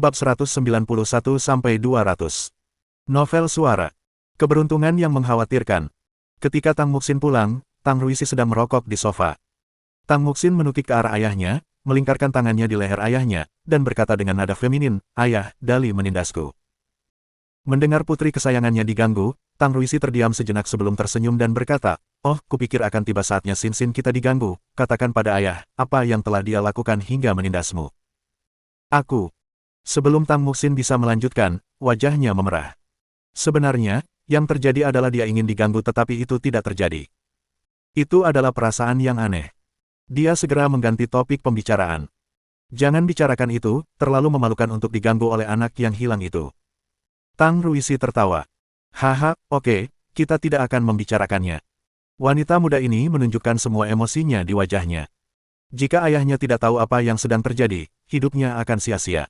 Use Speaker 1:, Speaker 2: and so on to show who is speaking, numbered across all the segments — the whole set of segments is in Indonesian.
Speaker 1: Bab 191-200. Novel suara. Keberuntungan yang mengkhawatirkan. Ketika Tang Muxin pulang, Tang Ruixi sedang merokok di sofa. Tang Muxin menukik ke arah ayahnya, melingkarkan tangannya di leher ayahnya, dan berkata dengan nada feminin, "Ayah, Dali menindasku." Mendengar putri kesayangannya diganggu, Tang Ruixi terdiam sejenak sebelum tersenyum dan berkata, "Oh, kupikir akan tiba saatnya Xin kita diganggu. Katakan pada ayah, apa yang telah dia lakukan hingga menindasmu." "Aku." Sebelum Tang Muxin bisa melanjutkan, wajahnya memerah. Sebenarnya, yang terjadi adalah dia ingin diganggu tetapi itu tidak terjadi. Itu adalah perasaan yang aneh. Dia segera mengganti topik pembicaraan. "Jangan bicarakan itu, terlalu memalukan untuk diganggu oleh anak yang hilang itu." Tang Ruixi tertawa. "Haha, oke, kita tidak akan membicarakannya." Wanita muda ini menunjukkan semua emosinya di wajahnya. Jika ayahnya tidak tahu apa yang sedang terjadi, hidupnya akan sia-sia.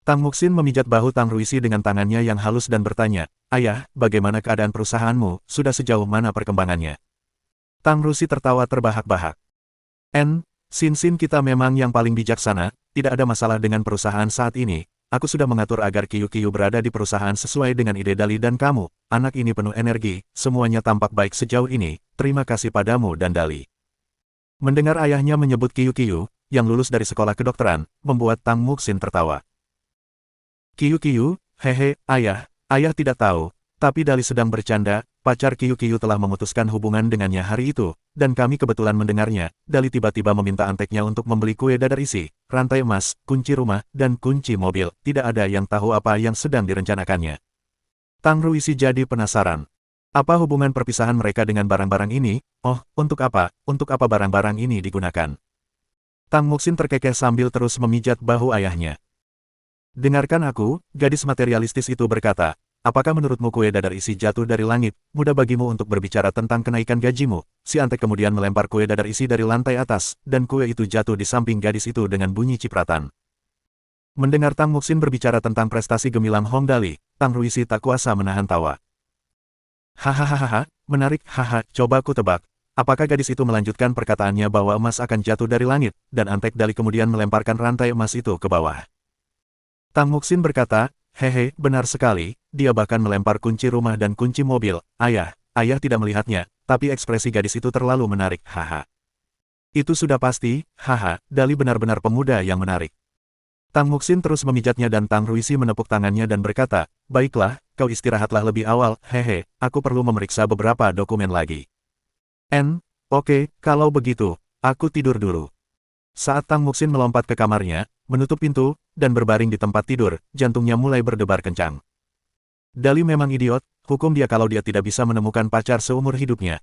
Speaker 1: Tang Muxin memijat bahu Tang Ruixi dengan tangannya yang halus dan bertanya, "Ayah, bagaimana keadaan perusahaanmu, sudah sejauh mana perkembangannya?" Tang Ruixi tertawa terbahak-bahak. Xin kita memang yang paling bijaksana, tidak ada masalah dengan perusahaan saat ini. Aku sudah mengatur agar Kiyu berada di perusahaan sesuai dengan ide Dali dan kamu. Anak ini penuh energi, semuanya tampak baik sejauh ini, terima kasih padamu dan Dali." Mendengar ayahnya menyebut Kiyu, yang lulus dari sekolah kedokteran, membuat Tang Muxin tertawa. Kiyu, hehe, ayah tidak tahu, tapi Dali sedang bercanda, pacar Kiyu telah memutuskan hubungan dengannya hari itu, dan kami kebetulan mendengarnya. Dali tiba-tiba meminta anteknya untuk membeli kue dadar isi, rantai emas, kunci rumah, dan kunci mobil. Tidak ada yang tahu apa yang sedang direncanakannya. Tang Ruixi jadi penasaran. Apa hubungan perpisahan mereka dengan barang-barang ini? Oh, untuk apa barang-barang ini digunakan? Tang Muxin terkekeh sambil terus memijat bahu ayahnya. "Dengarkan aku," gadis materialistis itu berkata. "Apakah menurutmu kue dadar isi jatuh dari langit, mudah bagimu untuk berbicara tentang kenaikan gajimu?" Si antek kemudian melempar kue dadar isi dari lantai atas, dan kue itu jatuh di samping gadis itu dengan bunyi cipratan. Mendengar Tang Muxin berbicara tentang prestasi gemilang Hong Dali, Tang Ruixi tak kuasa menahan tawa. "Hahaha, menarik, coba ku tebak. Apakah gadis itu melanjutkan perkataannya bahwa emas akan jatuh dari langit, dan antek Dali kemudian melemparkan rantai emas itu ke bawah?" Tang Muxin berkata, "Hehe, benar sekali, dia bahkan melempar kunci rumah dan kunci mobil. Ayah tidak melihatnya, tapi ekspresi gadis itu terlalu menarik, haha." "Itu sudah pasti, Dali benar-benar pemuda yang menarik." Tang Muxin terus memijatnya dan Tang Ruixi menepuk tangannya dan berkata, "Baiklah, kau istirahatlah lebih awal, hehe, aku perlu memeriksa beberapa dokumen lagi." Oke, kalau begitu, aku tidur dulu." Saat Tang Muxin melompat ke kamarnya, menutup pintu, dan berbaring di tempat tidur, jantungnya mulai berdebar kencang. Dali memang idiot, hukum dia kalau dia tidak bisa menemukan pacar seumur hidupnya.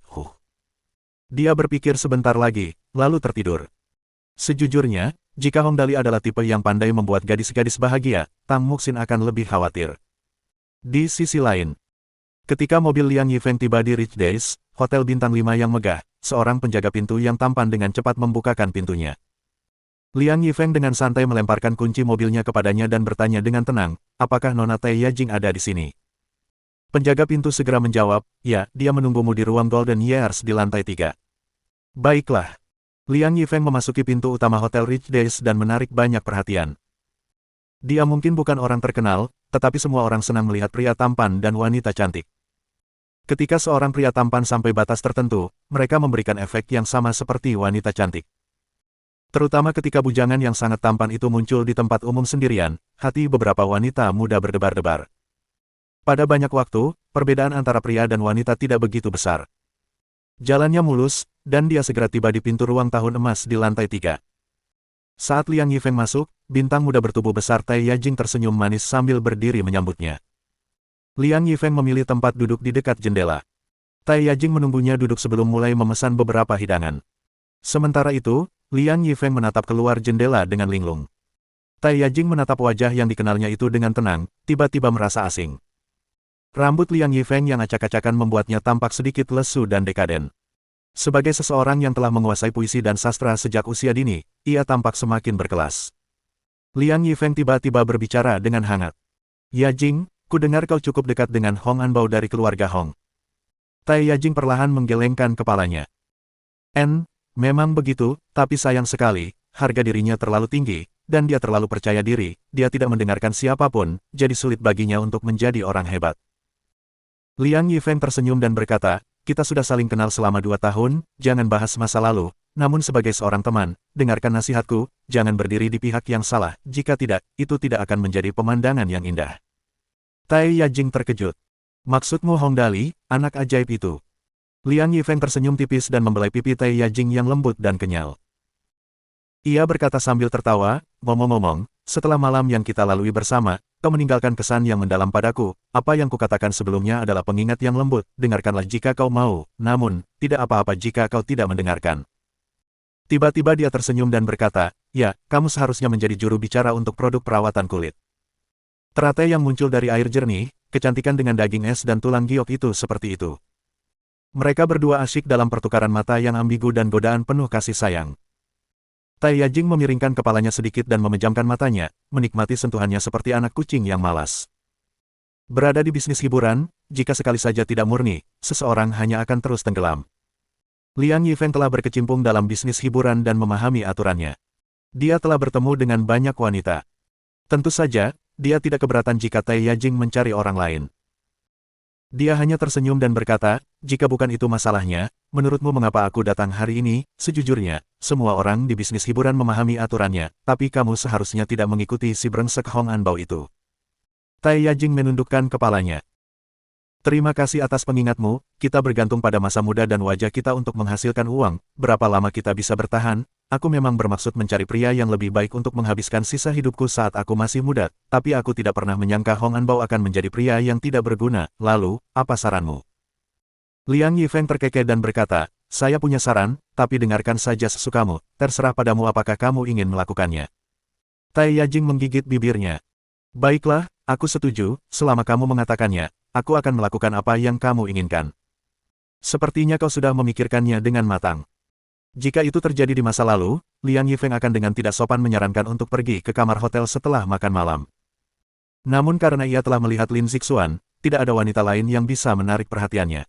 Speaker 1: Dia berpikir sebentar lagi, lalu tertidur. Sejujurnya, jika Hong Dali adalah tipe yang pandai membuat gadis-gadis bahagia, Tang Muxin akan lebih khawatir. Di sisi lain, ketika mobil Liang Yifeng tiba di Rich Days, hotel bintang 5 yang megah, seorang penjaga pintu yang tampan dengan cepat membukakan pintunya. Liang Yifeng dengan santai melemparkan kunci mobilnya kepadanya dan bertanya dengan tenang, "Apakah Nona Tai Yajing ada di sini?" Penjaga pintu segera menjawab, "Ya, dia menunggumu di ruang Golden Years di lantai 3. "Baiklah." Liang Yifeng memasuki pintu utama Hotel Rich Days dan menarik banyak perhatian. Dia mungkin bukan orang terkenal, tetapi semua orang senang melihat pria tampan dan wanita cantik. Ketika seorang pria tampan sampai batas tertentu, mereka memberikan efek yang sama seperti wanita cantik. Terutama ketika bujangan yang sangat tampan itu muncul di tempat umum sendirian, hati beberapa wanita muda berdebar-debar. Pada banyak waktu, perbedaan antara pria dan wanita tidak begitu besar. Jalannya mulus, dan dia segera tiba di pintu ruang tahun emas di lantai 3. Saat Liang Yifeng masuk, bintang muda bertubuh besar Tai Yajing tersenyum manis sambil berdiri menyambutnya. Liang Yifeng memilih tempat duduk di dekat jendela. Tai Yajing menunggunya duduk sebelum mulai memesan beberapa hidangan. Sementara itu, Liang Yifeng menatap keluar jendela dengan linglung. Tai Yajing menatap wajah yang dikenalnya itu dengan tenang, tiba-tiba merasa asing. Rambut Liang Yifeng yang acak-acakan membuatnya tampak sedikit lesu dan dekaden. Sebagai seseorang yang telah menguasai puisi dan sastra sejak usia dini, ia tampak semakin berkelas. Liang Yifeng tiba-tiba berbicara dengan hangat. "Yajing, ku dengar kau cukup dekat dengan Hong Anbao dari keluarga Hong." Tai Yajing perlahan menggelengkan kepalanya. Memang begitu, tapi sayang sekali, harga dirinya terlalu tinggi, dan dia terlalu percaya diri, dia tidak mendengarkan siapapun, jadi sulit baginya untuk menjadi orang hebat. Liang Yifeng tersenyum dan berkata, kita sudah saling kenal selama 2 tahun, jangan bahas masa lalu, namun sebagai seorang teman, dengarkan nasihatku, jangan berdiri di pihak yang salah, jika tidak, itu tidak akan menjadi pemandangan yang indah. Tai Yajing terkejut. Maksudmu Hong Dali, anak ajaib itu? Liang Yifeng tersenyum tipis dan membelai pipi Tai Yajing yang lembut dan kenyal. Ia berkata sambil tertawa, ngomong-ngomong, setelah malam yang kita lalui bersama, kau meninggalkan kesan yang mendalam padaku, apa yang kukatakan sebelumnya adalah pengingat yang lembut, dengarkanlah jika kau mau, namun, tidak apa-apa jika kau tidak mendengarkan. Tiba-tiba dia tersenyum dan berkata, ya, kamu seharusnya menjadi juru bicara untuk produk perawatan kulit. Teratai yang muncul dari air jernih, kecantikan dengan daging es dan tulang giok itu seperti itu. Mereka berdua asyik dalam pertukaran mata yang ambigu dan godaan penuh kasih sayang. Tai Yajing memiringkan kepalanya sedikit dan memejamkan matanya, menikmati sentuhannya seperti anak kucing yang malas. Berada di bisnis hiburan, jika sekali saja tidak murni, seseorang hanya akan terus tenggelam. Liang Yifeng telah berkecimpung dalam bisnis hiburan dan memahami aturannya. Dia telah bertemu dengan banyak wanita. Tentu saja, dia tidak keberatan jika Tai Yajing mencari orang lain. Dia hanya tersenyum dan berkata, jika bukan itu masalahnya, menurutmu mengapa aku datang hari ini? Sejujurnya, semua orang di bisnis hiburan memahami aturannya, tapi kamu seharusnya tidak mengikuti si brengsek Hong Anbao itu. Tai Yajing menundukkan kepalanya. Terima kasih atas pengingatmu, kita bergantung pada masa muda dan wajah kita untuk menghasilkan uang, berapa lama kita bisa bertahan, aku memang bermaksud mencari pria yang lebih baik untuk menghabiskan sisa hidupku saat aku masih muda, tapi aku tidak pernah menyangka Hong Anbao akan menjadi pria yang tidak berguna, lalu, apa saranmu? Liang Yifeng terkekeh dan berkata, saya punya saran, tapi dengarkan saja sesukamu, terserah padamu apakah kamu ingin melakukannya. Tai Yajing menggigit bibirnya. Baiklah, aku setuju, selama kamu mengatakannya, aku akan melakukan apa yang kamu inginkan. Sepertinya kau sudah memikirkannya dengan matang. Jika itu terjadi di masa lalu, Liang Yifeng akan dengan tidak sopan menyarankan untuk pergi ke kamar hotel setelah makan malam. Namun karena ia telah melihat Lin Zixuan, tidak ada wanita lain yang bisa menarik perhatiannya.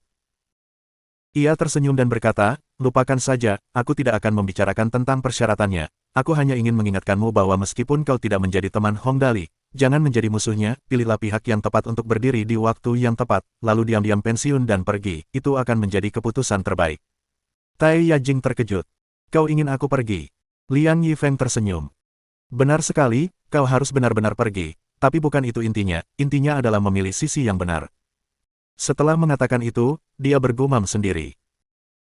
Speaker 1: Ia tersenyum dan berkata, lupakan saja, aku tidak akan membicarakan tentang persyaratannya. Aku hanya ingin mengingatkanmu bahwa meskipun kau tidak menjadi teman Hong Dali, jangan menjadi musuhnya, pilihlah pihak yang tepat untuk berdiri di waktu yang tepat, lalu diam-diam pensiun dan pergi, itu akan menjadi keputusan terbaik. Tai Yajing terkejut. Kau ingin aku pergi? Liang Yifeng tersenyum. Benar sekali, kau harus benar-benar pergi, tapi bukan itu intinya adalah memilih sisi yang benar. Setelah mengatakan itu, dia bergumam sendiri.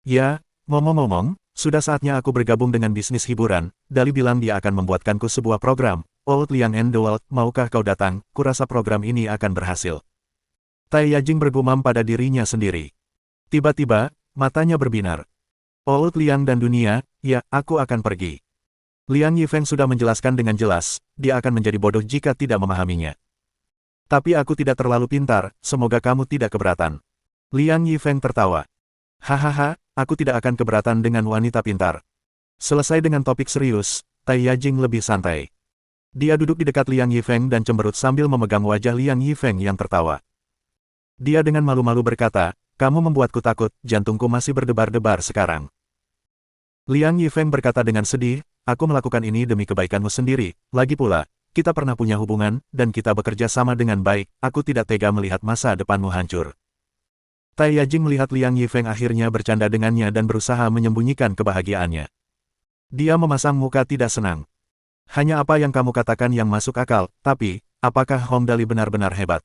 Speaker 1: Ya, ngomong-ngomong, sudah saatnya aku bergabung dengan bisnis hiburan, Dali bilang dia akan membuatkanku sebuah program, Old Liang and the World, maukah kau datang, kurasa program ini akan berhasil. Tai Yajing bergumam pada dirinya sendiri. Tiba-tiba, matanya berbinar. Old Liang dan dunia, ya, aku akan pergi. Liang Yifeng sudah menjelaskan dengan jelas, dia akan menjadi bodoh jika tidak memahaminya. Tapi aku tidak terlalu pintar, semoga kamu tidak keberatan. Liang Yifeng tertawa. Hahaha, aku tidak akan keberatan dengan wanita pintar. Selesai dengan topik serius, Tai Yajing lebih santai. Dia duduk di dekat Liang Yifeng dan cemberut sambil memegang wajah Liang Yifeng yang tertawa. Dia dengan malu-malu berkata, kamu membuatku takut, jantungku masih berdebar-debar sekarang. Liang Yifeng berkata dengan sedih, aku melakukan ini demi kebaikanmu sendiri, lagi pula, kita pernah punya hubungan, dan kita bekerja sama dengan baik, aku tidak tega melihat masa depanmu hancur. Tai Yajing melihat Liang Yifeng akhirnya bercanda dengannya dan berusaha menyembunyikan kebahagiaannya. Dia memasang muka tidak senang. Hanya apa yang kamu katakan yang masuk akal, tapi, apakah Hong Dali benar-benar hebat?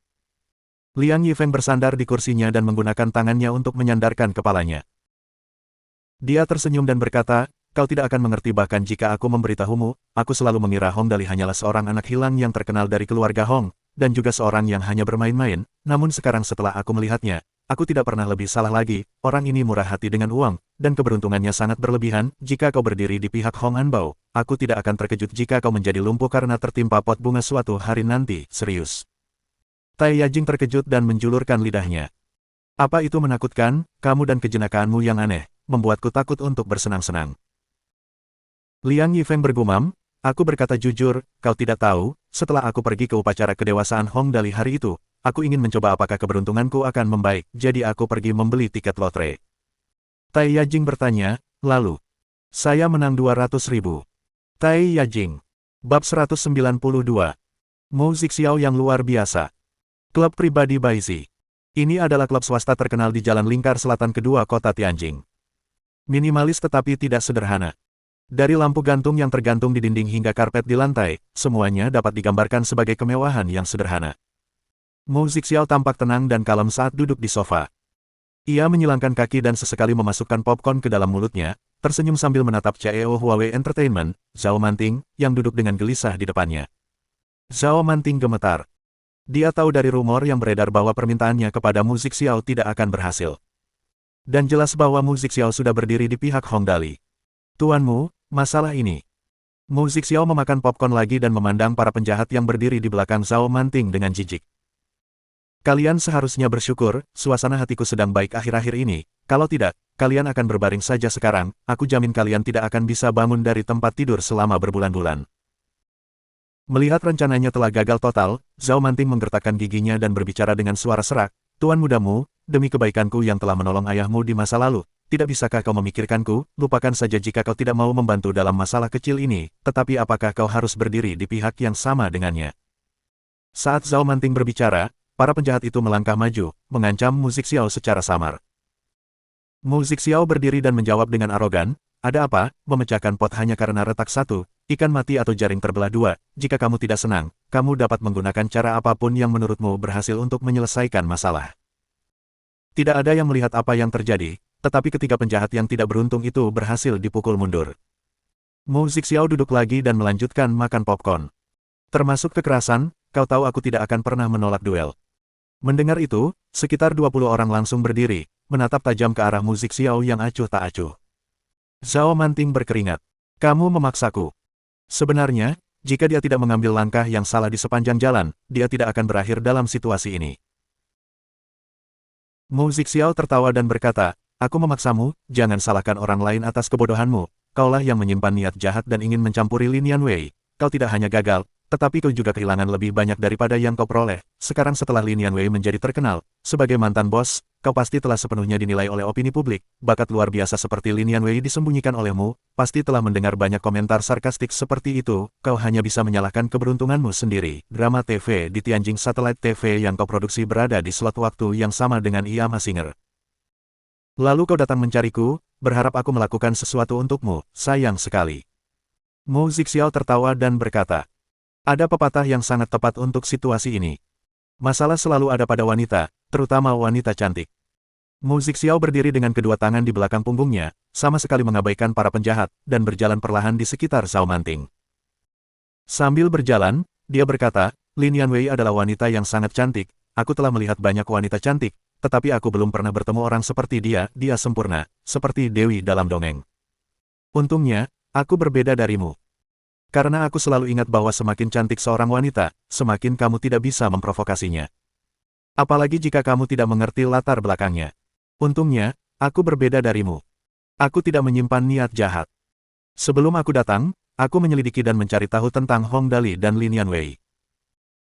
Speaker 1: Liang Yifeng bersandar di kursinya dan menggunakan tangannya untuk menyandarkan kepalanya. Dia tersenyum dan berkata, kau tidak akan mengerti bahkan jika aku memberitahumu, aku selalu mengira Hong Dali hanyalah seorang anak hilang yang terkenal dari keluarga Hong, dan juga seorang yang hanya bermain-main, namun sekarang setelah aku melihatnya, aku tidak pernah lebih salah lagi, orang ini murah hati dengan uang, dan keberuntungannya sangat berlebihan, jika kau berdiri di pihak Hong Anbao, aku tidak akan terkejut jika kau menjadi lumpuh karena tertimpa pot bunga suatu hari nanti, serius. Tai Yajing terkejut dan menjulurkan lidahnya. Apa itu menakutkan, kamu dan kejenakaanmu yang aneh, membuatku takut untuk bersenang-senang. Liang Yifeng bergumam, aku berkata jujur, kau tidak tahu, setelah aku pergi ke upacara kedewasaan Hong Dali hari itu, aku ingin mencoba apakah keberuntunganku akan membaik, jadi aku pergi membeli tiket lotre. Tai Yajing bertanya, lalu, saya menang 200.000. Tai Yajing. Bab 192. Mo Zixiao yang luar biasa. Klub pribadi Baizi. Ini adalah klub swasta terkenal di jalan lingkar selatan kedua kota Tianjing. Minimalis tetapi tidak sederhana. Dari lampu gantung yang tergantung di dinding hingga karpet di lantai, semuanya dapat digambarkan sebagai kemewahan yang sederhana. Mo Zixiao tampak tenang dan kalem saat duduk di sofa. Ia menyilangkan kaki dan sesekali memasukkan popcorn ke dalam mulutnya, tersenyum sambil menatap CEO Huawei Entertainment, Zhao Manting, yang duduk dengan gelisah di depannya. Zhao Manting gemetar. Dia tahu dari rumor yang beredar bahwa permintaannya kepada Mu Zixiao tidak akan berhasil. Dan jelas bahwa Mu Zixiao sudah berdiri di pihak Hong Dali. Tuanmu, masalah ini. Mu Zixiao memakan popcorn lagi dan memandang para penjahat yang berdiri di belakang Zhao Manting dengan jijik. Kalian seharusnya bersyukur, suasana hatiku sedang baik akhir-akhir ini. Kalau tidak, kalian akan berbaring saja sekarang, aku jamin kalian tidak akan bisa bangun dari tempat tidur selama berbulan-bulan. Melihat rencananya telah gagal total, Zhao Manting menggertakkan giginya dan berbicara dengan suara serak, Tuan mudamu, demi kebaikanku yang telah menolong ayahmu di masa lalu, tidak bisakah kau memikirkanku, lupakan saja jika kau tidak mau membantu dalam masalah kecil ini, tetapi apakah kau harus berdiri di pihak yang sama dengannya? Saat Zhao Manting berbicara, para penjahat itu melangkah maju, mengancam Mu Zixiao secara samar. Mu Zixiao berdiri dan menjawab dengan arogan, ada apa, memecahkan pot hanya karena retak satu, ikan mati atau jaring terbelah dua, jika kamu tidak senang, kamu dapat menggunakan cara apapun yang menurutmu berhasil untuk menyelesaikan masalah. Tidak ada yang melihat apa yang terjadi, tetapi ketiga penjahat yang tidak beruntung itu berhasil dipukul mundur. Mu Zixiao duduk lagi dan melanjutkan makan popcorn. Termasuk kekerasan, kau tahu aku tidak akan pernah menolak duel. Mendengar itu, sekitar 20 orang langsung berdiri, menatap tajam ke arah Mu Zixiao yang acuh tak acuh. Zhao Manting berkeringat. Kamu memaksaku. Sebenarnya, jika dia tidak mengambil langkah yang salah di sepanjang jalan, dia tidak akan berakhir dalam situasi ini. Mu Zixiao tertawa dan berkata, aku memaksamu, jangan salahkan orang lain atas kebodohanmu, kaulah yang menyimpan niat jahat dan ingin mencampuri Lin Yanwei, kau tidak hanya gagal, tetapi kau juga kehilangan lebih banyak daripada yang kau peroleh. Sekarang setelah Lin Yanwei menjadi terkenal, sebagai mantan bos, kau pasti telah sepenuhnya dinilai oleh opini publik. Bakat luar biasa seperti Lin Yanwei disembunyikan olehmu, pasti telah mendengar banyak komentar sarkastik seperti itu, kau hanya bisa menyalahkan keberuntunganmu sendiri. Drama TV di Tianjing Satellite TV yang kau produksi berada di slot waktu yang sama dengan Ia Masinger. Lalu kau datang mencariku, berharap aku melakukan sesuatu untukmu, sayang sekali. Mu Zixiao tertawa dan berkata, ada pepatah yang sangat tepat untuk situasi ini. Masalah selalu ada pada wanita, terutama wanita cantik. Mu Zixiao berdiri dengan kedua tangan di belakang punggungnya, sama sekali mengabaikan para penjahat, dan berjalan perlahan di sekitar Zhao Manting. Sambil berjalan, dia berkata, Lin Yanwei adalah wanita yang sangat cantik, aku telah melihat banyak wanita cantik, tetapi aku belum pernah bertemu orang seperti dia sempurna, seperti Dewi dalam dongeng. Untungnya, aku berbeda darimu. Karena aku selalu ingat bahwa semakin cantik seorang wanita, semakin kamu tidak bisa memprovokasinya. Apalagi jika kamu tidak mengerti latar belakangnya. Untungnya, aku berbeda darimu. Aku tidak menyimpan niat jahat. Sebelum aku datang, aku menyelidiki dan mencari tahu tentang Hong Dali dan Lin Yanwei.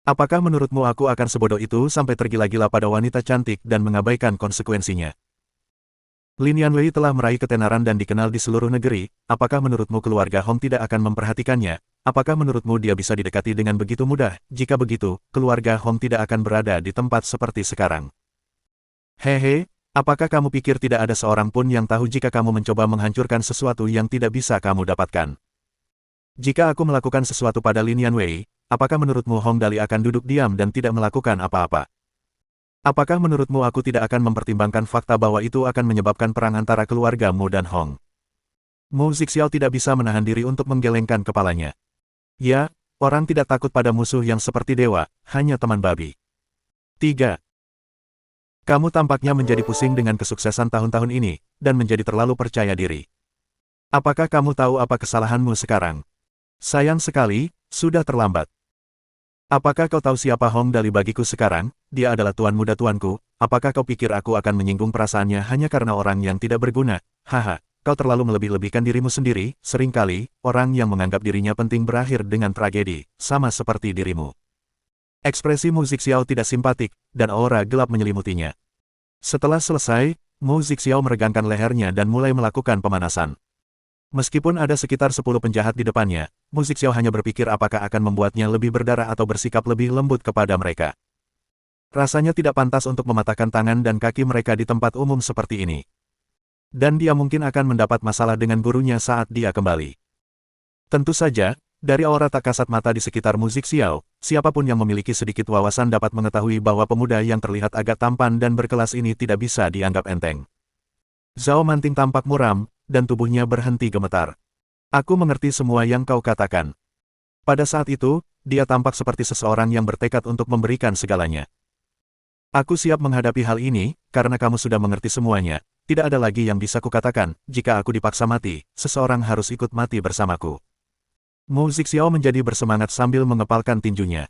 Speaker 1: Apakah menurutmu aku akan sebodoh itu sampai tergila-gila pada wanita cantik dan mengabaikan konsekuensinya? Lin Yanwei telah meraih ketenaran dan dikenal di seluruh negeri, apakah menurutmu keluarga Hong tidak akan memperhatikannya? Apakah menurutmu dia bisa didekati dengan begitu mudah? Jika begitu, keluarga Hong tidak akan berada di tempat seperti sekarang. Hehe, apakah kamu pikir tidak ada seorang pun yang tahu jika kamu mencoba menghancurkan sesuatu yang tidak bisa kamu dapatkan? Jika aku melakukan sesuatu pada Lin Yanwei, apakah menurutmu Hong Dali akan duduk diam dan tidak melakukan apa-apa? Apakah menurutmu aku tidak akan mempertimbangkan fakta bahwa itu akan menyebabkan perang antara keluargamu dan Hong? Mu Zixiao tidak bisa menahan diri untuk menggelengkan kepalanya. Ya, orang tidak takut pada musuh yang seperti dewa, hanya teman babi. 3. Kamu tampaknya menjadi pusing dengan kesuksesan tahun-tahun ini, dan menjadi terlalu percaya diri. Apakah kamu tahu apa kesalahanmu sekarang? Sayang sekali, sudah terlambat. Apakah kau tahu siapa Hong Dali bagiku sekarang? Dia adalah tuan muda tuanku. Apakah kau pikir aku akan menyinggung perasaannya hanya karena orang yang tidak berguna? Haha, kau terlalu melebih-lebihkan dirimu sendiri. Seringkali, orang yang menganggap dirinya penting berakhir dengan tragedi, sama seperti dirimu. Ekspresi Mu Zixiao tidak simpatik, dan aura gelap menyelimutinya. Setelah selesai, Mu Zixiao meregangkan lehernya dan mulai melakukan pemanasan. Meskipun ada sekitar 10 penjahat di depannya, Musik Xiao hanya berpikir apakah akan membuatnya lebih berdarah atau bersikap lebih lembut kepada mereka. Rasanya tidak pantas untuk mematahkan tangan dan kaki mereka di tempat umum seperti ini. Dan dia mungkin akan mendapat masalah dengan gurunya saat dia kembali. Tentu saja, dari aura tak kasat mata di sekitar Musik Xiao, siapapun yang memiliki sedikit wawasan dapat mengetahui bahwa pemuda yang terlihat agak tampan dan berkelas ini tidak bisa dianggap enteng. Zhao Manting tampak muram, dan tubuhnya berhenti gemetar. Aku mengerti semua yang kau katakan. Pada saat itu, dia tampak seperti seseorang yang bertekad untuk memberikan segalanya. Aku siap menghadapi hal ini, karena kamu sudah mengerti semuanya. Tidak ada lagi yang bisa kukatakan, jika aku dipaksa mati, seseorang harus ikut mati bersamaku. Musik Xiao menjadi bersemangat sambil mengepalkan tinjunya.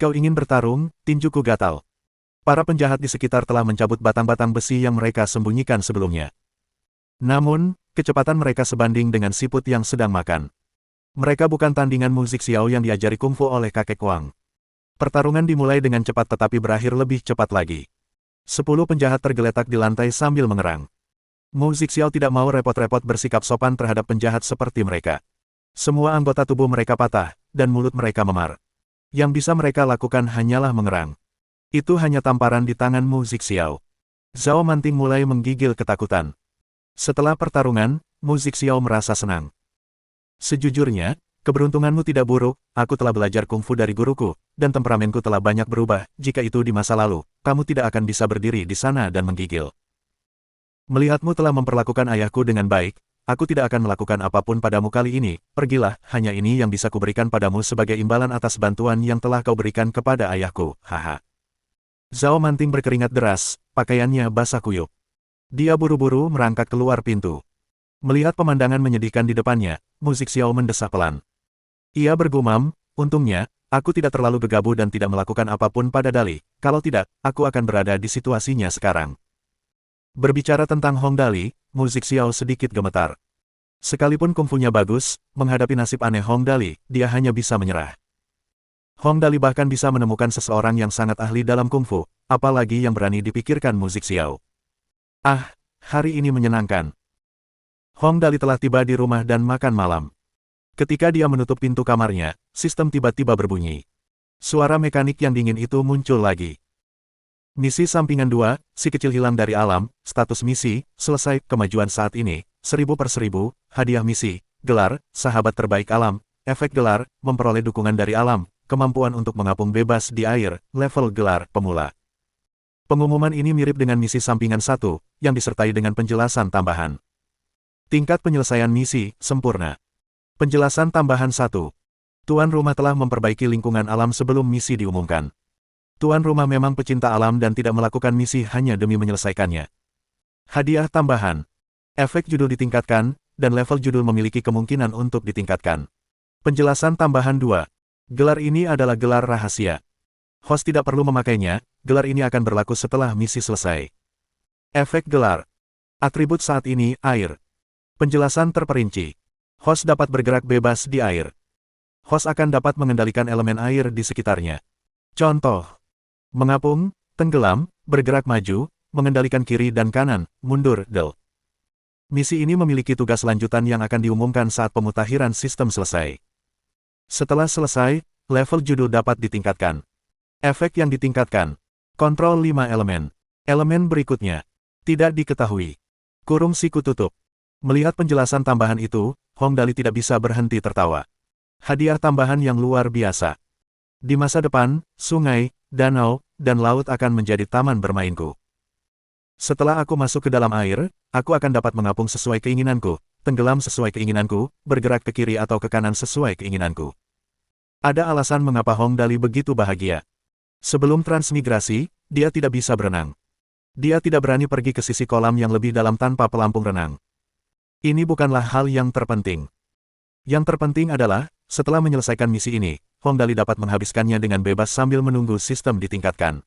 Speaker 1: Kau ingin bertarung, tinjuku gatal. Para penjahat di sekitar telah mencabut batang-batang besi yang mereka sembunyikan sebelumnya. Namun, kecepatan mereka sebanding dengan siput yang sedang makan. Mereka bukan tandingan Musik Xiao yang diajari kungfu oleh kakek Wang. Pertarungan dimulai dengan cepat tetapi berakhir lebih cepat lagi. 10 penjahat tergeletak di lantai sambil mengerang. Musik Xiao tidak mau repot-repot bersikap sopan terhadap penjahat seperti mereka. Semua anggota tubuh mereka patah, dan mulut mereka memar. Yang bisa mereka lakukan hanyalah mengerang. Itu hanya tamparan di tangan Musik Xiao. Zhao Manting mulai menggigil ketakutan. Setelah pertarungan, Musik Xiao merasa senang. Sejujurnya, keberuntunganmu tidak buruk, aku telah belajar kungfu dari guruku, dan temperamenku telah banyak berubah. Jika itu di masa lalu, kamu tidak akan bisa berdiri di sana dan menggigil. Melihatmu telah memperlakukan ayahku dengan baik, aku tidak akan melakukan apapun padamu kali ini, pergilah, hanya ini yang bisa kuberikan padamu sebagai imbalan atas bantuan yang telah kau berikan kepada ayahku, haha. Zhao Manting berkeringat deras, pakaiannya basah kuyup. Dia buru-buru merangkak keluar pintu. Melihat pemandangan menyedihkan di depannya, Musik Xiao mendesah pelan. Ia bergumam, untungnya, aku tidak terlalu gegabah dan tidak melakukan apapun pada Dali, kalau tidak, aku akan berada di situasinya sekarang. Berbicara tentang Hong Dali, Musik Xiao sedikit gemetar. Sekalipun kungfunya bagus, menghadapi nasib aneh Hong Dali, dia hanya bisa menyerah. Hong Dali bahkan bisa menemukan seseorang yang sangat ahli dalam kungfu, apalagi yang berani dipikirkan Musik Xiao. Ah, hari ini menyenangkan. Hong Dali telah tiba di rumah dan makan malam. Ketika dia menutup pintu kamarnya, sistem tiba-tiba berbunyi. Suara mekanik yang dingin itu muncul lagi. Misi sampingan 2, si kecil hilang dari alam, status misi, selesai, kemajuan saat ini, 1000/1000, hadiah misi, gelar, sahabat terbaik alam, efek gelar, memperoleh dukungan dari alam, kemampuan untuk mengapung bebas di air, level gelar, pemula. Pengumuman ini mirip dengan misi sampingan 1, yang disertai dengan penjelasan tambahan. Tingkat penyelesaian misi, sempurna. Penjelasan tambahan 1. Tuan rumah telah memperbaiki lingkungan alam sebelum misi diumumkan. Tuan rumah memang pecinta alam dan tidak melakukan misi hanya demi menyelesaikannya. Hadiah tambahan. Efek judul ditingkatkan, dan level judul memiliki kemungkinan untuk ditingkatkan. Penjelasan tambahan 2. Gelar ini adalah gelar rahasia. Host tidak perlu memakainya, gelar ini akan berlaku setelah misi selesai. Efek gelar. Atribut saat ini, air. Penjelasan terperinci. Host dapat bergerak bebas di air. Host akan dapat mengendalikan elemen air di sekitarnya. Contoh. Mengapung, tenggelam, bergerak maju, mengendalikan kiri dan kanan, mundur, del. Misi ini memiliki tugas lanjutan yang akan diumumkan saat pemutakhiran sistem selesai. Setelah selesai, level judul dapat ditingkatkan. Efek yang ditingkatkan. Kontrol 5 elemen. Elemen berikutnya. Tidak diketahui. Kurung siku tutup. Melihat penjelasan tambahan itu, Hong Dali tidak bisa berhenti tertawa. Hadiah tambahan yang luar biasa. Di masa depan, sungai, danau, dan laut akan menjadi taman bermainku. Setelah aku masuk ke dalam air, aku akan dapat mengapung sesuai keinginanku, tenggelam sesuai keinginanku, bergerak ke kiri atau ke kanan sesuai keinginanku. Ada alasan mengapa Hong Dali begitu bahagia. Sebelum transmigrasi, dia tidak bisa berenang. Dia tidak berani pergi ke sisi kolam yang lebih dalam tanpa pelampung renang. Ini bukanlah hal yang terpenting. Yang terpenting adalah, setelah menyelesaikan misi ini, Hong Dali dapat menghabiskannya dengan bebas sambil menunggu sistem ditingkatkan.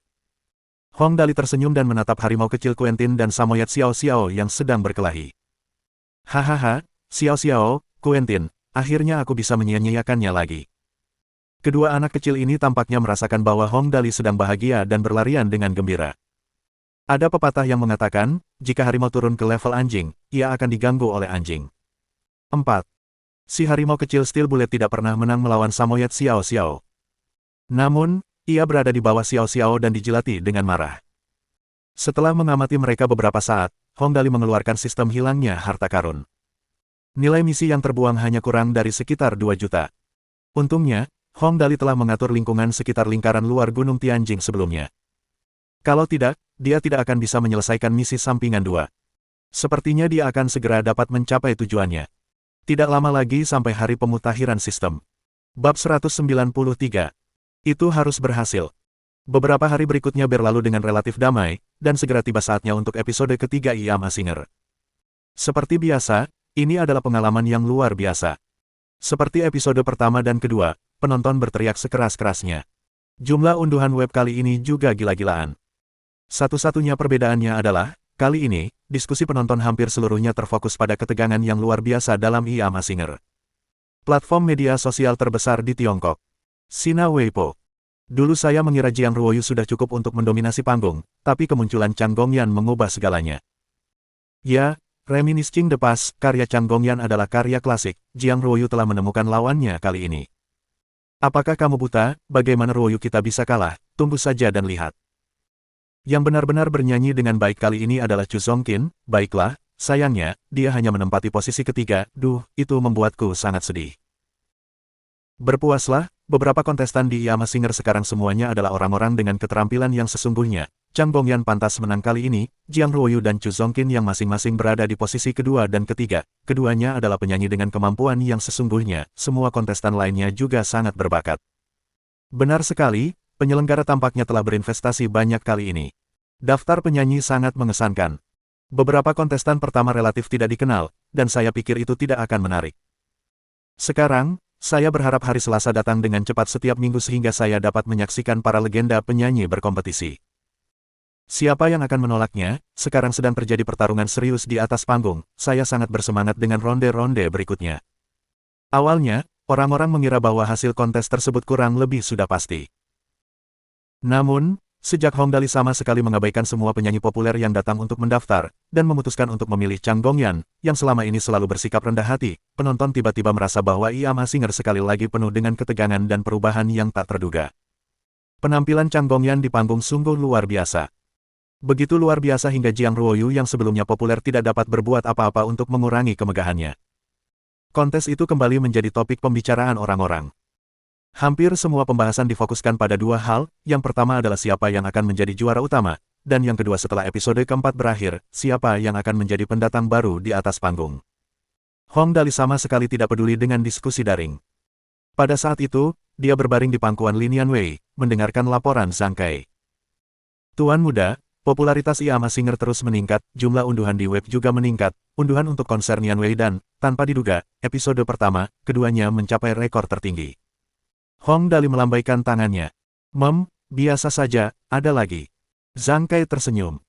Speaker 1: Hong Dali tersenyum dan menatap harimau kecil Quentin dan samoyed Xiao Xiao yang sedang berkelahi. Hahaha, Xiao Xiao, Quentin, akhirnya aku bisa menyia-nyiakannya lagi. Kedua anak kecil ini tampaknya merasakan bahwa Hong Dali sedang bahagia dan berlarian dengan gembira. Ada pepatah yang mengatakan, jika harimau turun ke level anjing, ia akan diganggu oleh anjing. 4. Si harimau kecil Steel Bullet tidak pernah menang melawan Samoyed Xiao Xiao. Namun, ia berada di bawah Xiao Xiao dan dijilati dengan marah. Setelah mengamati mereka beberapa saat, Hong Dali mengeluarkan sistem hilangnya harta karun. Nilai misi yang terbuang hanya kurang dari sekitar 2 juta. Untungnya, Hong Dali telah mengatur lingkungan sekitar lingkaran luar Gunung Tianjing sebelumnya. Kalau tidak, dia tidak akan bisa menyelesaikan misi sampingan 2. Sepertinya dia akan segera dapat mencapai tujuannya. Tidak lama lagi sampai hari pemutakhiran sistem. Bab 193. Itu harus berhasil. Beberapa hari berikutnya berlalu dengan relatif damai, dan segera tiba saatnya untuk episode ketiga I Am a Singer. Seperti biasa, ini adalah pengalaman yang luar biasa. Seperti episode pertama dan kedua, penonton berteriak sekeras-kerasnya. Jumlah unduhan web kali ini juga gila-gilaan. Satu-satunya perbedaannya adalah, kali ini, diskusi penonton hampir seluruhnya terfokus pada ketegangan yang luar biasa dalam I Am a Singer. Platform media sosial terbesar di Tiongkok. Sina Weibo. Dulu saya mengira Jiang Ruoyu sudah cukup untuk mendominasi panggung, tapi kemunculan Chang Gongyan mengubah segalanya. Ya, Reminiscing the Past, karya Chang Gongyan adalah karya klasik, Jiang Ruoyu telah menemukan lawannya kali ini. Apakah kamu buta? Bagaimana Ruoyu kita bisa kalah? Tunggu saja dan lihat. Yang benar-benar bernyanyi dengan baik kali ini adalah Chu Zongqin. Baiklah, sayangnya, dia hanya menempati posisi ketiga. Duh, itu membuatku sangat sedih. Berpuaslah, beberapa kontestan di I Am a Singer sekarang semuanya adalah orang-orang dengan keterampilan yang sesungguhnya. Chang Gongyan pantas menang kali ini, Jiang Ruoyu dan Chu Zongqin yang masing-masing berada di posisi kedua dan ketiga. Keduanya adalah penyanyi dengan kemampuan yang sesungguhnya, semua kontestan lainnya juga sangat berbakat. Benar sekali, penyelenggara tampaknya telah berinvestasi banyak kali ini. Daftar penyanyi sangat mengesankan. Beberapa kontestan pertama relatif tidak dikenal, dan saya pikir itu tidak akan menarik. Sekarang, saya berharap hari Selasa datang dengan cepat setiap minggu sehingga saya dapat menyaksikan para legenda penyanyi berkompetisi. Siapa yang akan menolaknya? Sekarang sedang terjadi pertarungan serius di atas panggung, saya sangat bersemangat dengan ronde-ronde berikutnya. Awalnya, orang-orang mengira bahwa hasil kontes tersebut kurang lebih sudah pasti. Namun, sejak Hong Dali sama sekali mengabaikan semua penyanyi populer yang datang untuk mendaftar, dan memutuskan untuk memilih Chang Gongyan, yang selama ini selalu bersikap rendah hati, penonton tiba-tiba merasa bahwa I Am a Singer sekali lagi penuh dengan ketegangan dan perubahan yang tak terduga. Penampilan Chang Gongyan di panggung sungguh luar biasa. Begitu luar biasa hingga Jiang Ruoyu yang sebelumnya populer tidak dapat berbuat apa-apa untuk mengurangi kemegahannya. Kontes itu kembali menjadi topik pembicaraan orang-orang. Hampir semua pembahasan difokuskan pada dua hal, yang pertama adalah siapa yang akan menjadi juara utama, dan yang kedua setelah episode keempat berakhir, siapa yang akan menjadi pendatang baru di atas panggung. Hong Dali sama sekali tidak peduli dengan diskusi daring. Pada saat itu, dia berbaring di pangkuan Lin Yanwei, mendengarkan laporan Zhang Kai. Tuan muda, popularitas I Am a Singer terus meningkat, jumlah unduhan di web juga meningkat, unduhan untuk konser Yanwei dan, tanpa diduga, episode pertama, keduanya mencapai rekor tertinggi. Hong Dali melambaikan tangannya. Biasa saja, ada lagi. Zhang Kai tersenyum.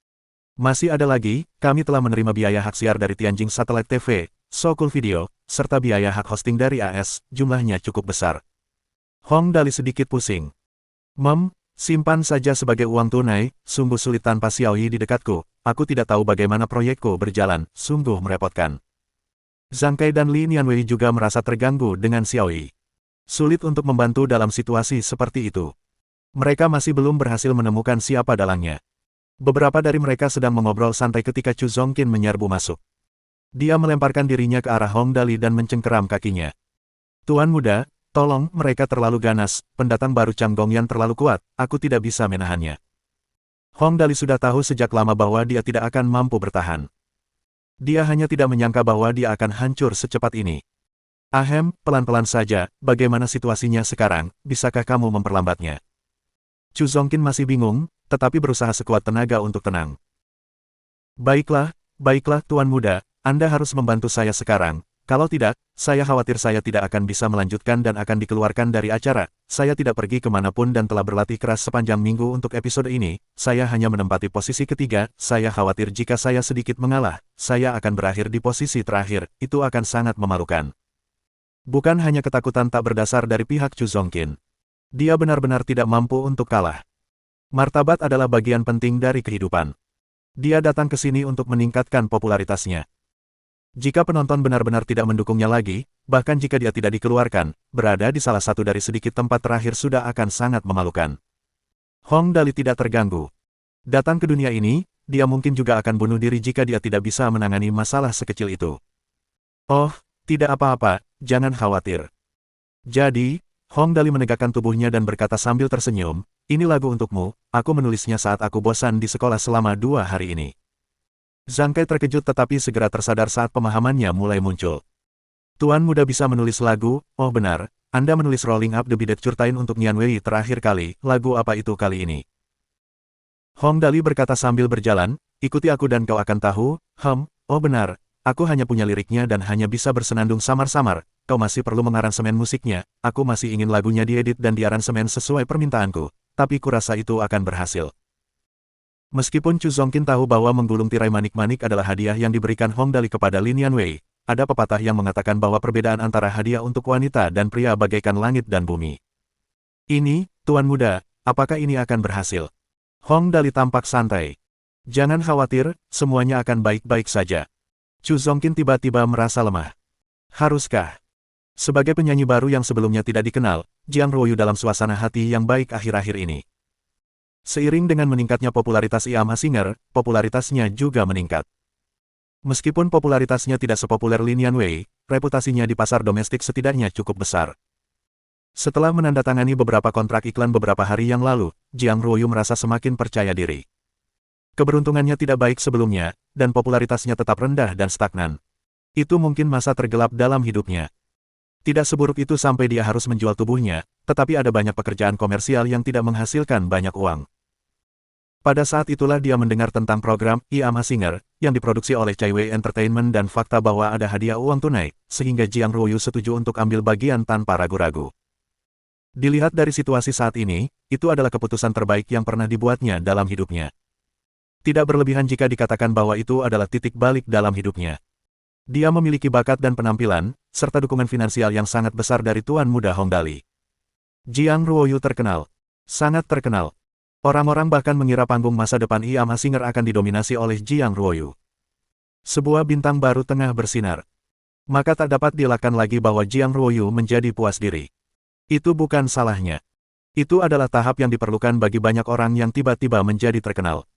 Speaker 1: Masih ada lagi, kami telah menerima biaya hak siar dari Tianjin Satellite TV, Sokul Video, serta biaya hak hosting dari AS, jumlahnya cukup besar. Hong Dali sedikit pusing. Simpan saja sebagai uang tunai, sungguh sulit tanpa Xiaoyi di dekatku, aku tidak tahu bagaimana proyekku berjalan, sungguh merepotkan. Zhang Kai dan Lin Yanwei juga merasa terganggu dengan Xiaoyi. Sulit untuk membantu dalam situasi seperti itu. Mereka masih belum berhasil menemukan siapa dalangnya. Beberapa dari mereka sedang mengobrol santai ketika Chu Zongqin menyerbu masuk. Dia melemparkan dirinya ke arah Hong Dali dan mencengkeram kakinya. Tuan muda, tolong, mereka terlalu ganas, pendatang baru Chang Gongyan terlalu kuat, aku tidak bisa menahannya. Hong Dali sudah tahu sejak lama bahwa dia tidak akan mampu bertahan. Dia hanya tidak menyangka bahwa dia akan hancur secepat ini. Ahem, pelan-pelan saja, bagaimana situasinya sekarang, bisakah kamu memperlambatnya? Chu Zongqin masih bingung, tetapi berusaha sekuat tenaga untuk tenang. Baiklah, Tuan muda, Anda harus membantu saya sekarang, kalau tidak, saya khawatir saya tidak akan bisa melanjutkan dan akan dikeluarkan dari acara, saya tidak pergi kemanapun dan telah berlatih keras sepanjang minggu untuk episode ini, saya hanya menempati posisi ketiga, saya khawatir jika saya sedikit mengalah, saya akan berakhir di posisi terakhir, itu akan sangat memalukan. Bukan hanya ketakutan tak berdasar dari pihak Chu Zongqin. Dia benar-benar tidak mampu untuk kalah. Martabat adalah bagian penting dari kehidupan. Dia datang ke sini untuk meningkatkan popularitasnya. Jika penonton benar-benar tidak mendukungnya lagi, bahkan jika dia tidak dikeluarkan, berada di salah satu dari sedikit tempat terakhir sudah akan sangat memalukan. Hong Dali tidak terganggu. Datang ke dunia ini, dia mungkin juga akan bunuh diri jika dia tidak bisa menangani masalah sekecil itu. Oh, tidak apa-apa, jangan khawatir. Jadi, Hong Dali menegakkan tubuhnya dan berkata sambil tersenyum, ini lagu untukmu, aku menulisnya saat aku bosan di sekolah selama 2 hari ini. Zhang Kai terkejut tetapi segera tersadar saat pemahamannya mulai muncul. Tuan muda bisa menulis lagu, oh benar, Anda menulis Rolling Up the Beaded Curtain untuk Nian Wei terakhir kali, lagu apa itu kali ini? Hong Dali berkata sambil berjalan, ikuti aku dan kau akan tahu, oh benar, aku hanya punya liriknya dan hanya bisa bersenandung samar-samar, kau masih perlu mengaransemen musiknya, aku masih ingin lagunya diedit dan diaransemen sesuai permintaanku, tapi kurasa itu akan berhasil. Meskipun Chu Zongqin tahu bahwa menggulung tirai manik-manik adalah hadiah yang diberikan Hong Dali kepada Lin Yanwei, ada pepatah yang mengatakan bahwa perbedaan antara hadiah untuk wanita dan pria bagaikan langit dan bumi. Ini, Tuan Muda, apakah ini akan berhasil? Hong Dali tampak santai. Jangan khawatir, semuanya akan baik-baik saja. Chu Zongqin tiba-tiba merasa lemah. Haruskah? Sebagai penyanyi baru yang sebelumnya tidak dikenal, Jiang Ruoyu dalam suasana hati yang baik akhir-akhir ini. Seiring dengan meningkatnya popularitas Iama Singer, popularitasnya juga meningkat. Meskipun popularitasnya tidak sepopuler Lin Yanwei, reputasinya di pasar domestik setidaknya cukup besar. Setelah menandatangani beberapa kontrak iklan beberapa hari yang lalu, Jiang Ruoyu merasa semakin percaya diri. Keberuntungannya tidak baik sebelumnya, dan popularitasnya tetap rendah dan stagnan. Itu mungkin masa tergelap dalam hidupnya. Tidak seburuk itu sampai dia harus menjual tubuhnya, tetapi ada banyak pekerjaan komersial yang tidak menghasilkan banyak uang. Pada saat itulah dia mendengar tentang program Iama Singer, yang diproduksi oleh Chai Wei Entertainment dan fakta bahwa ada hadiah uang tunai, sehingga Jiang Ruoyu setuju untuk ambil bagian tanpa ragu-ragu. Dilihat dari situasi saat ini, itu adalah keputusan terbaik yang pernah dibuatnya dalam hidupnya. Tidak berlebihan jika dikatakan bahwa itu adalah titik balik dalam hidupnya. Dia memiliki bakat dan penampilan, serta dukungan finansial yang sangat besar dari Tuan Muda Hong Dali. Jiang Ruoyu terkenal. Sangat terkenal. Orang-orang bahkan mengira panggung masa depan Iama Singer akan didominasi oleh Jiang Ruoyu. Sebuah bintang baru tengah bersinar. Maka tak dapat dielakkan lagi bahwa Jiang Ruoyu menjadi puas diri. Itu bukan salahnya. Itu adalah tahap yang diperlukan bagi banyak orang yang tiba-tiba menjadi terkenal.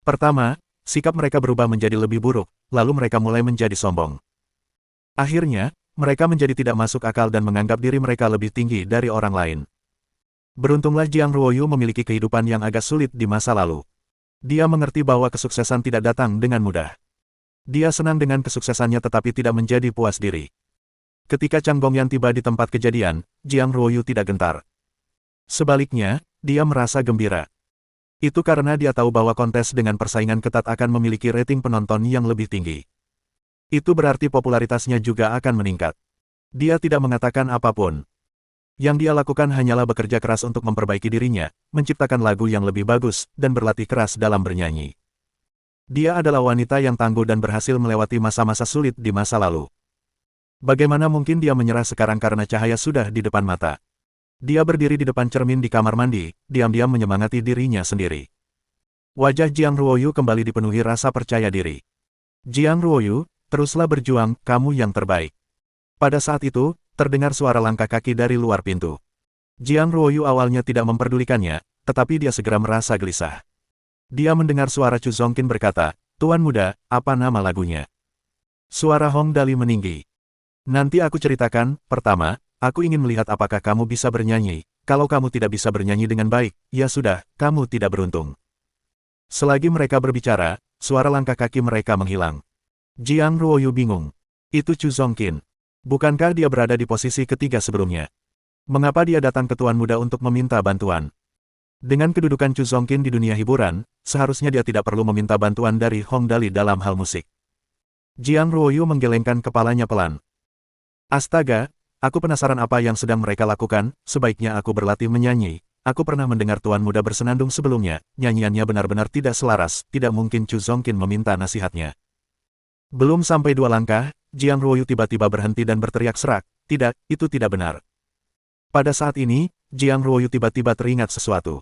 Speaker 1: Pertama, sikap mereka berubah menjadi lebih buruk, lalu mereka mulai menjadi sombong. Akhirnya, mereka menjadi tidak masuk akal dan menganggap diri mereka lebih tinggi dari orang lain. Beruntunglah Jiang Ruoyu memiliki kehidupan yang agak sulit di masa lalu. Dia mengerti bahwa kesuksesan tidak datang dengan mudah. Dia senang dengan kesuksesannya tetapi tidak menjadi puas diri. Ketika Chang Gongyan tiba di tempat kejadian, Jiang Ruoyu tidak gentar. Sebaliknya, dia merasa gembira. Itu karena dia tahu bahwa kontes dengan persaingan ketat akan memiliki rating penonton yang lebih tinggi. Itu berarti popularitasnya juga akan meningkat. Dia tidak mengatakan apapun. Yang dia lakukan hanyalah bekerja keras untuk memperbaiki dirinya, menciptakan lagu yang lebih bagus, dan berlatih keras dalam bernyanyi. Dia adalah wanita yang tangguh dan berhasil melewati masa-masa sulit di masa lalu. Bagaimana mungkin dia menyerah sekarang karena cahaya sudah di depan mata? Dia berdiri di depan cermin di kamar mandi, diam-diam menyemangati dirinya sendiri. Wajah Jiang Ruoyu kembali dipenuhi rasa percaya diri. Jiang Ruoyu, teruslah berjuang, kamu yang terbaik. Pada saat itu, terdengar suara langkah kaki dari luar pintu. Jiang Ruoyu awalnya tidak memperdulikannya, tetapi dia segera merasa gelisah. Dia mendengar suara Chu Zongqin berkata, Tuan Muda, apa nama lagunya? Suara Hong Dali meninggi. Nanti aku ceritakan, pertama, aku ingin melihat apakah kamu bisa bernyanyi. Kalau kamu tidak bisa bernyanyi dengan baik, ya sudah, kamu tidak beruntung. Selagi mereka berbicara, suara langkah kaki mereka menghilang. Jiang Ruoyu bingung. Itu Chu Zongqin. Bukankah dia berada di posisi ketiga sebelumnya? Mengapa dia datang ke Tuan Muda untuk meminta bantuan? Dengan kedudukan Chu Zongqin di dunia hiburan, seharusnya dia tidak perlu meminta bantuan dari Hong Dali dalam hal musik. Jiang Ruoyu menggelengkan kepalanya pelan. Astaga, aku penasaran apa yang sedang mereka lakukan, sebaiknya aku berlatih menyanyi. Aku pernah mendengar Tuan Muda bersenandung sebelumnya, nyanyiannya benar-benar tidak selaras, tidak mungkin Chu Zongqin meminta nasihatnya. Belum sampai 2 langkah, Jiang Ruoyu tiba-tiba berhenti dan berteriak serak, tidak, itu tidak benar. Pada saat ini, Jiang Ruoyu tiba-tiba teringat sesuatu.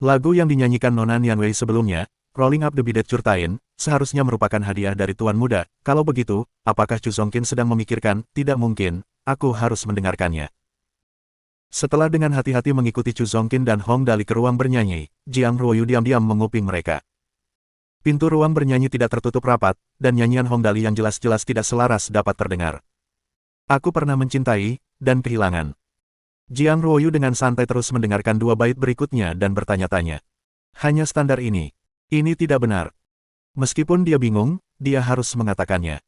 Speaker 1: Lagu yang dinyanyikan Nona Nian Wei sebelumnya, Rolling Up the Bidet Curtain, seharusnya merupakan hadiah dari Tuan Muda. Kalau begitu, apakah Chu Zongkin sedang memikirkan, tidak mungkin, aku harus mendengarkannya. Setelah dengan hati-hati mengikuti Chu Zongkin dan Hong Dali ke ruang bernyanyi, Jiang Ruoyu diam-diam menguping mereka. Pintu ruang bernyanyi tidak tertutup rapat, dan nyanyian Hong Dali yang jelas-jelas tidak selaras dapat terdengar. Aku pernah mencintai, dan kehilangan. Jiang Ruoyu dengan santai terus mendengarkan dua bait berikutnya dan bertanya-tanya. Hanya standar ini. Ini tidak benar. Meskipun dia bingung, dia harus mengatakannya.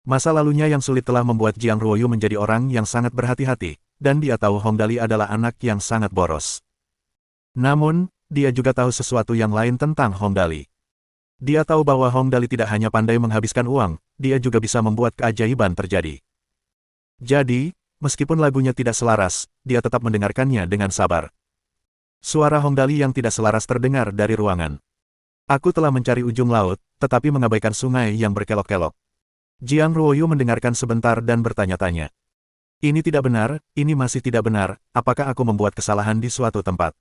Speaker 1: Masa lalunya yang sulit telah membuat Jiang Ruoyu menjadi orang yang sangat berhati-hati, dan dia tahu Hong Dali adalah anak yang sangat boros. Namun, dia juga tahu sesuatu yang lain tentang Hong Dali. Dia tahu bahwa Hong Dali tidak hanya pandai menghabiskan uang, dia juga bisa membuat keajaiban terjadi. Jadi, meskipun lagunya tidak selaras, dia tetap mendengarkannya dengan sabar. Suara Hong Dali yang tidak selaras terdengar dari ruangan. Aku telah mencari ujung laut, tetapi mengabaikan sungai yang berkelok-kelok. Jiang Ruoyu mendengarkan sebentar dan bertanya-tanya. Ini tidak benar, ini masih tidak benar, apakah aku membuat kesalahan di suatu tempat?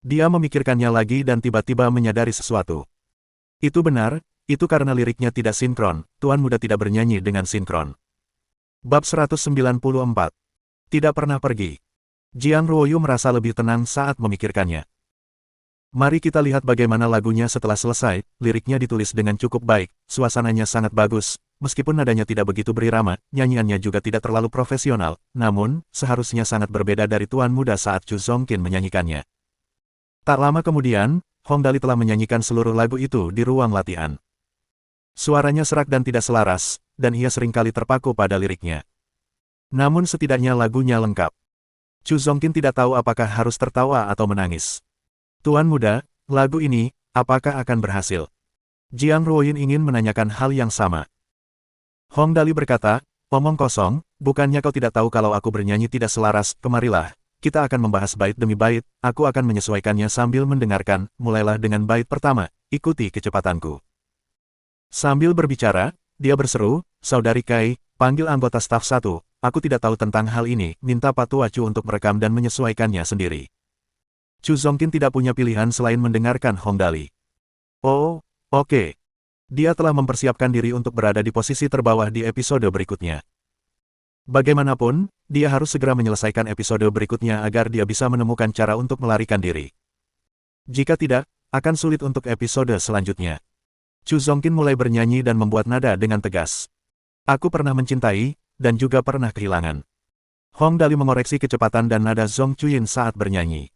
Speaker 1: Dia memikirkannya lagi dan tiba-tiba menyadari sesuatu. Itu benar, itu karena liriknya tidak sinkron, Tuan Muda tidak bernyanyi dengan sinkron. Bab 194. Tidak pernah pergi. Jiang Ruoyu merasa lebih tenang saat memikirkannya. Mari kita lihat bagaimana lagunya setelah selesai, liriknya ditulis dengan cukup baik, suasananya sangat bagus, meskipun nadanya tidak begitu berirama, nyanyiannya juga tidak terlalu profesional, namun, seharusnya sangat berbeda dari Tuan Muda saat Chu Zongkin menyanyikannya. Tak lama kemudian, Hong Dali telah menyanyikan seluruh lagu itu di ruang latihan. Suaranya serak dan tidak selaras, dan ia seringkali terpaku pada liriknya. Namun setidaknya lagunya lengkap. Chu Zongkin tidak tahu apakah harus tertawa atau menangis. Tuan Muda, lagu ini, apakah akan berhasil? Jiang Ruoyu ingin menanyakan hal yang sama. Hong Dali berkata, omong kosong, bukannya kau tidak tahu kalau aku bernyanyi tidak selaras, kemarilah. Kita akan membahas bait demi bait, aku akan menyesuaikannya sambil mendengarkan, mulailah dengan bait pertama, ikuti kecepatanku. Sambil berbicara, dia berseru, Saudari Kai, panggil anggota staf 1, aku tidak tahu tentang hal ini, minta Pak Tua Chu untuk merekam dan menyesuaikannya sendiri. Chu Zongkin tidak punya pilihan selain mendengarkan Hong Dali. Oh, oke. Dia telah mempersiapkan diri untuk berada di posisi terbawah di episode berikutnya. Bagaimanapun, dia harus segera menyelesaikan episode berikutnya agar dia bisa menemukan cara untuk melarikan diri. Jika tidak, akan sulit untuk episode selanjutnya. Chu Zongkin mulai bernyanyi dan membuat nada dengan tegas. Aku pernah mencintai, dan juga pernah kehilangan. Hong Dali mengoreksi kecepatan dan nada Zong Chuyin saat bernyanyi.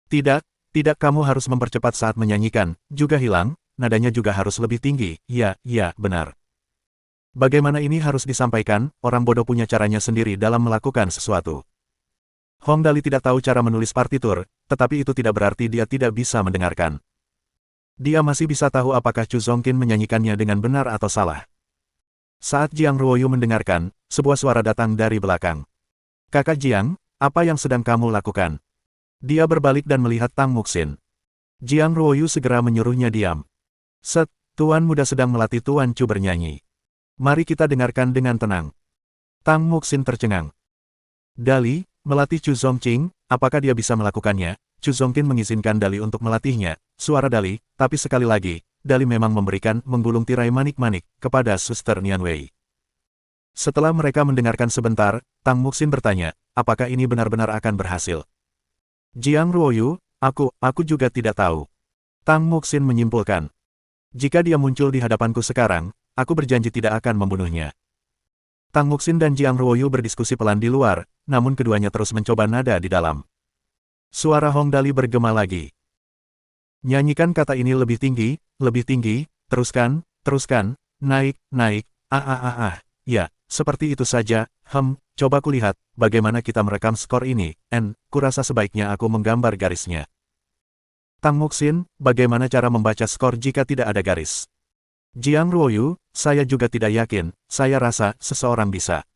Speaker 1: Tidak, kamu harus mempercepat saat menyanyikan, juga hilang, nadanya juga harus lebih tinggi, ya, benar. Bagaimana ini harus disampaikan, orang bodoh punya caranya sendiri dalam melakukan sesuatu. Hong Dali tidak tahu cara menulis partitur, tetapi itu tidak berarti dia tidak bisa mendengarkan. Dia masih bisa tahu apakah Chu Zongkin menyanyikannya dengan benar atau salah. Saat Jiang Ruoyu mendengarkan, sebuah suara datang dari belakang. Kakak Jiang, apa yang sedang kamu lakukan? Dia berbalik dan melihat Tang Muxin. Jiang Ruoyu segera menyuruhnya diam. Set, Tuan Muda sedang melatih Tuan Chu bernyanyi. Mari kita dengarkan dengan tenang. Tang Muxin tercengang. Dali, melatih Chu Zongqing, apakah dia bisa melakukannya? Chu Zongkin mengizinkan Dali untuk melatihnya. Suara Dali, tapi sekali lagi, Dali memang menggulung tirai manik-manik, kepada Suster Nian Wei. Setelah mereka mendengarkan sebentar, Tang Muxin bertanya, apakah ini benar-benar akan berhasil? Jiang Ruoyu, aku juga tidak tahu. Tang Muxin menyimpulkan. Jika dia muncul di hadapanku sekarang, aku berjanji tidak akan membunuhnya. Tang Muxin dan Jiang Ruoyu berdiskusi pelan di luar, namun keduanya terus mencoba nada di dalam. Suara Hong Dali bergema lagi. Nyanyikan kata ini lebih tinggi, teruskan, naik, ya, seperti itu saja, coba kulihat, bagaimana kita merekam skor ini, kurasa sebaiknya aku menggambar garisnya. Tang Muxin, bagaimana cara membaca skor jika tidak ada garis? Jiang Ruoyu, saya juga tidak yakin, saya rasa seseorang bisa.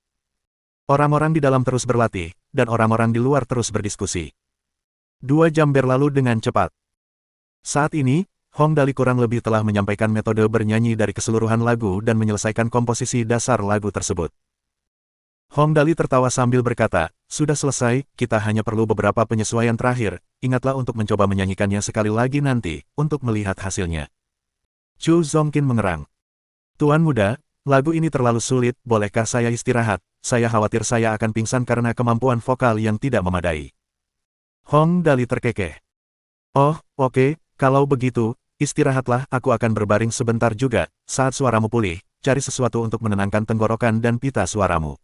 Speaker 1: Orang-orang di dalam terus berlatih, dan orang-orang di luar terus berdiskusi. 2 jam berlalu dengan cepat. Saat ini, Hong Dali kurang lebih telah menyampaikan metode bernyanyi dari keseluruhan lagu dan menyelesaikan komposisi dasar lagu tersebut. Hong Dali tertawa sambil berkata, sudah selesai, kita hanya perlu beberapa penyesuaian terakhir, ingatlah untuk mencoba menyanyikannya sekali lagi nanti, untuk melihat hasilnya. Chu Zongqin mengerang. Tuan muda, lagu ini terlalu sulit, bolehkah saya istirahat? Saya khawatir saya akan pingsan karena kemampuan vokal yang tidak memadai. Hong Dali terkekeh. Oh, oke, kalau begitu, istirahatlah, aku akan berbaring sebentar juga, saat suaramu pulih, cari sesuatu untuk menenangkan tenggorokan dan pita suaramu.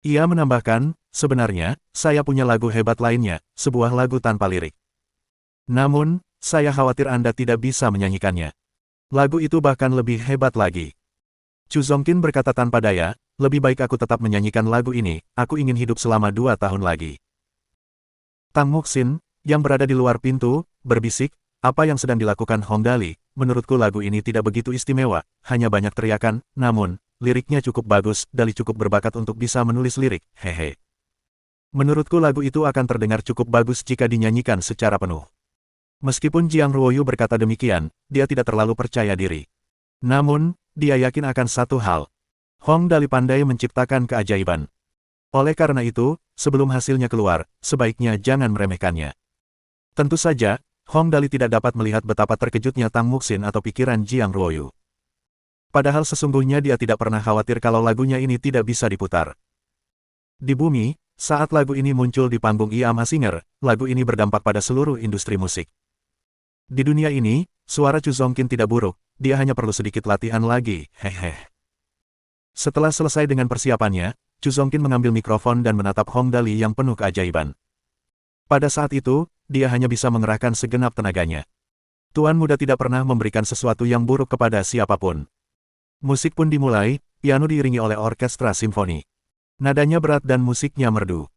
Speaker 1: Ia menambahkan, sebenarnya, saya punya lagu hebat lainnya, sebuah lagu tanpa lirik. Namun, saya khawatir Anda tidak bisa menyanyikannya. Lagu itu bahkan lebih hebat lagi. Chu Zongqin berkata tanpa daya, lebih baik aku tetap menyanyikan lagu ini, aku ingin hidup selama 2 tahun lagi. Tang Muxin, yang berada di luar pintu, berbisik, apa yang sedang dilakukan Hong Dali, menurutku lagu ini tidak begitu istimewa, hanya banyak teriakan, namun, liriknya cukup bagus, Dali cukup berbakat untuk bisa menulis lirik, hehe. Menurutku lagu itu akan terdengar cukup bagus jika dinyanyikan secara penuh. Meskipun Jiang Ruoyu berkata demikian, dia tidak terlalu percaya diri. Namun, dia yakin akan satu hal. Hong Dali pandai menciptakan keajaiban. Oleh karena itu, sebelum hasilnya keluar, sebaiknya jangan meremehkannya. Tentu saja, Hong Dali tidak dapat melihat betapa terkejutnya Tang Muxin atau pikiran Jiang Ruoyu. Padahal sesungguhnya dia tidak pernah khawatir kalau lagunya ini tidak bisa diputar. Di bumi, saat lagu ini muncul di panggung IAMA Singer, lagu ini berdampak pada seluruh industri musik. Di dunia ini, suara Chu Zongqin tidak buruk, dia hanya perlu sedikit latihan lagi, hehe. Setelah selesai dengan persiapannya, Chu Zongqin mengambil mikrofon dan menatap Hong Dali yang penuh keajaiban. Pada saat itu, dia hanya bisa mengerahkan segenap tenaganya. Tuan muda tidak pernah memberikan sesuatu yang buruk kepada siapapun. Musik pun dimulai, piano diiringi oleh orkestra simfoni. Nadanya berat dan musiknya merdu.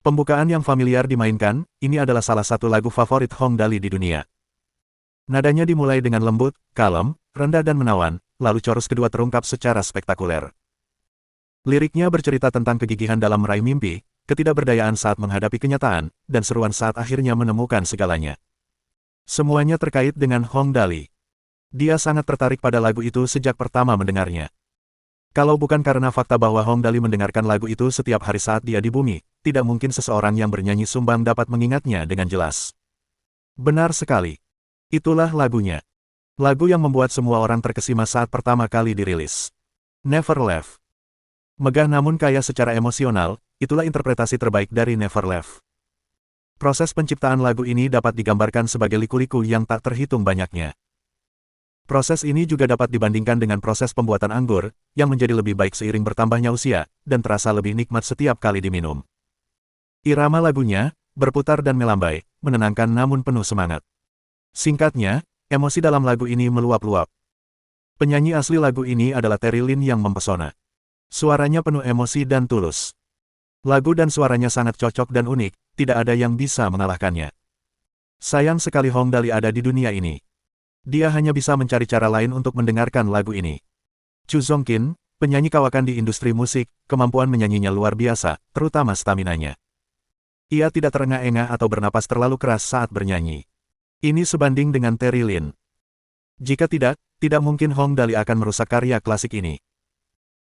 Speaker 1: Pembukaan yang familiar dimainkan, ini adalah salah satu lagu favorit Hong Dali di dunia. Nadanya dimulai dengan lembut, kalem, rendah dan menawan, lalu chorus kedua terungkap secara spektakuler. Liriknya bercerita tentang kegigihan dalam meraih mimpi, ketidakberdayaan saat menghadapi kenyataan, dan seruan saat akhirnya menemukan segalanya. Semuanya terkait dengan Hong Dali. Dia sangat tertarik pada lagu itu sejak pertama mendengarnya. Kalau bukan karena fakta bahwa Hong Dali mendengarkan lagu itu setiap hari saat dia di bumi, tidak mungkin seseorang yang bernyanyi sumbang dapat mengingatnya dengan jelas. Benar sekali. Itulah lagunya. Lagu yang membuat semua orang terkesima saat pertama kali dirilis. Never Left. Megah namun kaya secara emosional, itulah interpretasi terbaik dari Never Left. Proses penciptaan lagu ini dapat digambarkan sebagai liku-liku yang tak terhitung banyaknya. Proses ini juga dapat dibandingkan dengan proses pembuatan anggur, yang menjadi lebih baik seiring bertambahnya usia, dan terasa lebih nikmat setiap kali diminum. Irama lagunya, berputar dan melambai, menenangkan namun penuh semangat. Singkatnya, emosi dalam lagu ini meluap-luap. Penyanyi asli lagu ini adalah Terry Lin yang mempesona. Suaranya penuh emosi dan tulus. Lagu dan suaranya sangat cocok dan unik, tidak ada yang bisa mengalahkannya. Sayang sekali Hong Dali ada di dunia ini. Dia hanya bisa mencari cara lain untuk mendengarkan lagu ini. Chu Zongqin, penyanyi kawakan di industri musik, kemampuan menyanyinya luar biasa, terutama staminanya. Ia tidak terengah-engah atau bernapas terlalu keras saat bernyanyi. Ini sebanding dengan Terry Lin. Jika tidak mungkin Hong Dali akan merusak karya klasik ini.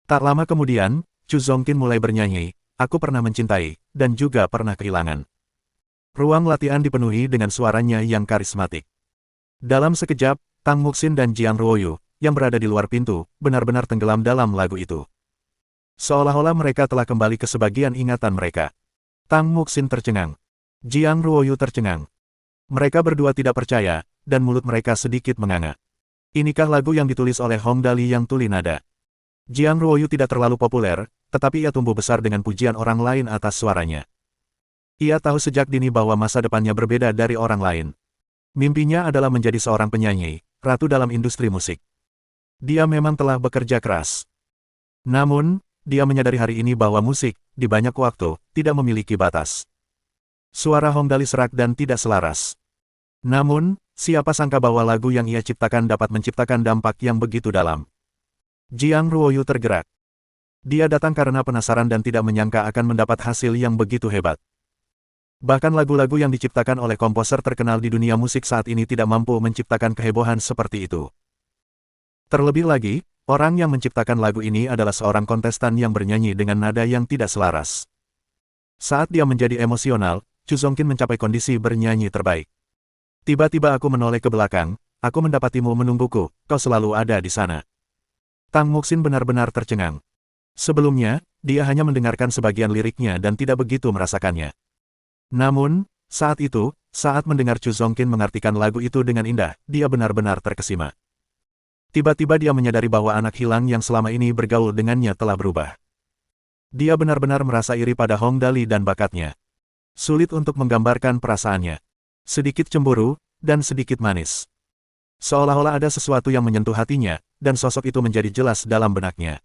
Speaker 1: Tak lama kemudian, Chu Zongqin mulai bernyanyi, Aku Pernah Mencintai, dan juga pernah kehilangan. Ruang latihan dipenuhi dengan suaranya yang karismatik. Dalam sekejap, Tang Muxin dan Jiang Ruoyu, yang berada di luar pintu, benar-benar tenggelam dalam lagu itu. Seolah-olah mereka telah kembali ke sebagian ingatan mereka. Tang Muxin tercengang. Jiang Ruoyu tercengang. Mereka berdua tidak percaya, dan mulut mereka sedikit menganga. Inikah lagu yang ditulis oleh Hong Dali yang tuli nada? Jiang Ruoyu tidak terlalu populer, tetapi ia tumbuh besar dengan pujian orang lain atas suaranya. Ia tahu sejak dini bahwa masa depannya berbeda dari orang lain. Mimpinya adalah menjadi seorang penyanyi, ratu dalam industri musik. Dia memang telah bekerja keras. Namun, dia menyadari hari ini bahwa musik, di banyak waktu, tidak memiliki batas. Suara Hong Dali serak dan tidak selaras. Namun, siapa sangka bahwa lagu yang ia ciptakan dapat menciptakan dampak yang begitu dalam. Jiang Ruoyu tergerak. Dia datang karena penasaran dan tidak menyangka akan mendapat hasil yang begitu hebat. Bahkan lagu-lagu yang diciptakan oleh komposer terkenal di dunia musik saat ini tidak mampu menciptakan kehebohan seperti itu. Terlebih lagi, Orang yang menciptakan lagu ini adalah seorang kontestan yang bernyanyi dengan nada yang tidak selaras. Saat dia menjadi emosional, Chu Zongkin mencapai kondisi bernyanyi terbaik. Tiba-tiba aku menoleh ke belakang, aku mendapatimu menungguku, kau selalu ada di sana. Tang Muxin benar-benar tercengang. Sebelumnya, dia hanya mendengarkan sebagian liriknya dan tidak begitu merasakannya. Namun, saat itu, saat mendengar Chu Zongkin mengartikan lagu itu dengan indah, dia benar-benar terkesima. Tiba-tiba dia menyadari bahwa anak hilang yang selama ini bergaul dengannya telah berubah. Dia benar-benar merasa iri pada Hong Dali dan bakatnya. Sulit untuk menggambarkan perasaannya. Sedikit cemburu, dan sedikit manis. Seolah-olah ada sesuatu yang menyentuh hatinya, dan sosok itu menjadi jelas dalam benaknya.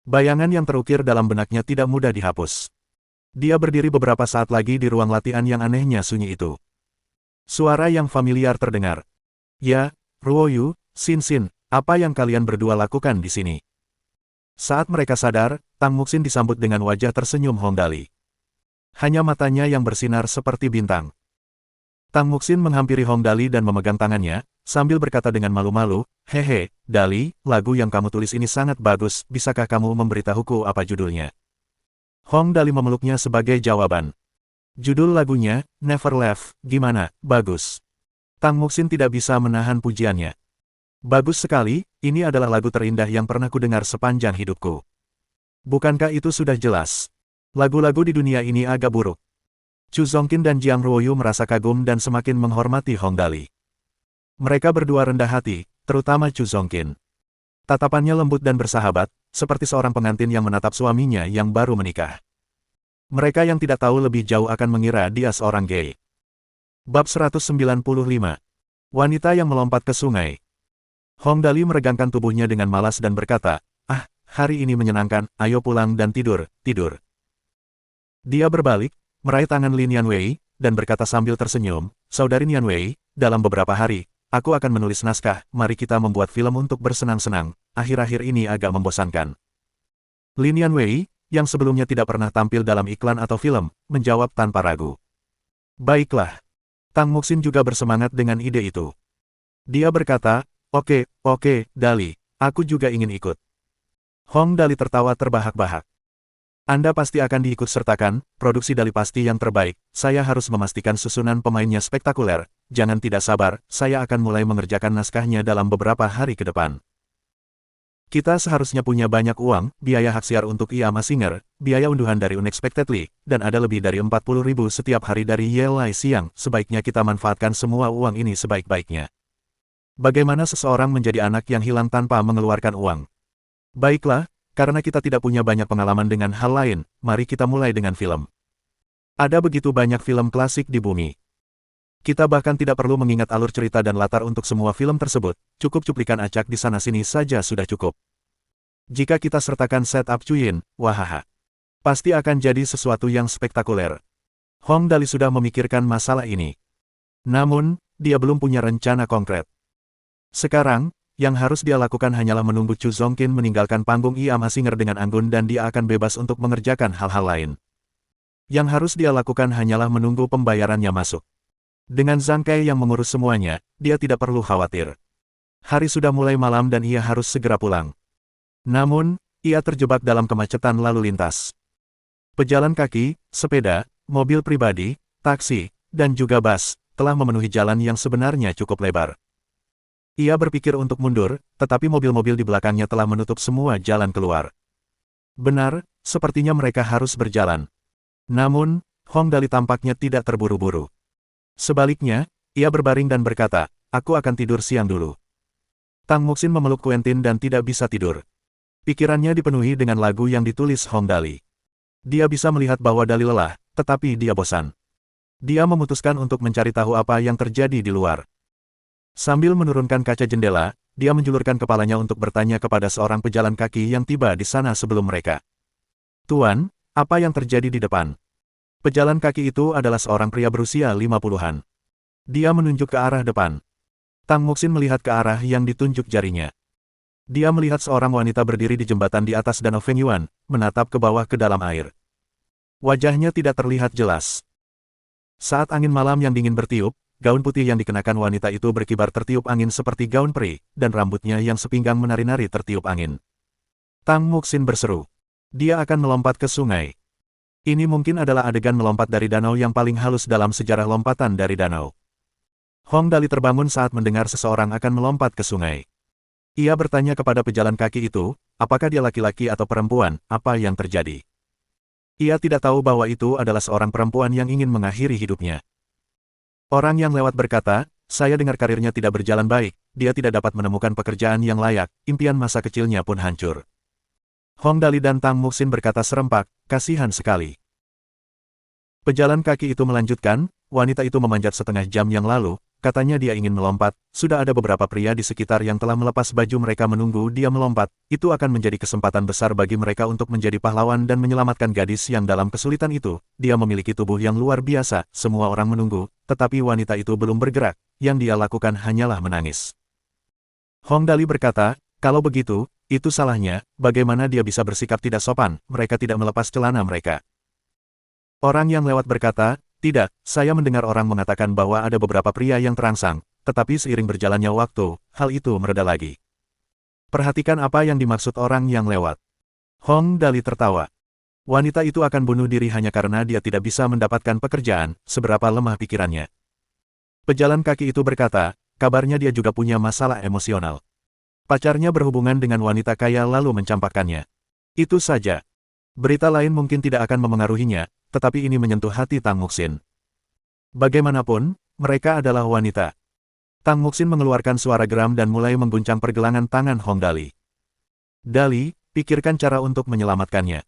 Speaker 1: Bayangan yang terukir dalam benaknya tidak mudah dihapus. Dia berdiri beberapa saat lagi di ruang latihan yang anehnya sunyi itu. Suara yang familiar terdengar. Ya, Ruoyu, Xin, apa yang kalian berdua lakukan di sini? Saat mereka sadar, Tang Muxin disambut dengan wajah tersenyum Hong Dali. Hanya matanya yang bersinar seperti bintang. Tang Muxin menghampiri Hong Dali dan memegang tangannya, sambil berkata dengan malu-malu, "Hehe, Dali, lagu yang kamu tulis ini sangat bagus, bisakah kamu memberitahuku apa judulnya?" Hong Dali memeluknya sebagai jawaban. Judul lagunya, Never Left, gimana, bagus. Tang Muxin tidak bisa menahan pujiannya. Bagus sekali, ini adalah lagu terindah yang pernah kudengar sepanjang hidupku. Bukankah itu sudah jelas? Lagu-lagu di dunia ini agak buruk. Chu Zongkin dan Jiang Ruoyu merasa kagum dan semakin menghormati Hong Dali. Mereka berdua rendah hati, terutama Chu Zongkin. Tatapannya lembut dan bersahabat, seperti seorang pengantin yang menatap suaminya yang baru menikah. Mereka yang tidak tahu lebih jauh akan mengira dia seorang gay. Bab 195. Wanita yang melompat ke sungai. Hong Dali meregangkan tubuhnya dengan malas dan berkata, "Ah, hari ini menyenangkan, ayo pulang dan tidur, tidur." Dia berbalik, meraih tangan Lin Yanwei, dan berkata sambil tersenyum, "Saudari Yanwei, dalam beberapa hari, aku akan menulis naskah, mari kita membuat film untuk bersenang-senang, akhir-akhir ini agak membosankan." Lin Yanwei, yang sebelumnya tidak pernah tampil dalam iklan atau film, menjawab tanpa ragu. "Baiklah." Tang Muxin juga bersemangat dengan ide itu. Dia berkata, Oke, Dali, aku juga ingin ikut." Hong Dali tertawa terbahak-bahak. "Anda pasti akan diikut-sertakan, produksi Dali pasti yang terbaik, saya harus memastikan susunan pemainnya spektakuler, jangan tidak sabar, saya akan mulai mengerjakan naskahnya dalam beberapa hari ke depan. Kita seharusnya punya banyak uang, biaya hak siar untuk Iama Singer, biaya unduhan dari Unexpectedly, dan ada lebih dari 40.000 setiap hari dari Yelai Siang, sebaiknya kita manfaatkan semua uang ini sebaik-baiknya. Bagaimana seseorang menjadi anak yang hilang tanpa mengeluarkan uang? Baiklah, karena kita tidak punya banyak pengalaman dengan hal lain, mari kita mulai dengan film. Ada begitu banyak film klasik di bumi. Kita bahkan tidak perlu mengingat alur cerita dan latar untuk semua film tersebut, cukup cuplikan acak di sana-sini saja sudah cukup. Jika kita sertakan setup Cuyin, wahaha. Pasti akan jadi sesuatu yang spektakuler." Hong Dali sudah memikirkan masalah ini. Namun, dia belum punya rencana konkret. Sekarang, yang harus dia lakukan hanyalah menunggu Chu Zongkin meninggalkan panggung Iama Singer dengan anggun dan dia akan bebas untuk mengerjakan hal-hal lain. Yang harus dia lakukan hanyalah menunggu pembayarannya masuk. Dengan Zhang Kai yang mengurus semuanya, dia tidak perlu khawatir. Hari sudah mulai malam dan ia harus segera pulang. Namun, ia terjebak dalam kemacetan lalu lintas. Pejalan kaki, sepeda, mobil pribadi, taksi, dan juga bus, telah memenuhi jalan yang sebenarnya cukup lebar. Ia berpikir untuk mundur, tetapi mobil-mobil di belakangnya telah menutup semua jalan keluar. Benar, sepertinya mereka harus berjalan. Namun, Hong Dali tampaknya tidak terburu-buru. Sebaliknya, ia berbaring dan berkata, "Aku akan tidur siang dulu." Tang Muxin memeluk Quentin dan tidak bisa tidur. Pikirannya dipenuhi dengan lagu yang ditulis Hong Dali. Dia bisa melihat bahwa Dali lelah, tetapi dia bosan. Dia memutuskan untuk mencari tahu apa yang terjadi di luar. Sambil menurunkan kaca jendela, dia menjulurkan kepalanya untuk bertanya kepada seorang pejalan kaki yang tiba di sana sebelum mereka. "Tuan, apa yang terjadi di depan?" Pejalan kaki itu adalah seorang pria berusia 50-an. Dia menunjuk ke arah depan. Tang Muxin melihat ke arah yang ditunjuk jarinya. Dia melihat seorang wanita berdiri di jembatan di atas Danau Fengyuan, menatap ke bawah ke dalam air. Wajahnya tidak terlihat jelas. Saat angin malam yang dingin bertiup, gaun putih yang dikenakan wanita itu berkibar tertiup angin seperti gaun peri, dan rambutnya yang sepinggang menari-nari tertiup angin. Tang Muxin berseru. Dia akan melompat ke sungai. Ini mungkin adalah adegan melompat dari danau yang paling halus dalam sejarah lompatan dari danau. Hong Dali terbangun saat mendengar seseorang akan melompat ke sungai. Ia bertanya kepada pejalan kaki itu, apakah dia laki-laki atau perempuan, apa yang terjadi. Ia tidak tahu bahwa itu adalah seorang perempuan yang ingin mengakhiri hidupnya. Orang yang lewat berkata, saya dengar karirnya tidak berjalan baik, dia tidak dapat menemukan pekerjaan yang layak, impian masa kecilnya pun hancur. Hong Dali dan Tang Muxin berkata serempak, kasihan sekali. Pejalan kaki itu melanjutkan, wanita itu memanjat setengah jam yang lalu, katanya dia ingin melompat, sudah ada beberapa pria di sekitar yang telah melepas baju mereka menunggu dia melompat, itu akan menjadi kesempatan besar bagi mereka untuk menjadi pahlawan dan menyelamatkan gadis yang dalam kesulitan itu, dia memiliki tubuh yang luar biasa, semua orang menunggu, tetapi wanita itu belum bergerak, yang dia lakukan hanyalah menangis. Hong Dali berkata, kalau begitu, itu salahnya, bagaimana dia bisa bersikap tidak sopan, mereka tidak melepas celana mereka. Orang yang lewat berkata, tidak, saya mendengar orang mengatakan bahwa ada beberapa pria yang terangsang, tetapi seiring berjalannya waktu, hal itu mereda lagi. Perhatikan apa yang dimaksud orang yang lewat. Hong Dali tertawa. Wanita itu akan bunuh diri hanya karena dia tidak bisa mendapatkan pekerjaan, seberapa lemah pikirannya. Pejalan kaki itu berkata, kabarnya dia juga punya masalah emosional. Pacarnya berhubungan dengan wanita kaya lalu mencampakkannya. Itu saja. Berita lain mungkin tidak akan memengaruhinya, tetapi ini menyentuh hati Tang Muxin. Bagaimanapun, mereka adalah wanita. Tang Muxin mengeluarkan suara geram dan mulai mengguncang pergelangan tangan Hong Dali. Dali, pikirkan cara untuk menyelamatkannya.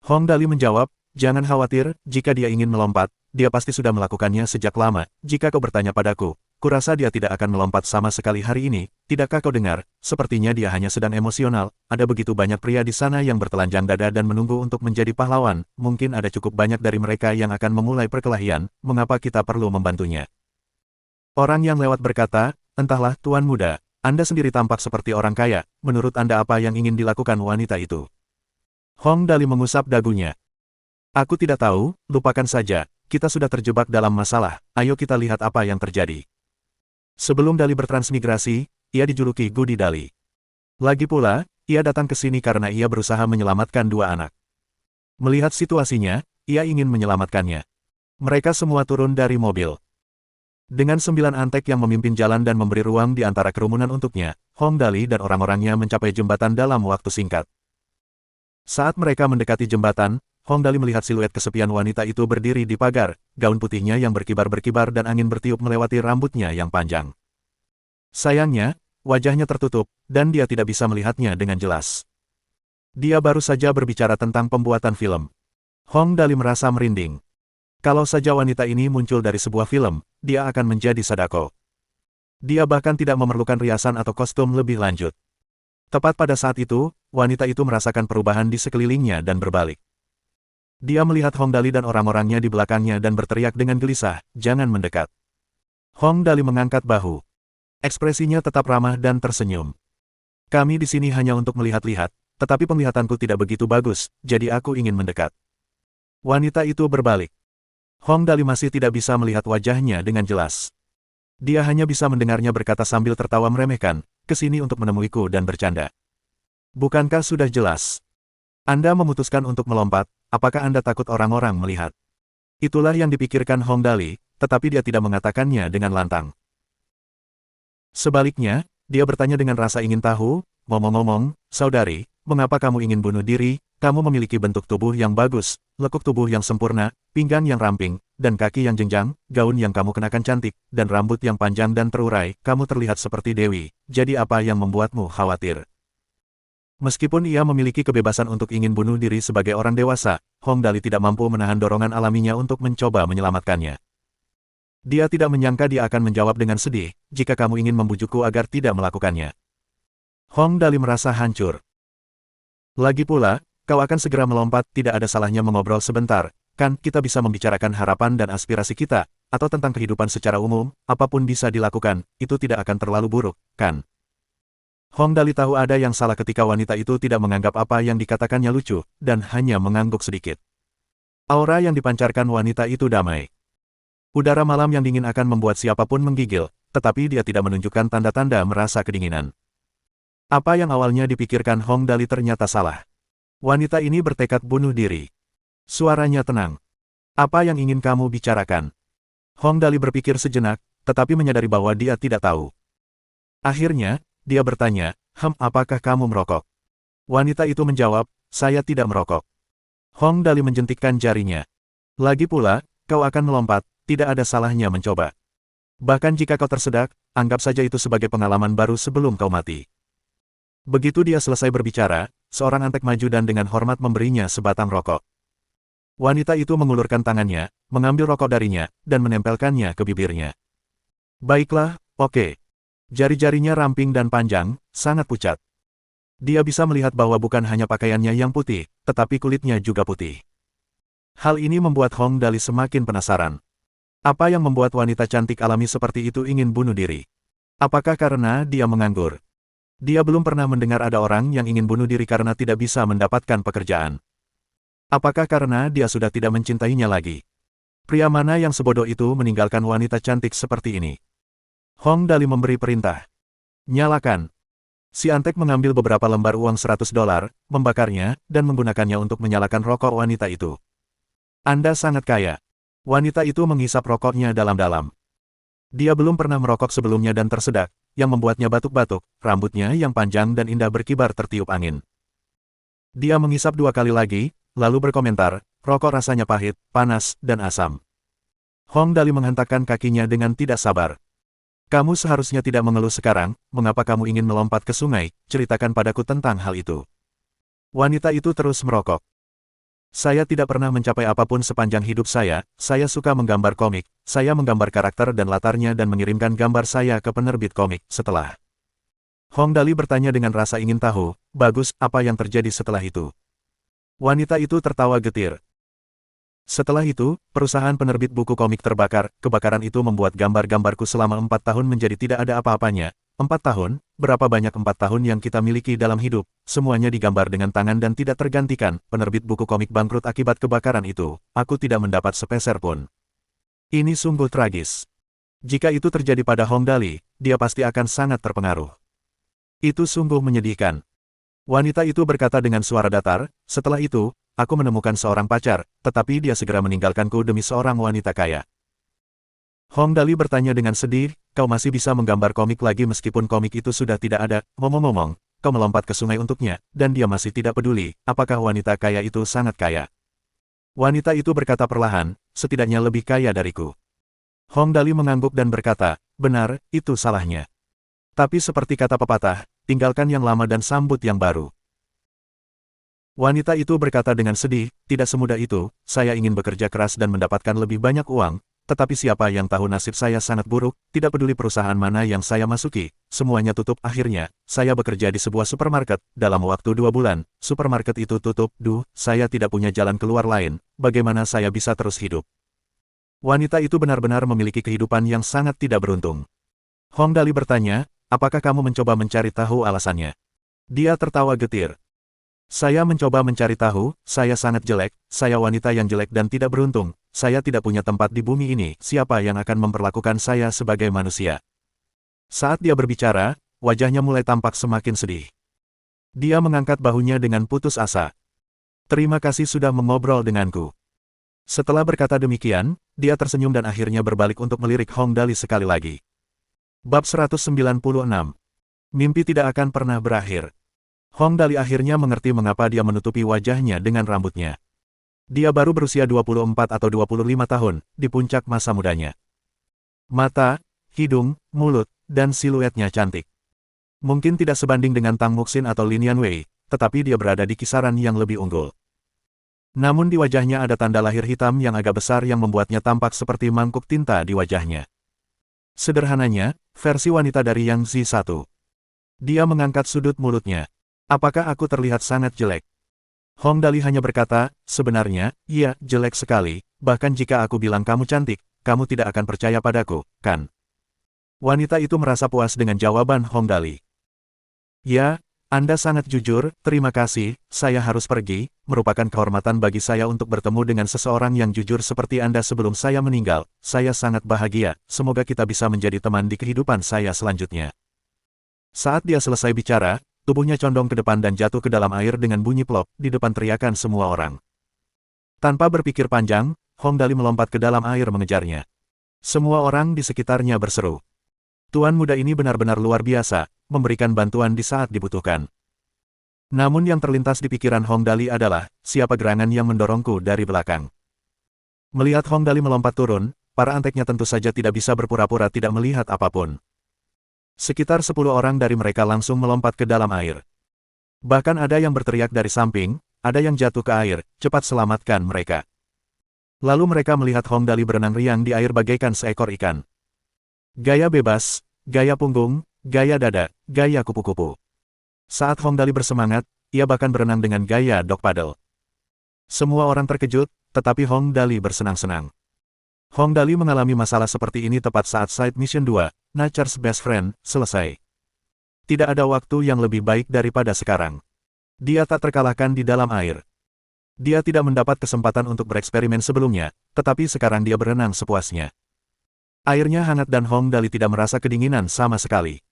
Speaker 1: Hong Dali menjawab, jangan khawatir, jika dia ingin melompat, dia pasti sudah melakukannya sejak lama, jika kau bertanya padaku, kurasa dia tidak akan melompat sama sekali hari ini, tidakkah kau dengar, sepertinya dia hanya sedang emosional, ada begitu banyak pria di sana yang bertelanjang dada dan menunggu untuk menjadi pahlawan, mungkin ada cukup banyak dari mereka yang akan memulai perkelahian, mengapa kita perlu membantunya? Orang yang lewat berkata, entahlah Tuan Muda, Anda sendiri tampak seperti orang kaya, menurut Anda apa yang ingin dilakukan wanita itu? Hong Dali mengusap dagunya. Aku tidak tahu, lupakan saja, kita sudah terjebak dalam masalah, ayo kita lihat apa yang terjadi. Sebelum Dali bertransmigrasi, ia dijuluki Gudi Dali. Lagi pula, ia datang ke sini karena ia berusaha menyelamatkan dua anak. Melihat situasinya, ia ingin menyelamatkannya. Mereka semua turun dari mobil. Dengan 9 antek yang memimpin jalan dan memberi ruang di antara kerumunan untuknya, Hong Dali dan orang-orangnya mencapai jembatan dalam waktu singkat. Saat mereka mendekati jembatan, Hong Dali melihat siluet kesepian wanita itu berdiri di pagar, gaun putihnya yang berkibar-berkibar dan angin bertiup melewati rambutnya yang panjang. Sayangnya, wajahnya tertutup, dan dia tidak bisa melihatnya dengan jelas. Dia baru saja berbicara tentang pembuatan film. Hong Dali merasa merinding. Kalau saja wanita ini muncul dari sebuah film, dia akan menjadi Sadako. Dia bahkan tidak memerlukan riasan atau kostum lebih lanjut. Tepat pada saat itu, wanita itu merasakan perubahan di sekelilingnya dan berbalik. Dia melihat Hong Dali dan orang-orangnya di belakangnya dan berteriak dengan gelisah, jangan mendekat. Hong Dali mengangkat bahu. Ekspresinya tetap ramah dan tersenyum. Kami di sini hanya untuk melihat-lihat, tetapi penglihatanku tidak begitu bagus, jadi aku ingin mendekat. Wanita itu berbalik. Hong Dali masih tidak bisa melihat wajahnya dengan jelas. Dia hanya bisa mendengarnya berkata sambil tertawa meremehkan, kesini untuk menemuiku dan bercanda. Bukankah sudah jelas? Anda memutuskan untuk melompat, apakah Anda takut orang-orang melihat? Itulah yang dipikirkan Hong Dali, tetapi dia tidak mengatakannya dengan lantang. Sebaliknya, dia bertanya dengan rasa ingin tahu, ngomong-ngomong, saudari, mengapa kamu ingin bunuh diri? Kamu memiliki bentuk tubuh yang bagus, lekuk tubuh yang sempurna, pinggang yang ramping, dan kaki yang jenjang, gaun yang kamu kenakan cantik, dan rambut yang panjang dan terurai, kamu terlihat seperti dewi, jadi apa yang membuatmu khawatir? Meskipun ia memiliki kebebasan untuk ingin bunuh diri sebagai orang dewasa, Hong Dali tidak mampu menahan dorongan alaminya untuk mencoba menyelamatkannya. Dia tidak menyangka dia akan menjawab dengan sedih, jika kamu ingin membujukku agar tidak melakukannya. Hong Dali merasa hancur. Lagi pula, kau akan segera melompat, tidak ada salahnya mengobrol sebentar, kan kita bisa membicarakan harapan dan aspirasi kita, atau tentang kehidupan secara umum, apapun bisa dilakukan, itu tidak akan terlalu buruk, kan? Hong Dali tahu ada yang salah ketika wanita itu tidak menganggap apa yang dikatakannya lucu, dan hanya mengangguk sedikit. Aura yang dipancarkan wanita itu damai. Udara malam yang dingin akan membuat siapapun menggigil, tetapi dia tidak menunjukkan tanda-tanda merasa kedinginan. Apa yang awalnya dipikirkan Hong Dali ternyata salah. Wanita ini bertekad bunuh diri. Suaranya tenang. Apa yang ingin kamu bicarakan? Hong Dali berpikir sejenak, tetapi menyadari bahwa dia tidak tahu. Akhirnya, dia bertanya, apakah kamu merokok? Wanita itu menjawab, saya tidak merokok. Hong Dali menjentikkan jarinya. Lagi pula, kau akan melompat, tidak ada salahnya mencoba. Bahkan jika kau tersedak, anggap saja itu sebagai pengalaman baru sebelum kau mati. Begitu dia selesai berbicara, seorang antek maju dan dengan hormat memberinya sebatang rokok. Wanita itu mengulurkan tangannya, mengambil rokok darinya, dan menempelkannya ke bibirnya. Baiklah, oke. Jari-jarinya ramping dan panjang, sangat pucat. Dia bisa melihat bahwa bukan hanya pakaiannya yang putih, tetapi kulitnya juga putih. Hal ini membuat Hong Dali semakin penasaran. Apa yang membuat wanita cantik alami seperti itu ingin bunuh diri? Apakah karena dia menganggur? Dia belum pernah mendengar ada orang yang ingin bunuh diri karena tidak bisa mendapatkan pekerjaan. Apakah karena dia sudah tidak mencintainya lagi? Pria mana yang sebodoh itu meninggalkan wanita cantik seperti ini? Hong Dali memberi perintah. Nyalakan. Si antek mengambil beberapa lembar uang $100, membakarnya, dan menggunakannya untuk menyalakan rokok wanita itu. Anda sangat kaya. Wanita itu menghisap rokoknya dalam-dalam. Dia belum pernah merokok sebelumnya dan tersedak, yang membuatnya batuk-batuk, rambutnya yang panjang dan indah berkibar tertiup angin. Dia menghisap 2 kali lagi, lalu berkomentar, rokok rasanya pahit, panas, dan asam. Hong Dali menghentakkan kakinya dengan tidak sabar. Kamu seharusnya tidak mengeluh sekarang, mengapa kamu ingin melompat ke sungai, ceritakan padaku tentang hal itu. Wanita itu terus merokok. Saya tidak pernah mencapai apapun sepanjang hidup saya suka menggambar komik, saya menggambar karakter dan latarnya dan mengirimkan gambar saya ke penerbit komik, setelah. Hong Dali bertanya dengan rasa ingin tahu, bagus, apa yang terjadi setelah itu? Wanita itu tertawa getir. Setelah itu, perusahaan penerbit buku komik terbakar, kebakaran itu membuat gambar-gambarku selama 4 tahun menjadi tidak ada apa-apanya. 4 tahun, berapa banyak 4 tahun yang kita miliki dalam hidup, semuanya digambar dengan tangan dan tidak tergantikan, penerbit buku komik bangkrut akibat kebakaran itu, aku tidak mendapat sepeser pun. Ini sungguh tragis. Jika itu terjadi pada Hong Dali, dia pasti akan sangat terpengaruh. Itu sungguh menyedihkan. Wanita itu berkata dengan suara datar, setelah itu, aku menemukan seorang pacar, tetapi dia segera meninggalkanku demi seorang wanita kaya. Hong Dali bertanya dengan sedih, kau masih bisa menggambar komik lagi meskipun komik itu sudah tidak ada, ngomong-ngomong, kau melompat ke sungai untuknya, dan dia masih tidak peduli, apakah wanita kaya itu sangat kaya. Wanita itu berkata perlahan, setidaknya lebih kaya dariku. Hong Dali mengangguk dan berkata, benar, itu salahnya. Tapi seperti kata pepatah, tinggalkan yang lama dan sambut yang baru. Wanita itu berkata dengan sedih, tidak semudah itu, saya ingin bekerja keras dan mendapatkan lebih banyak uang, tetapi siapa yang tahu nasib saya sangat buruk, tidak peduli perusahaan mana yang saya masuki, semuanya tutup. Akhirnya, saya bekerja di sebuah supermarket, dalam waktu 2 bulan, supermarket itu tutup, saya tidak punya jalan keluar lain, bagaimana saya bisa terus hidup? Wanita itu benar-benar memiliki kehidupan yang sangat tidak beruntung. Hong Dali bertanya, apakah kamu mencoba mencari tahu alasannya? Dia tertawa getir. Saya mencoba mencari tahu, saya sangat jelek, saya wanita yang jelek dan tidak beruntung, saya tidak punya tempat di bumi ini, siapa yang akan memperlakukan saya sebagai manusia? Saat dia berbicara, wajahnya mulai tampak semakin sedih. Dia mengangkat bahunya dengan putus asa. Terima kasih sudah mengobrol denganku. Setelah berkata demikian, dia tersenyum dan akhirnya berbalik untuk melirik Hong Dali sekali lagi. Bab 196. Mimpi tidak akan pernah berakhir. Hong Dali akhirnya mengerti mengapa dia menutupi wajahnya dengan rambutnya. Dia baru berusia 24 atau 25 tahun, di puncak masa mudanya. Mata, hidung, mulut, dan siluetnya cantik. Mungkin tidak sebanding dengan Tang Muxin atau Lin Yanwei, tetapi dia berada di kisaran yang lebih unggul. Namun di wajahnya ada tanda lahir hitam yang agak besar yang membuatnya tampak seperti mangkuk tinta di wajahnya. Sederhananya, versi wanita dari Yang Zi 1. Dia mengangkat sudut mulutnya. Apakah aku terlihat sangat jelek? Hong Dali hanya berkata, sebenarnya, iya, jelek sekali, bahkan jika aku bilang kamu cantik, kamu tidak akan percaya padaku, kan? Wanita itu merasa puas dengan jawaban Hong Dali. Ya, Anda sangat jujur, terima kasih, saya harus pergi, merupakan kehormatan bagi saya untuk bertemu dengan seseorang yang jujur seperti Anda sebelum saya meninggal, saya sangat bahagia, semoga kita bisa menjadi teman di kehidupan saya selanjutnya. Saat dia selesai bicara, tubuhnya condong ke depan dan jatuh ke dalam air dengan bunyi plop, di depan teriakan semua orang. Tanpa berpikir panjang, Hong Dali melompat ke dalam air mengejarnya. Semua orang di sekitarnya berseru. Tuan muda ini benar-benar luar biasa, memberikan bantuan di saat dibutuhkan. Namun yang terlintas di pikiran Hong Dali adalah, siapa gerangan yang mendorongku dari belakang. Melihat Hong Dali melompat turun, para anteknya tentu saja tidak bisa berpura-pura tidak melihat apapun. Sekitar 10 orang dari mereka langsung melompat ke dalam air. Bahkan ada yang berteriak dari samping, ada yang jatuh ke air, cepat selamatkan mereka. Lalu mereka melihat Hong Dali berenang riang di air bagaikan seekor ikan. Gaya bebas, gaya punggung, gaya dada, gaya kupu-kupu. Saat Hong Dali bersemangat, ia bahkan berenang dengan gaya dog paddle. Semua orang terkejut, tetapi Hong Dali bersenang-senang. Hong Dali mengalami masalah seperti ini tepat saat Side Mission 2, Nature's Best Friend, selesai. Tidak ada waktu yang lebih baik daripada sekarang. Dia tak terkalahkan di dalam air. Dia tidak mendapat kesempatan untuk bereksperimen sebelumnya, tetapi sekarang dia berenang sepuasnya. Airnya hangat dan Hong Dali tidak merasa kedinginan sama sekali.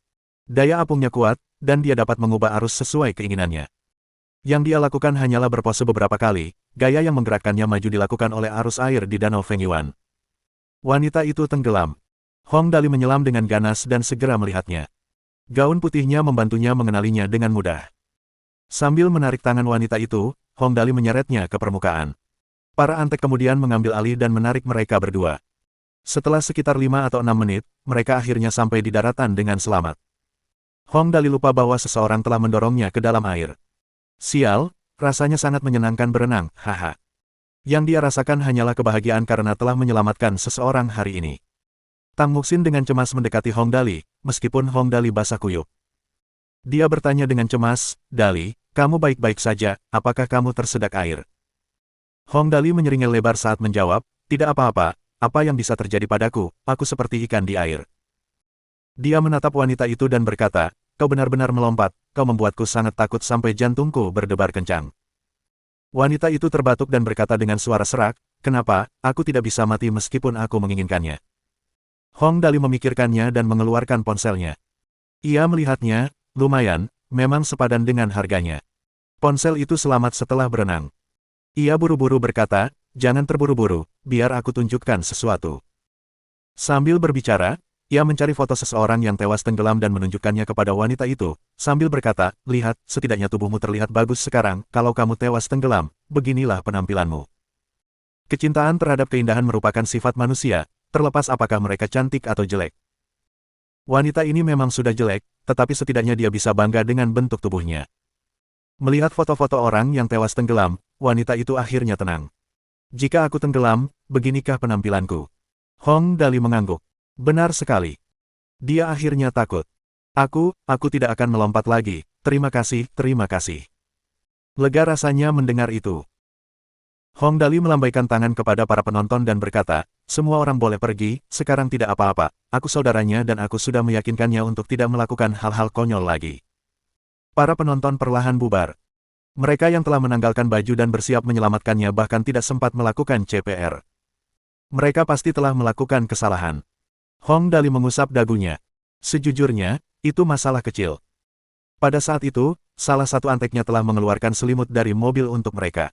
Speaker 1: Daya apungnya kuat, dan dia dapat mengubah arus sesuai keinginannya. Yang dia lakukan hanyalah berpose beberapa kali, gaya yang menggerakkannya maju dilakukan oleh arus air di Danau Fengyuan. Wanita itu tenggelam. Hong Dali menyelam dengan ganas dan segera melihatnya. Gaun putihnya membantunya mengenalinya dengan mudah. Sambil menarik tangan wanita itu, Hong Dali menyeretnya ke permukaan. Para antek kemudian mengambil alih dan menarik mereka berdua. Setelah sekitar 5 atau 6 menit, mereka akhirnya sampai di daratan dengan selamat. Hong Dali lupa bahwa seseorang telah mendorongnya ke dalam air. Sial, rasanya sangat menyenangkan berenang, haha. Yang dia rasakan hanyalah kebahagiaan karena telah menyelamatkan seseorang hari ini. Tang Muxin dengan cemas mendekati Hong Dali, meskipun Hong Dali basah kuyup. Dia bertanya dengan cemas, Dali, kamu baik-baik saja, apakah kamu tersedak air? Hong Dali menyeringel lebar saat menjawab, tidak apa-apa. Apa yang bisa terjadi padaku, aku seperti ikan di air. Dia menatap wanita itu dan berkata, kau benar-benar melompat, kau membuatku sangat takut sampai jantungku berdebar kencang. Wanita itu terbatuk dan berkata dengan suara serak, kenapa, aku tidak bisa mati meskipun aku menginginkannya. Hong Dali memikirkannya dan mengeluarkan ponselnya. Ia melihatnya, lumayan, memang sepadan dengan harganya. Ponsel itu selamat setelah berenang. Ia buru-buru berkata, jangan terburu-buru, biar aku tunjukkan sesuatu. Sambil berbicara, ia mencari foto seseorang yang tewas tenggelam dan menunjukkannya kepada wanita itu, sambil berkata, lihat, setidaknya tubuhmu terlihat bagus sekarang, kalau kamu tewas tenggelam, beginilah penampilanmu. Kecintaan terhadap keindahan merupakan sifat manusia, terlepas apakah mereka cantik atau jelek. Wanita ini memang sudah jelek, tetapi setidaknya dia bisa bangga dengan bentuk tubuhnya. Melihat foto-foto orang yang tewas tenggelam, wanita itu akhirnya tenang. Jika aku tenggelam, beginikah penampilanku? Hong Dali mengangguk. Benar sekali. Dia akhirnya takut. Aku tidak akan melompat lagi, terima kasih, terima kasih. Lega rasanya mendengar itu. Hong Dali melambaikan tangan kepada para penonton dan berkata, semua orang boleh pergi, sekarang tidak apa-apa, aku saudaranya dan aku sudah meyakinkannya untuk tidak melakukan hal-hal konyol lagi. Para penonton perlahan bubar. Mereka yang telah menanggalkan baju dan bersiap menyelamatkannya bahkan tidak sempat melakukan CPR. Mereka pasti telah melakukan kesalahan. Hong Dali mengusap dagunya. Sejujurnya, itu masalah kecil. Pada saat itu, salah satu anteknya telah mengeluarkan selimut dari mobil untuk mereka.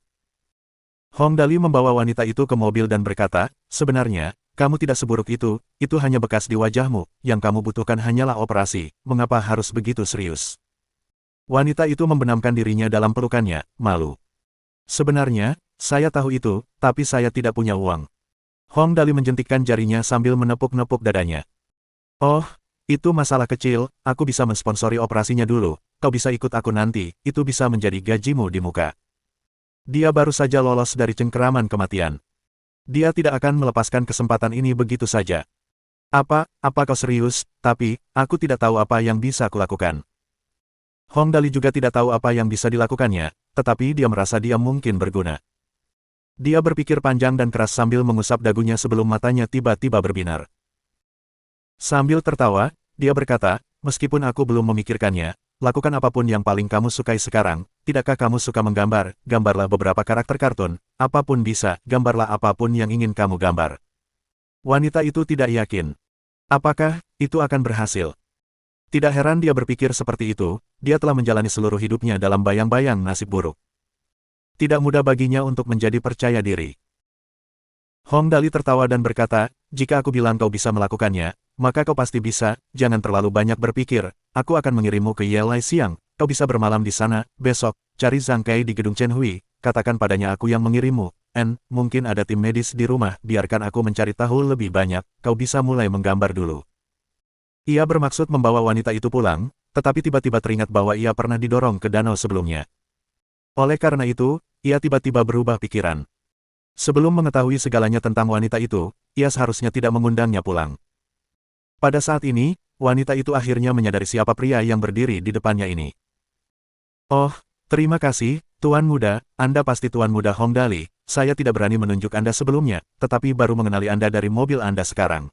Speaker 1: Hong Dali membawa wanita itu ke mobil dan berkata, sebenarnya, kamu tidak seburuk itu hanya bekas di wajahmu, yang kamu butuhkan hanyalah operasi, mengapa harus begitu serius? Wanita itu membenamkan dirinya dalam pelukannya, malu. Sebenarnya, saya tahu itu, tapi saya tidak punya uang. Hong Dali menjentikkan jarinya sambil menepuk-nepuk dadanya. Oh, itu masalah kecil, aku bisa mensponsori operasinya dulu, kau bisa ikut aku nanti, itu bisa menjadi gajimu di muka. Dia baru saja lolos dari cengkeraman kematian. Dia tidak akan melepaskan kesempatan ini begitu saja. Apa kau serius? Tapi, aku tidak tahu apa yang bisa kulakukan. Hong Dali juga tidak tahu apa yang bisa dilakukannya, tetapi dia merasa dia mungkin berguna. Dia berpikir panjang dan keras sambil mengusap dagunya sebelum matanya tiba-tiba berbinar. Sambil tertawa, dia berkata, meskipun aku belum memikirkannya, lakukan apapun yang paling kamu sukai sekarang. Tidakkah kamu suka menggambar? Gambarlah beberapa karakter kartun, apapun bisa, gambarlah apapun yang ingin kamu gambar. Wanita itu tidak yakin. Apakah itu akan berhasil? Tidak heran dia berpikir seperti itu, dia telah menjalani seluruh hidupnya dalam bayang-bayang nasib buruk. Tidak mudah baginya untuk menjadi percaya diri. Hong Dali tertawa dan berkata, jika aku bilang kau bisa melakukannya, maka kau pasti bisa, jangan terlalu banyak berpikir, aku akan mengirimmu ke Yelai siang, kau bisa bermalam di sana, besok, cari Zhang Kai di gedung Chen Hui, katakan padanya aku yang mengirimmu, mungkin ada tim medis di rumah, biarkan aku mencari tahu lebih banyak, kau bisa mulai menggambar dulu. Ia bermaksud membawa wanita itu pulang, tetapi tiba-tiba teringat bahwa ia pernah didorong ke danau sebelumnya. Oleh karena itu, ia tiba-tiba berubah pikiran. Sebelum mengetahui segalanya tentang wanita itu, ia seharusnya tidak mengundangnya pulang. Pada saat ini, wanita itu akhirnya menyadari siapa pria yang berdiri di depannya ini. Oh, terima kasih, Tuan Muda, Anda pasti Tuan Muda Hong Dali, saya tidak berani menunjuk Anda sebelumnya, tetapi baru mengenali Anda dari mobil Anda sekarang.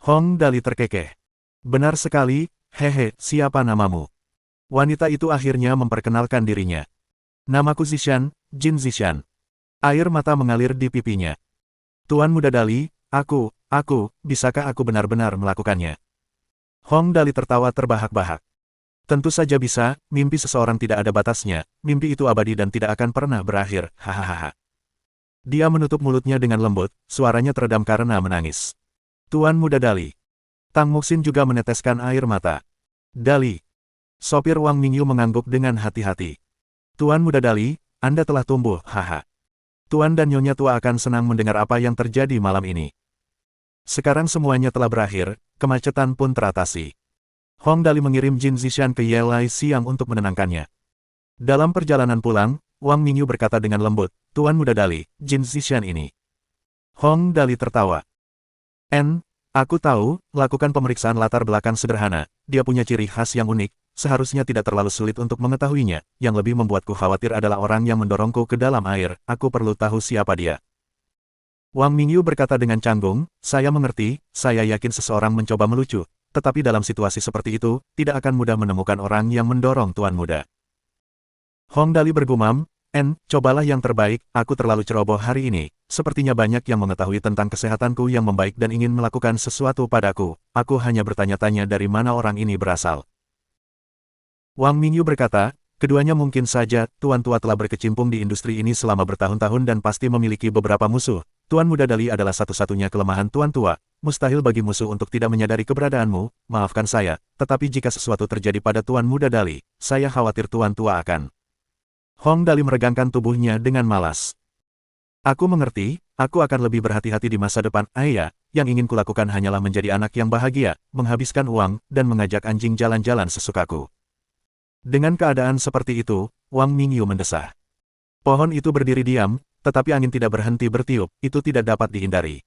Speaker 1: Hong Dali terkekeh. Benar sekali, hehe, siapa namamu? Wanita itu akhirnya memperkenalkan dirinya. Namaku Zishan, Jin Zishan. Air mata mengalir di pipinya. Tuan Muda Dali, bisakah aku benar-benar melakukannya? Hong Dali tertawa terbahak-bahak. Tentu saja bisa, mimpi seseorang tidak ada batasnya, mimpi itu abadi dan tidak akan pernah berakhir, hahaha. Dia menutup mulutnya dengan lembut, suaranya teredam karena menangis. Tuan Muda Dali. Tang Muxin juga meneteskan air mata. Dali. Sopir Wang Mingyu mengangguk dengan hati-hati. Tuan Muda Dali, Anda telah tumbuh, haha. Tuan dan Nyonya Tua akan senang mendengar apa yang terjadi malam ini. Sekarang semuanya telah berakhir, kemacetan pun teratasi. Hong Dali mengirim Jin Zishan ke Yelai siang untuk menenangkannya. Dalam perjalanan pulang, Wang Mingyu berkata dengan lembut, Tuan Muda Dali, Jin Zishan ini. Hong Dali tertawa. Aku tahu, lakukan pemeriksaan latar belakang sederhana, dia punya ciri khas yang unik, seharusnya tidak terlalu sulit untuk mengetahuinya, yang lebih membuatku khawatir adalah orang yang mendorongku ke dalam air, aku perlu tahu siapa dia. Wang Mingyu berkata dengan canggung, saya mengerti, saya yakin seseorang mencoba melucu, tetapi dalam situasi seperti itu, tidak akan mudah menemukan orang yang mendorong Tuan Muda. Hong Dali bergumam, cobalah yang terbaik, aku terlalu ceroboh hari ini, sepertinya banyak yang mengetahui tentang kesehatanku yang membaik dan ingin melakukan sesuatu padaku, aku hanya bertanya-tanya dari mana orang ini berasal. Wang Mingyu berkata, keduanya mungkin saja, Tuan Tua telah berkecimpung di industri ini selama bertahun-tahun dan pasti memiliki beberapa musuh. Tuan Muda Dali adalah satu-satunya kelemahan Tuan Tua, mustahil bagi musuh untuk tidak menyadari keberadaanmu, maafkan saya, tetapi jika sesuatu terjadi pada Tuan Muda Dali, saya khawatir Tuan Tua akan. Hong Dali meregangkan tubuhnya dengan malas. Aku mengerti, aku akan lebih berhati-hati di masa depan, ayah, yang ingin kulakukan hanyalah menjadi anak yang bahagia, menghabiskan uang, dan mengajak anjing jalan-jalan sesukaku. Dengan keadaan seperti itu, Wang Mingyu mendesah. Pohon itu berdiri diam, tetapi angin tidak berhenti bertiup, itu tidak dapat dihindari.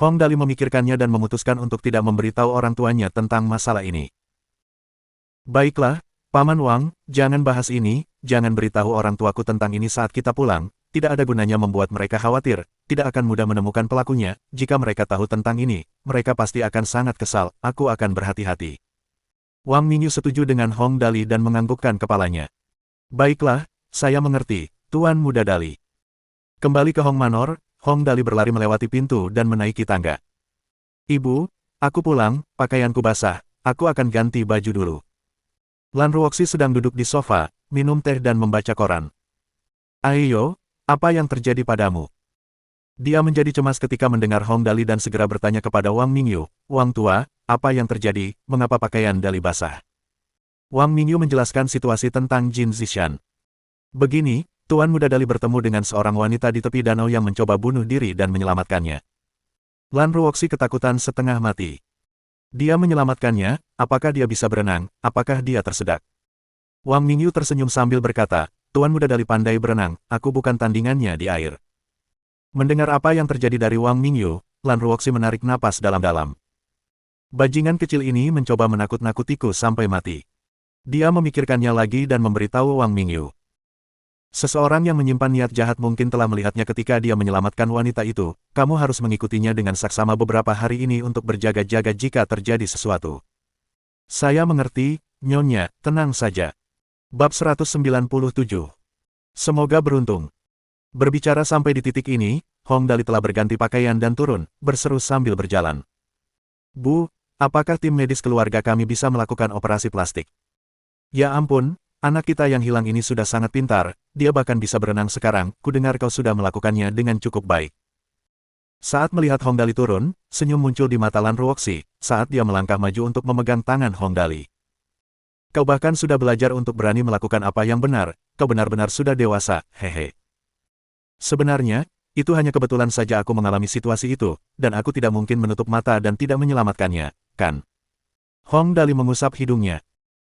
Speaker 1: Hong Dali memikirkannya dan memutuskan untuk tidak memberitahu orang tuanya tentang masalah ini. Baiklah, Paman Wang, jangan bahas ini, jangan beritahu orang tuaku tentang ini saat kita pulang, tidak ada gunanya membuat mereka khawatir, tidak akan mudah menemukan pelakunya, jika mereka tahu tentang ini, mereka pasti akan sangat kesal, aku akan berhati-hati. Wang Mingyu setuju dengan Hong Dali dan menganggukkan kepalanya. Baiklah, saya mengerti, Tuan Muda Dali. Kembali ke Hong Manor, Hong Dali berlari melewati pintu dan menaiki tangga. Ibu, aku pulang, pakaianku basah, aku akan ganti baju dulu. Lan Ruoxi sedang duduk di sofa, minum teh dan membaca koran. Ayo, apa yang terjadi padamu? Dia menjadi cemas ketika mendengar Hong Dali dan segera bertanya kepada Wang Mingyu, Wang Tua, apa yang terjadi, mengapa pakaian Dali basah? Wang Mingyu menjelaskan situasi tentang Jin Zishan. Begini, Tuan Muda Dali bertemu dengan seorang wanita di tepi danau yang mencoba bunuh diri dan menyelamatkannya. Lan Ruoxi ketakutan setengah mati. Dia menyelamatkannya, apakah dia bisa berenang, apakah dia tersedak? Wang Mingyu tersenyum sambil berkata, Tuan Muda Dali pandai berenang, aku bukan tandingannya di air. Mendengar apa yang terjadi dari Wang Mingyu, Lan Ruoxi menarik napas dalam-dalam. Bajingan kecil ini mencoba menakut-nakutiku sampai mati. Dia memikirkannya lagi dan memberitahu Wang Mingyu. Seseorang yang menyimpan niat jahat mungkin telah melihatnya ketika dia menyelamatkan wanita itu, kamu harus mengikutinya dengan saksama beberapa hari ini untuk berjaga-jaga jika terjadi sesuatu. Saya mengerti, Nyonya, tenang saja. Bab 197. Semoga beruntung. Berbicara sampai di titik ini, Hong Dali telah berganti pakaian dan turun, berseru sambil berjalan. Bu, apakah tim medis keluarga kami bisa melakukan operasi plastik? Ya ampun, anak kita yang hilang ini sudah sangat pintar, dia bahkan bisa berenang sekarang, kudengar kau sudah melakukannya dengan cukup baik. Saat melihat Hong Dali turun, senyum muncul di mata Lan Ruoxi, saat dia melangkah maju untuk memegang tangan Hong Dali. Kau bahkan sudah belajar untuk berani melakukan apa yang benar, kau benar-benar sudah dewasa, hehe. Sebenarnya, itu hanya kebetulan saja aku mengalami situasi itu, dan aku tidak mungkin menutup mata dan tidak menyelamatkannya, kan? Hong Dali mengusap hidungnya.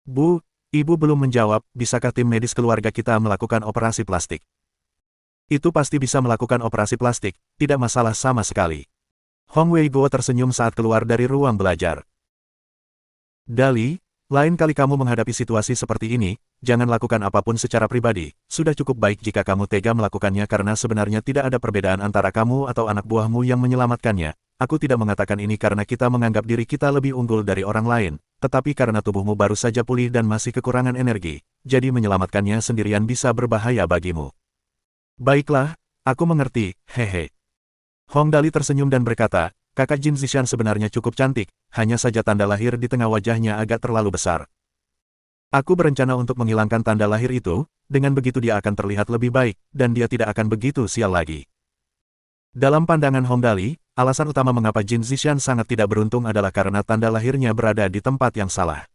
Speaker 1: Bu, ibu belum menjawab, bisakah tim medis keluarga kita melakukan operasi plastik? Itu pasti bisa melakukan operasi plastik, tidak masalah sama sekali. Hong Weibo tersenyum saat keluar dari ruang belajar. Dali, lain kali kamu menghadapi situasi seperti ini, jangan lakukan apapun secara pribadi, sudah cukup baik jika kamu tega melakukannya karena sebenarnya tidak ada perbedaan antara kamu atau anak buahmu yang menyelamatkannya. Aku tidak mengatakan ini karena kita menganggap diri kita lebih unggul dari orang lain, tetapi karena tubuhmu baru saja pulih dan masih kekurangan energi, jadi menyelamatkannya sendirian bisa berbahaya bagimu. Baiklah, aku mengerti, hehe. Hong Dali tersenyum dan berkata, kakak Jin Zishan sebenarnya cukup cantik, hanya saja tanda lahir di tengah wajahnya agak terlalu besar. Aku berencana untuk menghilangkan tanda lahir itu, dengan begitu dia akan terlihat lebih baik, dan dia tidak akan begitu sial lagi. Dalam pandangan Hong Dali, alasan utama mengapa Jin Zishan sangat tidak beruntung adalah karena tanda lahirnya berada di tempat yang salah.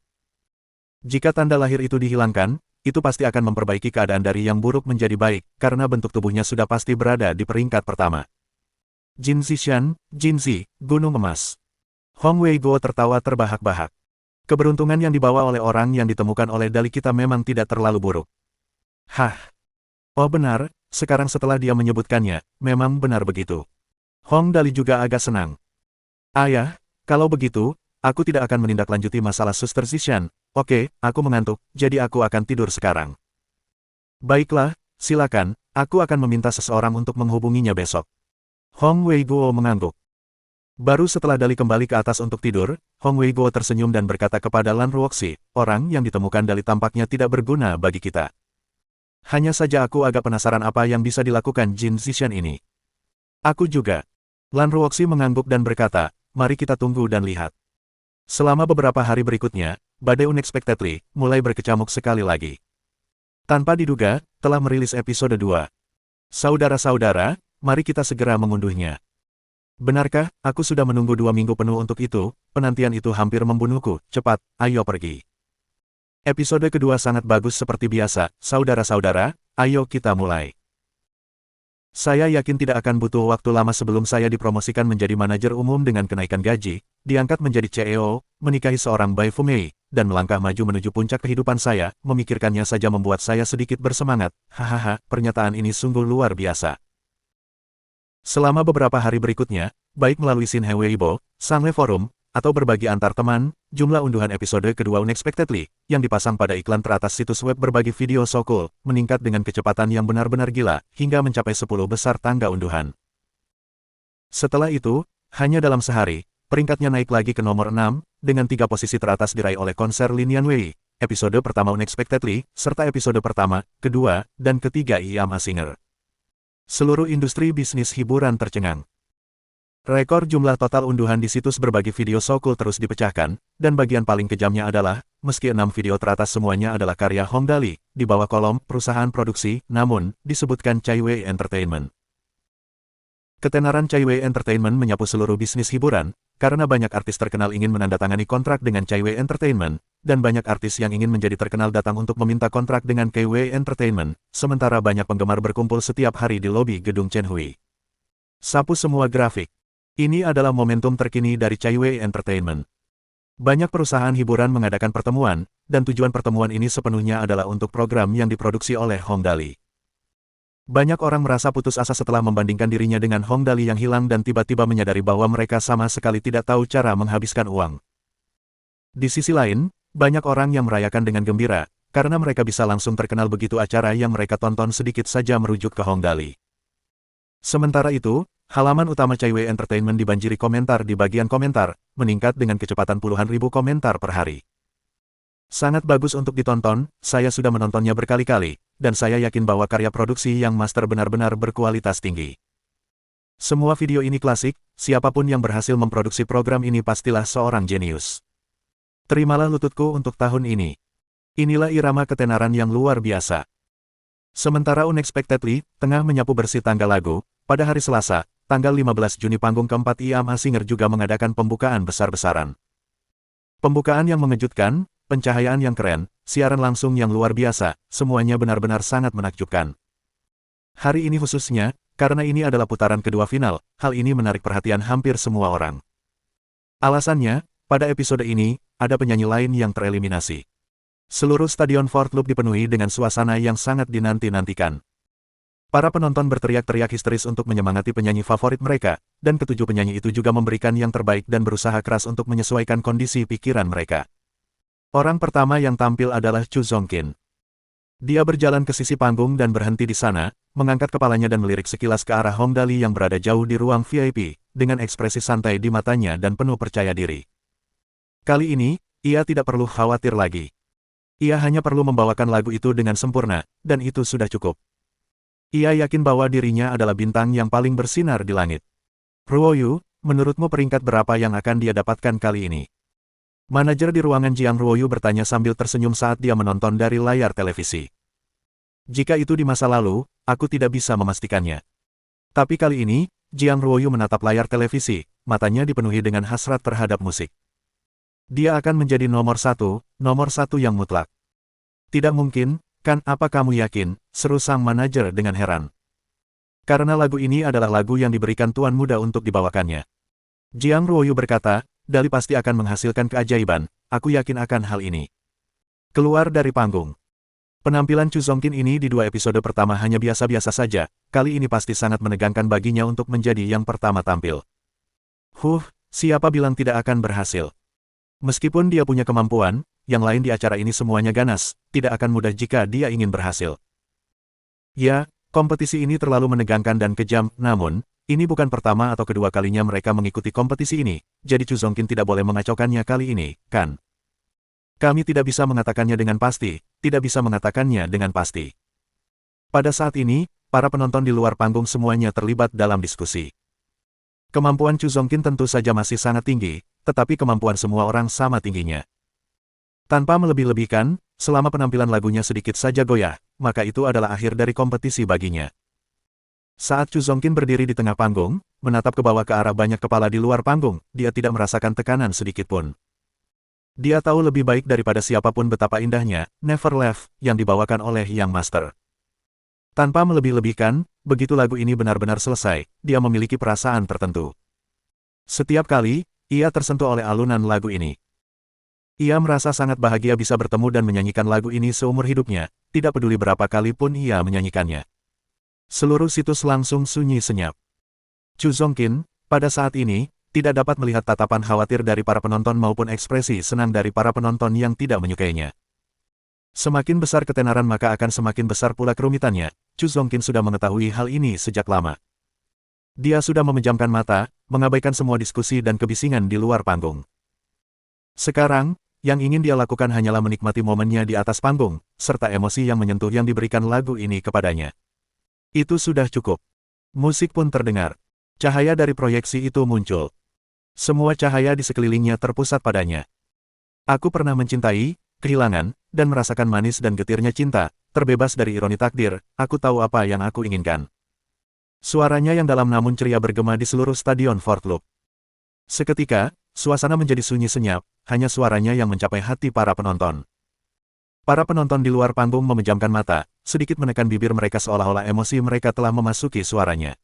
Speaker 1: Jika tanda lahir itu dihilangkan, itu pasti akan memperbaiki keadaan dari yang buruk menjadi baik, karena bentuk tubuhnya sudah pasti berada di peringkat pertama. Jin Zishan, Jinzi, Gunung Emas. Hong Weibo tertawa terbahak-bahak. Keberuntungan yang dibawa oleh orang yang ditemukan oleh Dali kita memang tidak terlalu buruk. Hah. Oh benar, sekarang setelah dia menyebutkannya, memang benar begitu. Hong Dali juga agak senang. Ayah, kalau begitu, aku tidak akan menindaklanjuti masalah Suster Zishan. Oke, aku mengantuk, jadi aku akan tidur sekarang. Baiklah, silakan, aku akan meminta seseorang untuk menghubunginya besok. Hong Weibo mengangguk. Baru setelah Dali kembali ke atas untuk tidur, Hong Weibo tersenyum dan berkata kepada Lan Ruoxi, orang yang ditemukan Dali tampaknya tidak berguna bagi kita. Hanya saja aku agak penasaran apa yang bisa dilakukan Jin Zishan ini. Aku juga. Lan Ruoxi mengangguk dan berkata, mari kita tunggu dan lihat. Selama beberapa hari berikutnya, badai Unexpectedly mulai berkecamuk sekali lagi. Tanpa diduga, telah merilis episode 2. Saudara-saudara, mari kita segera mengunduhnya. Benarkah, aku sudah menunggu 2 minggu penuh untuk itu, penantian itu hampir membunuhku, cepat, ayo pergi. Episode kedua sangat bagus seperti biasa, saudara-saudara, ayo kita mulai. Saya yakin tidak akan butuh waktu lama sebelum saya dipromosikan menjadi manajer umum dengan kenaikan gaji, diangkat menjadi CEO, menikahi seorang Bai Fumei, dan melangkah maju menuju puncak kehidupan saya, memikirkannya saja membuat saya sedikit bersemangat, hahaha, pernyataan ini sungguh luar biasa. Selama beberapa hari berikutnya, baik melalui Shin Weibo, Sangle Forum, atau berbagi antar teman, jumlah unduhan episode kedua Unexpectedly, yang dipasang pada iklan teratas situs web berbagi video So Cool, meningkat dengan kecepatan yang benar-benar gila, hingga mencapai 10 besar tangga unduhan. Setelah itu, hanya dalam sehari, peringkatnya naik lagi ke nomor 6, dengan 3 posisi teratas diraih oleh konser Lin Yanwei, episode pertama Unexpectedly, serta episode pertama, kedua, dan ketiga I Am a Singer. Seluruh industri bisnis hiburan tercengang. Rekor jumlah total unduhan di situs berbagi video So Cool terus dipecahkan, dan bagian paling kejamnya adalah, meski 6 video teratas semuanya adalah karya Hong Dali, di bawah kolom perusahaan produksi, namun, disebutkan Chai Wei Entertainment. Ketenaran Chai Wei Entertainment menyapu seluruh bisnis hiburan, karena banyak artis terkenal ingin menandatangani kontrak dengan Chai Wei Entertainment, dan banyak artis yang ingin menjadi terkenal datang untuk meminta kontrak dengan Chai Wei Entertainment, sementara banyak penggemar berkumpul setiap hari di lobi gedung Chen Hui. Sapu semua grafik. Ini adalah momentum terkini dari Chai Wei Entertainment. Banyak perusahaan hiburan mengadakan pertemuan, dan tujuan pertemuan ini sepenuhnya adalah untuk program yang diproduksi oleh Hong Dali. Banyak orang merasa putus asa setelah membandingkan dirinya dengan Hong Dali yang hilang dan tiba-tiba menyadari bahwa mereka sama sekali tidak tahu cara menghabiskan uang. Di sisi lain, banyak orang yang merayakan dengan gembira, karena mereka bisa langsung terkenal begitu acara yang mereka tonton sedikit saja merujuk ke Hong Dali. Sementara itu, halaman utama Chai Wei Entertainment dibanjiri komentar di bagian komentar, meningkat dengan kecepatan puluhan ribu komentar per hari. Sangat bagus untuk ditonton, saya sudah menontonnya berkali-kali, dan saya yakin bahwa karya produksi yang master benar-benar berkualitas tinggi. Semua video ini klasik, siapapun yang berhasil memproduksi program ini pastilah seorang jenius. Terimalah lututku untuk tahun ini. Inilah irama ketenaran yang luar biasa. Sementara Unexpectedly tengah menyapu bersih tanggal lagu, pada hari Selasa, tanggal 15 Juni panggung keempat IAMA Singer juga mengadakan pembukaan besar-besaran. Pembukaan yang mengejutkan, pencahayaan yang keren, siaran langsung yang luar biasa, semuanya benar-benar sangat menakjubkan. Hari ini khususnya, karena ini adalah putaran kedua final, hal ini menarik perhatian hampir semua orang. Alasannya, pada episode ini, ada penyanyi lain yang tereliminasi. Seluruh stadion Fort Loop dipenuhi dengan suasana yang sangat dinanti-nantikan. Para penonton berteriak-teriak histeris untuk menyemangati penyanyi favorit mereka, dan ketujuh penyanyi itu juga memberikan yang terbaik dan berusaha keras untuk menyesuaikan kondisi pikiran mereka. Orang pertama yang tampil adalah Chu Zongkin. Dia berjalan ke sisi panggung dan berhenti di sana, mengangkat kepalanya dan melirik sekilas ke arah Hong Dali yang berada jauh di ruang VIP, dengan ekspresi santai di matanya dan penuh percaya diri. Kali ini, ia tidak perlu khawatir lagi. Ia hanya perlu membawakan lagu itu dengan sempurna, dan itu sudah cukup. Ia yakin bahwa dirinya adalah bintang yang paling bersinar di langit. Ruoyu, menurutmu peringkat berapa yang akan dia dapatkan kali ini? Manajer di ruangan Jiang Ruoyu bertanya sambil tersenyum saat dia menonton dari layar televisi. Jika itu di masa lalu, aku tidak bisa memastikannya. Tapi kali ini, Jiang Ruoyu menatap layar televisi, matanya dipenuhi dengan hasrat terhadap musik. Dia akan menjadi nomor satu yang mutlak. Tidak mungkin, kan? Apa kamu yakin? Seru sang manajer dengan heran. Karena lagu ini adalah lagu yang diberikan tuan muda untuk dibawakannya. Jiang Ruoyu berkata, Dali pasti akan menghasilkan keajaiban, aku yakin akan hal ini. Keluar dari panggung. Penampilan Chu Zongkin ini di dua episode pertama hanya biasa-biasa saja, kali ini pasti sangat menegangkan baginya untuk menjadi yang pertama tampil. Siapa bilang tidak akan berhasil? Meskipun dia punya kemampuan, yang lain di acara ini semuanya ganas, tidak akan mudah jika dia ingin berhasil. Ya, kompetisi ini terlalu menegangkan dan kejam, namun, ini bukan pertama atau kedua kalinya mereka mengikuti kompetisi ini, jadi Chu Zongkin tidak boleh mengacaukannya kali ini, kan? Kami tidak bisa mengatakannya dengan pasti, tidak bisa mengatakannya dengan pasti. Pada saat ini, para penonton di luar panggung semuanya terlibat dalam diskusi. Kemampuan Chu Zongkin tentu saja masih sangat tinggi, tetapi kemampuan semua orang sama tingginya. Tanpa melebih-lebihkan, selama penampilan lagunya sedikit saja goyah, maka itu adalah akhir dari kompetisi baginya. Saat Chu Zongkin berdiri di tengah panggung, menatap ke bawah ke arah banyak kepala di luar panggung, dia tidak merasakan tekanan sedikit pun. Dia tahu lebih baik daripada siapapun betapa indahnya, Never Left, yang dibawakan oleh Yang Master. Tanpa melebih-lebihkan, begitu lagu ini benar-benar selesai, dia memiliki perasaan tertentu. Setiap kali, ia tersentuh oleh alunan lagu ini. Ia merasa sangat bahagia bisa bertemu dan menyanyikan lagu ini seumur hidupnya, tidak peduli berapa kali pun ia menyanyikannya. Seluruh situs langsung sunyi senyap. Chu Zongkin, pada saat ini, tidak dapat melihat tatapan khawatir dari para penonton maupun ekspresi senang dari para penonton yang tidak menyukainya. Semakin besar ketenaran maka akan semakin besar pula kerumitannya, Chu Zongkin sudah mengetahui hal ini sejak lama. Dia sudah memejamkan mata, mengabaikan semua diskusi dan kebisingan di luar panggung. Sekarang, yang ingin dia lakukan hanyalah menikmati momennya di atas panggung, serta emosi yang menyentuh yang diberikan lagu ini kepadanya. Itu sudah cukup. Musik pun terdengar. Cahaya dari proyeksi itu muncul. Semua cahaya di sekelilingnya terpusat padanya. Aku pernah mencintai, kehilangan, dan merasakan manis dan getirnya cinta, terbebas dari ironi takdir, aku tahu apa yang aku inginkan. Suaranya yang dalam namun ceria bergema di seluruh stadion Fort Loop. Seketika, suasana menjadi sunyi senyap, hanya suaranya yang mencapai hati para penonton. Para penonton di luar panggung memejamkan mata, sedikit menekan bibir mereka seolah-olah emosi mereka telah memasuki suaranya.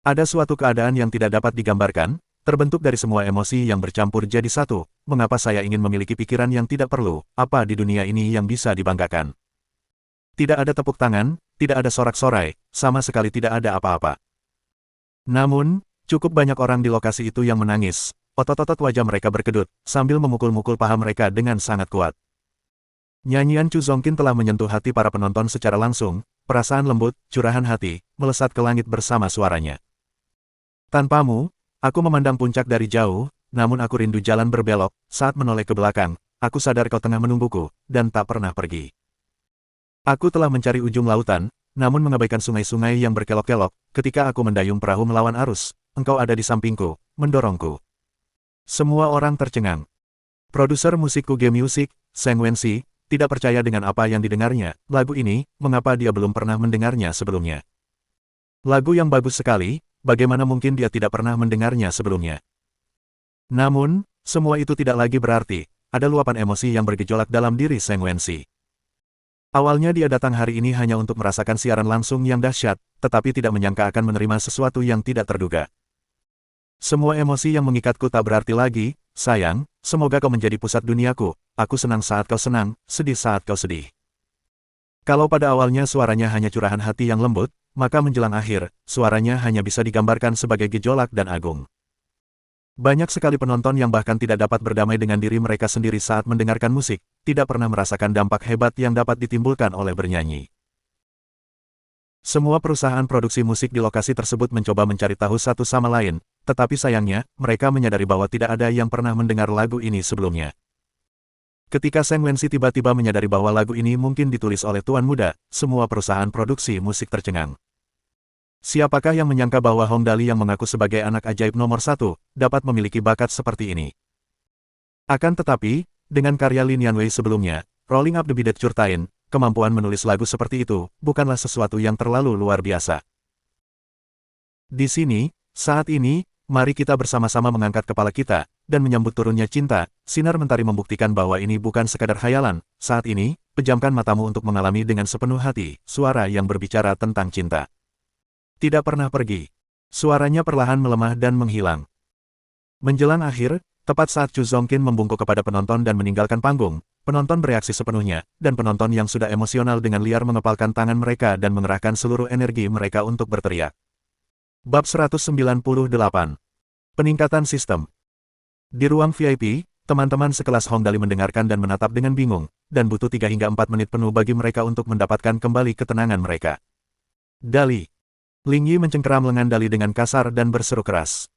Speaker 1: Ada suatu keadaan yang tidak dapat digambarkan, terbentuk dari semua emosi yang bercampur jadi satu, mengapa saya ingin memiliki pikiran yang tidak perlu, apa di dunia ini yang bisa dibanggakan. Tidak ada tepuk tangan, tidak ada sorak-sorai, sama sekali tidak ada apa-apa. Namun, cukup banyak orang di lokasi itu yang menangis, otot-otot wajah mereka berkedut, sambil memukul-mukul paha mereka dengan sangat kuat. Nyanyian Chu Zongkin telah menyentuh hati para penonton secara langsung, perasaan lembut, curahan hati, melesat ke langit bersama suaranya. Tanpamu, aku memandang puncak dari jauh, namun aku rindu jalan berbelok, saat menoleh ke belakang, aku sadar kau tengah menungguku, dan tak pernah pergi. Aku telah mencari ujung lautan, namun mengabaikan sungai-sungai yang berkelok-kelok. Ketika aku mendayung perahu melawan arus, engkau ada di sampingku, mendorongku. Semua orang tercengang. Produser musik Kuge Music, Seng Wensi, tidak percaya dengan apa yang didengarnya. Lagu ini, mengapa dia belum pernah mendengarnya sebelumnya? Lagu yang bagus sekali, bagaimana mungkin dia tidak pernah mendengarnya sebelumnya? Namun, semua itu tidak lagi berarti. Ada luapan emosi yang bergejolak dalam diri Seng Wensi. Awalnya dia datang hari ini hanya untuk merasakan siaran langsung yang dahsyat, tetapi tidak menyangka akan menerima sesuatu yang tidak terduga. Semua emosi yang mengikatku tak berarti lagi, sayang, semoga kau menjadi pusat duniaku, aku senang saat kau senang, sedih saat kau sedih. Kalau pada awalnya suaranya hanya curahan hati yang lembut, maka menjelang akhir, suaranya hanya bisa digambarkan sebagai gejolak dan agung. Banyak sekali penonton yang bahkan tidak dapat berdamai dengan diri mereka sendiri saat mendengarkan musik, tidak pernah merasakan dampak hebat yang dapat ditimbulkan oleh bernyanyi. Semua perusahaan produksi musik di lokasi tersebut mencoba mencari tahu satu sama lain, tetapi sayangnya, mereka menyadari bahwa tidak ada yang pernah mendengar lagu ini sebelumnya. Ketika Seng Wensi tiba-tiba menyadari bahwa lagu ini mungkin ditulis oleh tuan muda, semua perusahaan produksi musik tercengang. Siapakah yang menyangka bahwa Hong Dali yang mengaku sebagai anak ajaib nomor 1, dapat memiliki bakat seperti ini? Akan tetapi, dengan karya Lin Yanwei sebelumnya, Rolling Up the Bidet Curtain, kemampuan menulis lagu seperti itu, bukanlah sesuatu yang terlalu luar biasa. Di sini, saat ini, mari kita bersama-sama mengangkat kepala kita, dan menyambut turunnya cinta. Sinar mentari membuktikan bahwa ini bukan sekadar khayalan. Saat ini, pejamkan matamu untuk mengalami dengan sepenuh hati, suara yang berbicara tentang cinta. Tidak pernah pergi. Suaranya perlahan melemah dan menghilang. Menjelang akhir, tepat saat Chu Zongkin membungkuk kepada penonton dan meninggalkan panggung, penonton bereaksi sepenuhnya, dan penonton yang sudah emosional dengan liar mengepalkan tangan mereka dan mengerahkan seluruh energi mereka untuk berteriak. Bab 198. Peningkatan sistem. Di ruang VIP, teman-teman sekelas Hong Dali mendengarkan dan menatap dengan bingung, dan butuh 3 hingga 4 menit penuh bagi mereka untuk mendapatkan kembali ketenangan mereka. Dali. Ling Yi mencengkeram lengan Dali dengan kasar dan berseru keras.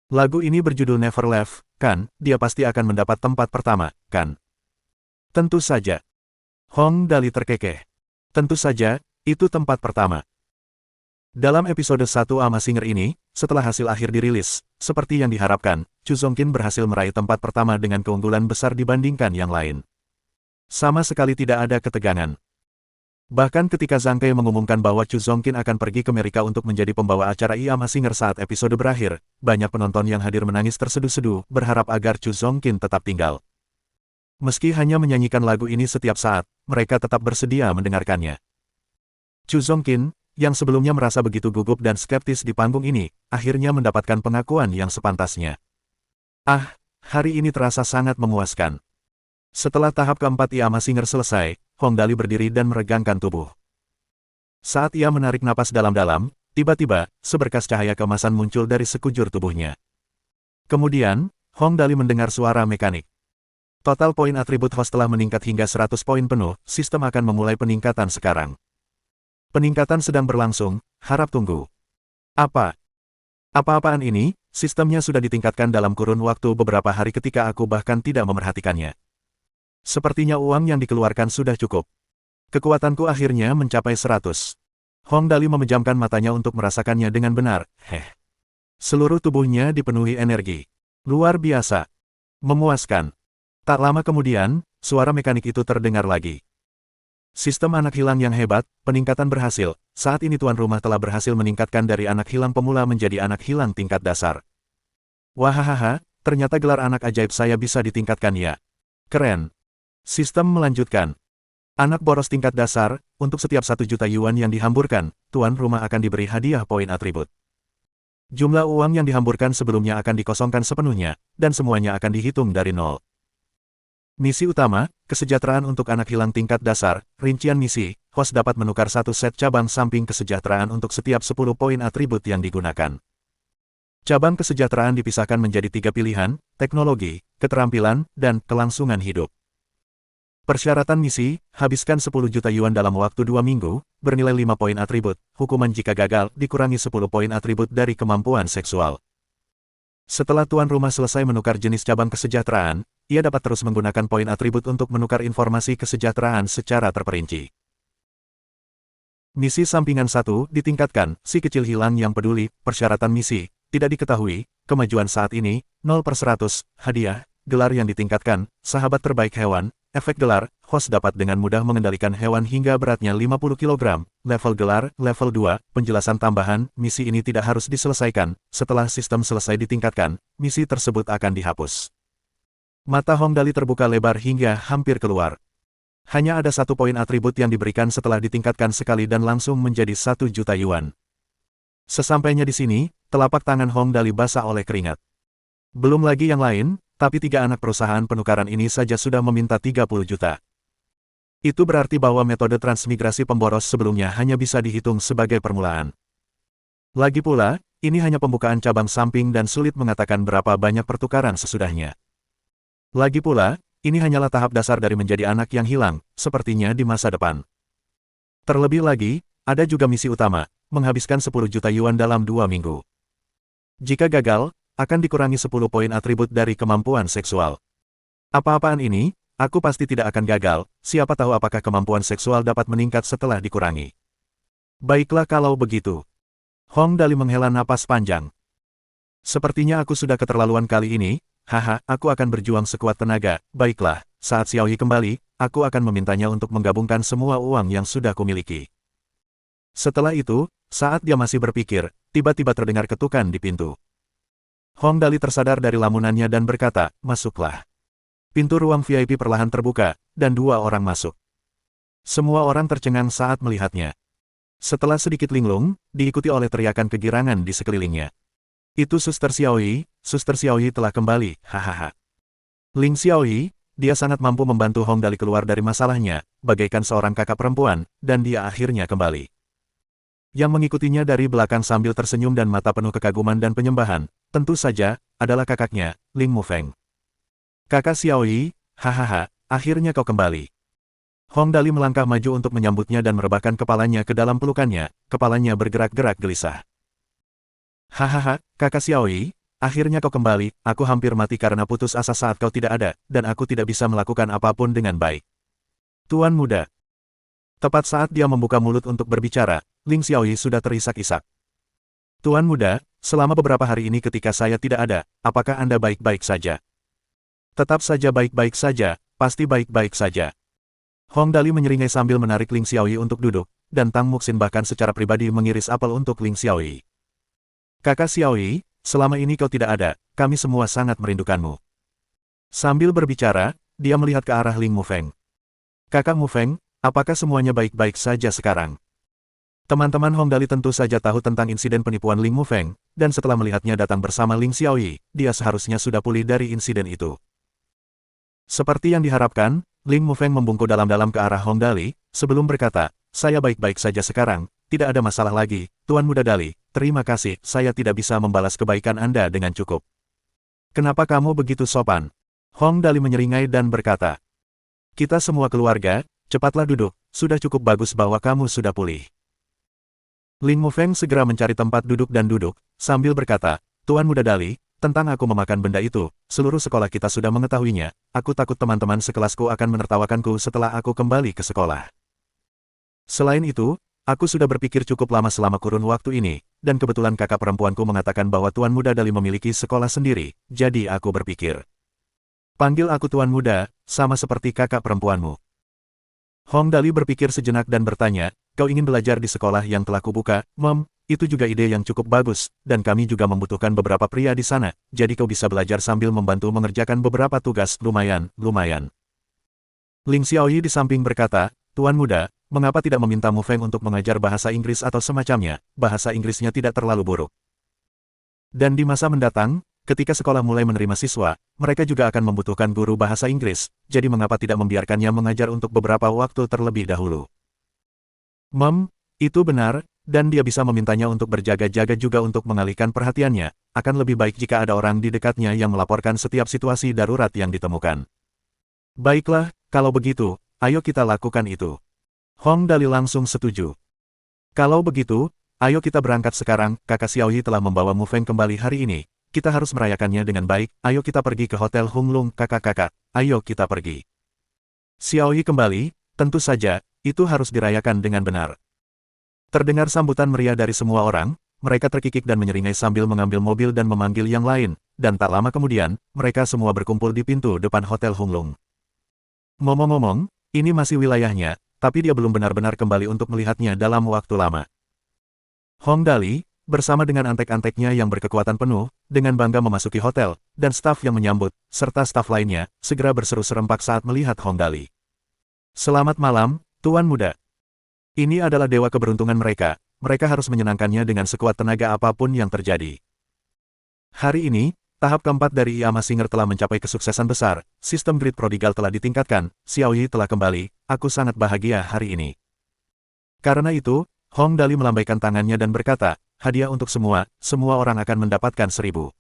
Speaker 1: Lagu ini berjudul Never Left, kan? Dia pasti akan mendapat tempat pertama, kan? Tentu saja. Hong Dali terkekeh. Tentu saja, itu tempat pertama. Dalam episode 1 A Singer ini, setelah hasil akhir dirilis, seperti yang diharapkan, Chu Zongkin berhasil meraih tempat pertama dengan keunggulan besar dibandingkan yang lain. Sama sekali tidak ada ketegangan. Bahkan ketika Zhang Kei mengumumkan bahwa Chu Zongkin akan pergi ke Amerika untuk menjadi pembawa acara I Am a Singer saat episode berakhir, banyak penonton yang hadir menangis terseduh-seduh, berharap agar Chu Zongkin tetap tinggal. Meski hanya menyanyikan lagu ini setiap saat, mereka tetap bersedia mendengarkannya. Chu Zongkin, yang sebelumnya merasa begitu gugup dan skeptis di panggung ini, akhirnya mendapatkan pengakuan yang sepantasnya. Ah, hari ini terasa sangat memuaskan. Setelah tahap keempat I Am a Singer selesai, Hong Dali berdiri dan meregangkan tubuh. Saat ia menarik napas dalam-dalam, tiba-tiba, seberkas cahaya keemasan muncul dari sekujur tubuhnya. Kemudian, Hong Dali mendengar suara mekanik. Total poin atribut host telah meningkat hingga 100 poin penuh, sistem akan memulai peningkatan sekarang. Peningkatan sedang berlangsung, harap tunggu. Apa-apaan ini, sistemnya sudah ditingkatkan dalam kurun waktu beberapa hari ketika aku bahkan tidak memerhatikannya. Sepertinya uang yang dikeluarkan sudah cukup. Kekuatanku akhirnya mencapai 100. Hong Dali memejamkan matanya untuk merasakannya dengan benar. Seluruh tubuhnya dipenuhi energi. Luar biasa. Memuaskan. Tak lama kemudian, suara mekanik itu terdengar lagi. Sistem anak hilang yang hebat, peningkatan berhasil. Saat ini tuan rumah telah berhasil meningkatkan dari anak hilang pemula menjadi anak hilang tingkat dasar. Wahahaha, ternyata gelar anak ajaib saya bisa ditingkatkan ya. Keren. Sistem melanjutkan. Anak boros tingkat dasar, untuk setiap 1 juta yuan yang dihamburkan, tuan rumah akan diberi hadiah poin atribut. Jumlah uang yang dihamburkan sebelumnya akan dikosongkan sepenuhnya, dan semuanya akan dihitung dari nol. Misi utama, kesejahteraan untuk anak hilang tingkat dasar. Rincian misi, host dapat menukar 1 set cabang samping kesejahteraan untuk setiap 10 poin atribut yang digunakan. Cabang kesejahteraan dipisahkan menjadi 3 pilihan, teknologi, keterampilan, dan kelangsungan hidup. Persyaratan misi, habiskan 10 juta yuan dalam waktu 2 minggu, bernilai 5 poin atribut, hukuman jika gagal, dikurangi 10 poin atribut dari kemampuan seksual. Setelah tuan rumah selesai menukar jenis cabang kesejahteraan, ia dapat terus menggunakan poin atribut untuk menukar informasi kesejahteraan secara terperinci. Misi sampingan 1 ditingkatkan, si kecil hilang yang peduli, persyaratan misi, tidak diketahui, kemajuan saat ini, 0/100, hadiah, gelar yang ditingkatkan, sahabat terbaik hewan, efek gelar, host dapat dengan mudah mengendalikan hewan hingga beratnya 50 kg, level gelar, level 2, penjelasan tambahan, misi ini tidak harus diselesaikan, setelah sistem selesai ditingkatkan, misi tersebut akan dihapus. Mata Hong Dali terbuka lebar hingga hampir keluar. Hanya ada satu poin atribut yang diberikan setelah ditingkatkan sekali dan langsung menjadi 1 juta yuan. Sesampainya di sini, telapak tangan Hong Dali basah oleh keringat. Belum lagi yang lain, tapi 3 anak perusahaan penukaran ini saja sudah meminta 30 juta. Itu berarti bahwa metode transmigrasi pemboros sebelumnya hanya bisa dihitung sebagai permulaan. Lagi pula, ini hanya pembukaan cabang samping dan sulit mengatakan berapa banyak pertukaran sesudahnya. Lagi pula, ini hanyalah tahap dasar dari menjadi anak yang hilang, sepertinya di masa depan. Terlebih lagi, ada juga misi utama, menghabiskan 10 juta yuan dalam 2 minggu. Jika gagal, akan dikurangi 10 poin atribut dari kemampuan seksual. Apa-apaan ini, aku pasti tidak akan gagal, siapa tahu apakah kemampuan seksual dapat meningkat setelah dikurangi. Baiklah kalau begitu. Hong Dali menghela napas panjang. Sepertinya aku sudah keterlaluan kali ini. Haha, aku akan berjuang sekuat tenaga. Baiklah, saat Xiaoyi kembali, aku akan memintanya untuk menggabungkan semua uang yang sudah kumiliki. Setelah itu, saat dia masih berpikir, tiba-tiba terdengar ketukan di pintu. Hong Dali tersadar dari lamunannya dan berkata, masuklah. Pintu ruang VIP perlahan terbuka, dan 2 orang masuk. Semua orang tercengang saat melihatnya. Setelah sedikit linglung, diikuti oleh teriakan kegirangan di sekelilingnya. Itu Suster Xiaoyi telah kembali, hahaha. Ling Xiaoyi, dia sangat mampu membantu Hong Dali keluar dari masalahnya, bagaikan seorang kakak perempuan, dan dia akhirnya kembali. Yang mengikutinya dari belakang sambil tersenyum dan mata penuh kekaguman dan penyembahan, tentu saja, adalah kakaknya, Ling Mufeng. Kakak Xiaoyi, hahaha, akhirnya kau kembali. Hong Dali melangkah maju untuk menyambutnya dan merebahkan kepalanya ke dalam pelukannya, kepalanya bergerak-gerak gelisah. Hahaha, kakak Xiaoyi, akhirnya kau kembali, aku hampir mati karena putus asa saat kau tidak ada, dan aku tidak bisa melakukan apapun dengan baik. Tuan muda. Tepat saat dia membuka mulut untuk berbicara, Ling Xiaoyi sudah terisak-isak. Tuan muda, selama beberapa hari ini ketika saya tidak ada, apakah Anda baik-baik saja? Tetap saja baik-baik saja, pasti baik-baik saja. Hong Dali menyeringai sambil menarik Ling Xiaoyi untuk duduk, dan Tang Muxin bahkan secara pribadi mengiris apel untuk Ling Xiaoyi. Kakak Xiaoyi, selama ini kau tidak ada, kami semua sangat merindukanmu. Sambil berbicara, dia melihat ke arah Ling Mufeng. Kakak Mufeng, apakah semuanya baik-baik saja sekarang? Teman-teman Hong Dali tentu saja tahu tentang insiden penipuan Ling Mufeng, dan setelah melihatnya datang bersama Ling Xiaoyi, dia seharusnya sudah pulih dari insiden itu. Seperti yang diharapkan, Ling Mufeng membungkuk dalam-dalam ke arah Hong Dali, sebelum berkata, saya baik-baik saja sekarang, tidak ada masalah lagi, Tuan Muda Dali, terima kasih, saya tidak bisa membalas kebaikan Anda dengan cukup. Kenapa kamu begitu sopan? Hong Dali menyeringai dan berkata, kita semua keluarga, cepatlah duduk, sudah cukup bagus bahwa kamu sudah pulih. Ling Mufeng segera mencari tempat duduk dan duduk, sambil berkata, Tuan Muda Dali, tentang aku memakan benda itu, seluruh sekolah kita sudah mengetahuinya, aku takut teman-teman sekelasku akan menertawakanku setelah aku kembali ke sekolah. Selain itu, aku sudah berpikir cukup lama selama kurun waktu ini, dan kebetulan kakak perempuanku mengatakan bahwa Tuan Muda Dali memiliki sekolah sendiri, jadi aku berpikir. Panggil aku Tuan Muda, sama seperti kakak perempuanmu. Hong Dali berpikir sejenak dan bertanya, kau ingin belajar di sekolah yang telah kubuka, Mom? Itu juga ide yang cukup bagus, dan kami juga membutuhkan beberapa pria di sana, jadi kau bisa belajar sambil membantu mengerjakan beberapa tugas, lumayan. Ling Xiaoyi di samping berkata, Tuan Muda, mengapa tidak meminta Mufeng untuk mengajar bahasa Inggris atau semacamnya, bahasa Inggrisnya tidak terlalu buruk. Dan di masa mendatang, ketika sekolah mulai menerima siswa, mereka juga akan membutuhkan guru bahasa Inggris, jadi mengapa tidak membiarkannya mengajar untuk beberapa waktu terlebih dahulu. Mom, itu benar, dan dia bisa memintanya untuk berjaga-jaga juga untuk mengalihkan perhatiannya, akan lebih baik jika ada orang di dekatnya yang melaporkan setiap situasi darurat yang ditemukan. Baiklah, kalau begitu, ayo kita lakukan itu. Hong Dali langsung setuju. Kalau begitu, ayo kita berangkat sekarang, kakak Xiaoyi telah membawa Mufeng kembali hari ini, kita harus merayakannya dengan baik, ayo kita pergi ke Hotel Hunglung kakak-kakak, ayo kita pergi. Xiaoyi kembali, tentu saja, itu harus dirayakan dengan benar. Terdengar sambutan meriah dari semua orang, mereka terkikik dan menyeringai sambil mengambil mobil dan memanggil yang lain, dan tak lama kemudian, mereka semua berkumpul di pintu depan Hotel Hunglung. Ngomong-ngomong, ini masih wilayahnya, tapi dia belum benar-benar kembali untuk melihatnya dalam waktu lama. Hong Dali, bersama dengan antek-anteknya yang berkekuatan penuh, dengan bangga memasuki hotel, dan staf yang menyambut, serta staf lainnya, segera berseru serempak saat melihat Hong Dali. Selamat malam, Tuan Muda. Ini adalah dewa keberuntungan mereka harus menyenangkannya dengan sekuat tenaga apapun yang terjadi. Hari ini, tahap keempat dari Iama Singer telah mencapai kesuksesan besar, sistem grid prodigal telah ditingkatkan, Xiaoyi telah kembali, aku sangat bahagia hari ini. Karena itu, Hong Dali melambaikan tangannya dan berkata, hadiah untuk semua orang akan mendapatkan 1000.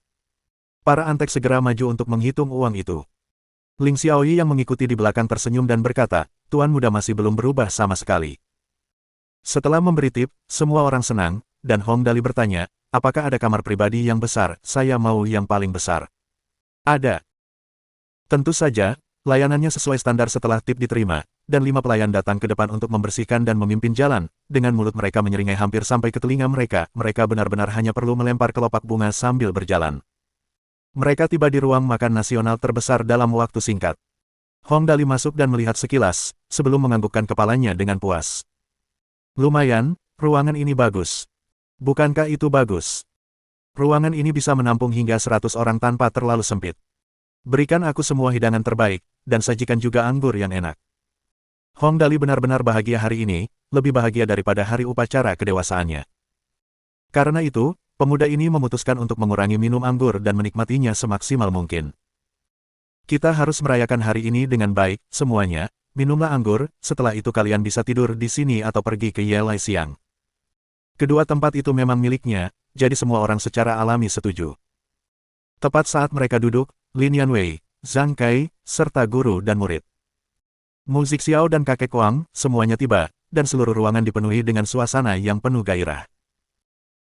Speaker 1: Para antek segera maju untuk menghitung uang itu. Ling Xiaoyi yang mengikuti di belakang tersenyum dan berkata, Tuan Muda masih belum berubah sama sekali. Setelah memberi tip, semua orang senang, dan Hong Dali bertanya, apakah ada kamar pribadi yang besar? Saya mau yang paling besar. Ada. Tentu saja, layanannya sesuai standar setelah tip diterima, dan 5 pelayan datang ke depan untuk membersihkan dan memimpin jalan, dengan mulut mereka menyeringai hampir sampai ke telinga mereka benar-benar hanya perlu melempar kelopak bunga sambil berjalan. Mereka tiba di ruang makan nasional terbesar dalam waktu singkat. Hong Dali masuk dan melihat sekilas, sebelum menganggukkan kepalanya dengan puas. Lumayan, ruangan ini bagus. Bukankah itu bagus? Ruangan ini bisa menampung hingga 100 orang tanpa terlalu sempit. Berikan aku semua hidangan terbaik, dan sajikan juga anggur yang enak. Hong Dali benar-benar bahagia hari ini, lebih bahagia daripada hari upacara kedewasaannya. Karena itu, pemuda ini memutuskan untuk mengurangi minum anggur dan menikmatinya semaksimal mungkin. Kita harus merayakan hari ini dengan baik, semuanya, minumlah anggur, setelah itu kalian bisa tidur di sini atau pergi ke Yelai siang. Kedua tempat itu memang miliknya, jadi semua orang secara alami setuju. Tepat saat mereka duduk, Lin Yanwei, Zhang Kai, serta guru dan murid. Mu Zixiao dan kakek Wang, semuanya tiba, dan seluruh ruangan dipenuhi dengan suasana yang penuh gairah.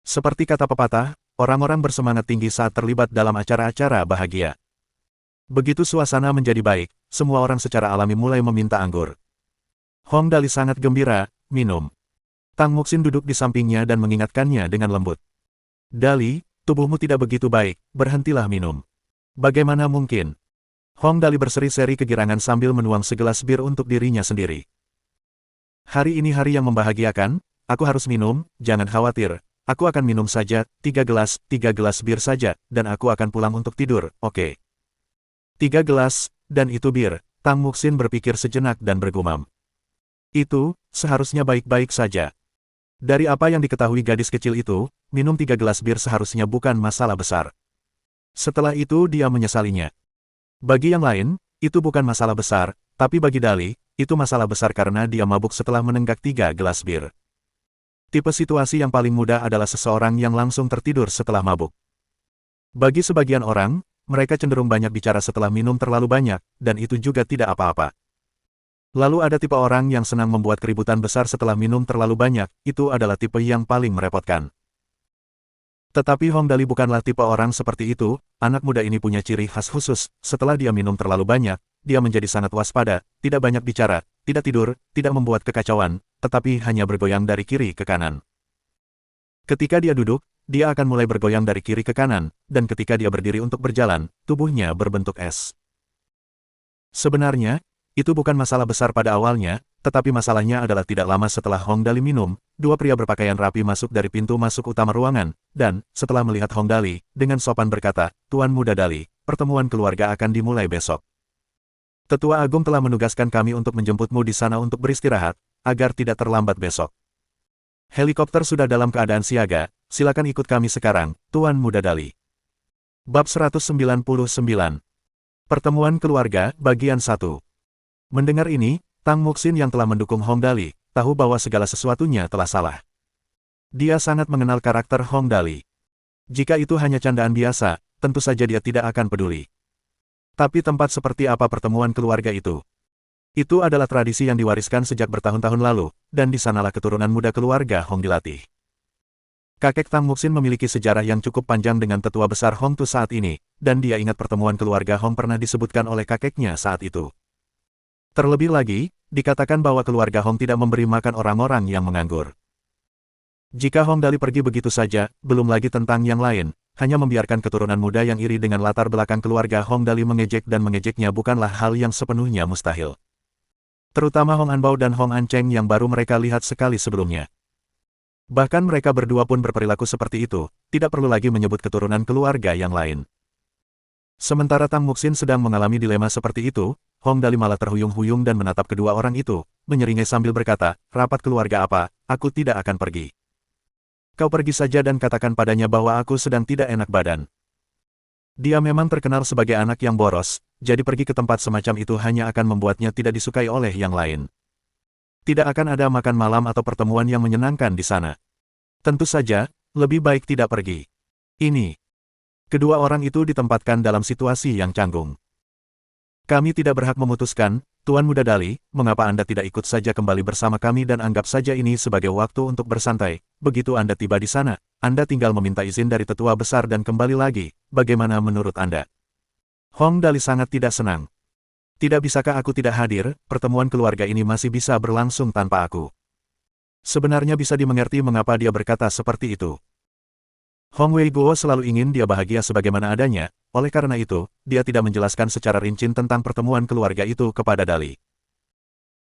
Speaker 1: Seperti kata pepatah, orang-orang bersemangat tinggi saat terlibat dalam acara-acara bahagia. Begitu suasana menjadi baik, semua orang secara alami mulai meminta anggur. Hong Dali sangat gembira, minum. Tang Muxin duduk di sampingnya dan mengingatkannya dengan lembut. Dali, tubuhmu tidak begitu baik, berhentilah minum. Bagaimana mungkin? Hong Dali berseri-seri kegirangan sambil menuang segelas bir untuk dirinya sendiri. Hari ini hari yang membahagiakan, aku harus minum, jangan khawatir, aku akan minum saja, 3 gelas bir saja, dan aku akan pulang untuk tidur, oke. 3 gelas, dan itu bir, Tang Muxin berpikir sejenak dan bergumam. Itu, seharusnya baik-baik saja. Dari apa yang diketahui gadis kecil itu, minum 3 gelas bir seharusnya bukan masalah besar. Setelah itu dia menyesalinya. Bagi yang lain, itu bukan masalah besar, tapi bagi Dali, itu masalah besar karena dia mabuk setelah menenggak 3 gelas bir. Tipe situasi yang paling mudah adalah seseorang yang langsung tertidur setelah mabuk. Bagi sebagian orang, mereka cenderung banyak bicara setelah minum terlalu banyak, dan itu juga tidak apa-apa. Lalu ada tipe orang yang senang membuat keributan besar setelah minum terlalu banyak, itu adalah tipe yang paling merepotkan. Tetapi Hong Dali bukanlah tipe orang seperti itu, anak muda ini punya ciri khas khusus, setelah dia minum terlalu banyak, dia menjadi sangat waspada, tidak banyak bicara, tidak tidur, tidak membuat kekacauan, tetapi hanya bergoyang dari kiri ke kanan. Ketika dia duduk, dia akan mulai bergoyang dari kiri ke kanan, dan ketika dia berdiri untuk berjalan, tubuhnya berbentuk es. Sebenarnya, itu bukan masalah besar pada awalnya, tetapi masalahnya adalah tidak lama setelah Hong Dali minum, 2 pria berpakaian rapi masuk dari pintu masuk utama ruangan, dan, setelah melihat Hong Dali, dengan sopan berkata, Tuan Muda Dali, pertemuan keluarga akan dimulai besok. Tetua Agung telah menugaskan kami untuk menjemputmu di sana untuk beristirahat, agar tidak terlambat besok. Helikopter sudah dalam keadaan siaga, silakan ikut kami sekarang, Tuan Muda Dali. Bab 199. Pertemuan keluarga, bagian 1. Mendengar ini, Tang Muxin yang telah mendukung Hong Dali, tahu bahwa segala sesuatunya telah salah. Dia sangat mengenal karakter Hong Dali. Jika itu hanya candaan biasa, tentu saja dia tidak akan peduli. Tapi tempat seperti apa pertemuan keluarga itu? Itu adalah tradisi yang diwariskan sejak bertahun-tahun lalu, dan di sanalah keturunan muda keluarga Hong dilatih. Kakek Tang Muxin memiliki sejarah yang cukup panjang dengan tetua besar Hong Tu saat ini, dan dia ingat pertemuan keluarga Hong pernah disebutkan oleh kakeknya saat itu. Terlebih lagi, dikatakan bahwa keluarga Hong tidak memberi makan orang-orang yang menganggur. Jika Hong Dali pergi begitu saja, belum lagi tentang yang lain, hanya membiarkan keturunan muda yang iri dengan latar belakang keluarga Hong Dali mengejek dan mengejeknya bukanlah hal yang sepenuhnya mustahil. Terutama Hong Anbao dan Hong Anceng yang baru mereka lihat sekali sebelumnya. Bahkan mereka berdua pun berperilaku seperti itu, tidak perlu lagi menyebut keturunan keluarga yang lain. Sementara Tang Muxin sedang mengalami dilema seperti itu, Hong Dali malah terhuyung-huyung dan menatap kedua orang itu, menyeringai sambil berkata, "Rapat keluarga apa, aku tidak akan pergi. Kau pergi saja dan katakan padanya bahwa aku sedang tidak enak badan." Dia memang terkenal sebagai anak yang boros, jadi pergi ke tempat semacam itu hanya akan membuatnya tidak disukai oleh yang lain. Tidak akan ada makan malam atau pertemuan yang menyenangkan di sana. Tentu saja, lebih baik tidak pergi. Ini. Kedua orang itu ditempatkan dalam situasi yang canggung. Kami tidak berhak memutuskan, Tuan Muda Dali, mengapa Anda tidak ikut saja kembali bersama kami dan anggap saja ini sebagai waktu untuk bersantai. Begitu Anda tiba di sana, Anda tinggal meminta izin dari tetua besar dan kembali lagi. Bagaimana menurut Anda? Hong Dali sangat tidak senang. Tidak bisakah aku tidak hadir, pertemuan keluarga ini masih bisa berlangsung tanpa aku. Sebenarnya bisa dimengerti mengapa dia berkata seperti itu. Hong Weibo selalu ingin dia bahagia sebagaimana adanya, oleh karena itu, dia tidak menjelaskan secara rinci tentang pertemuan keluarga itu kepada Dali.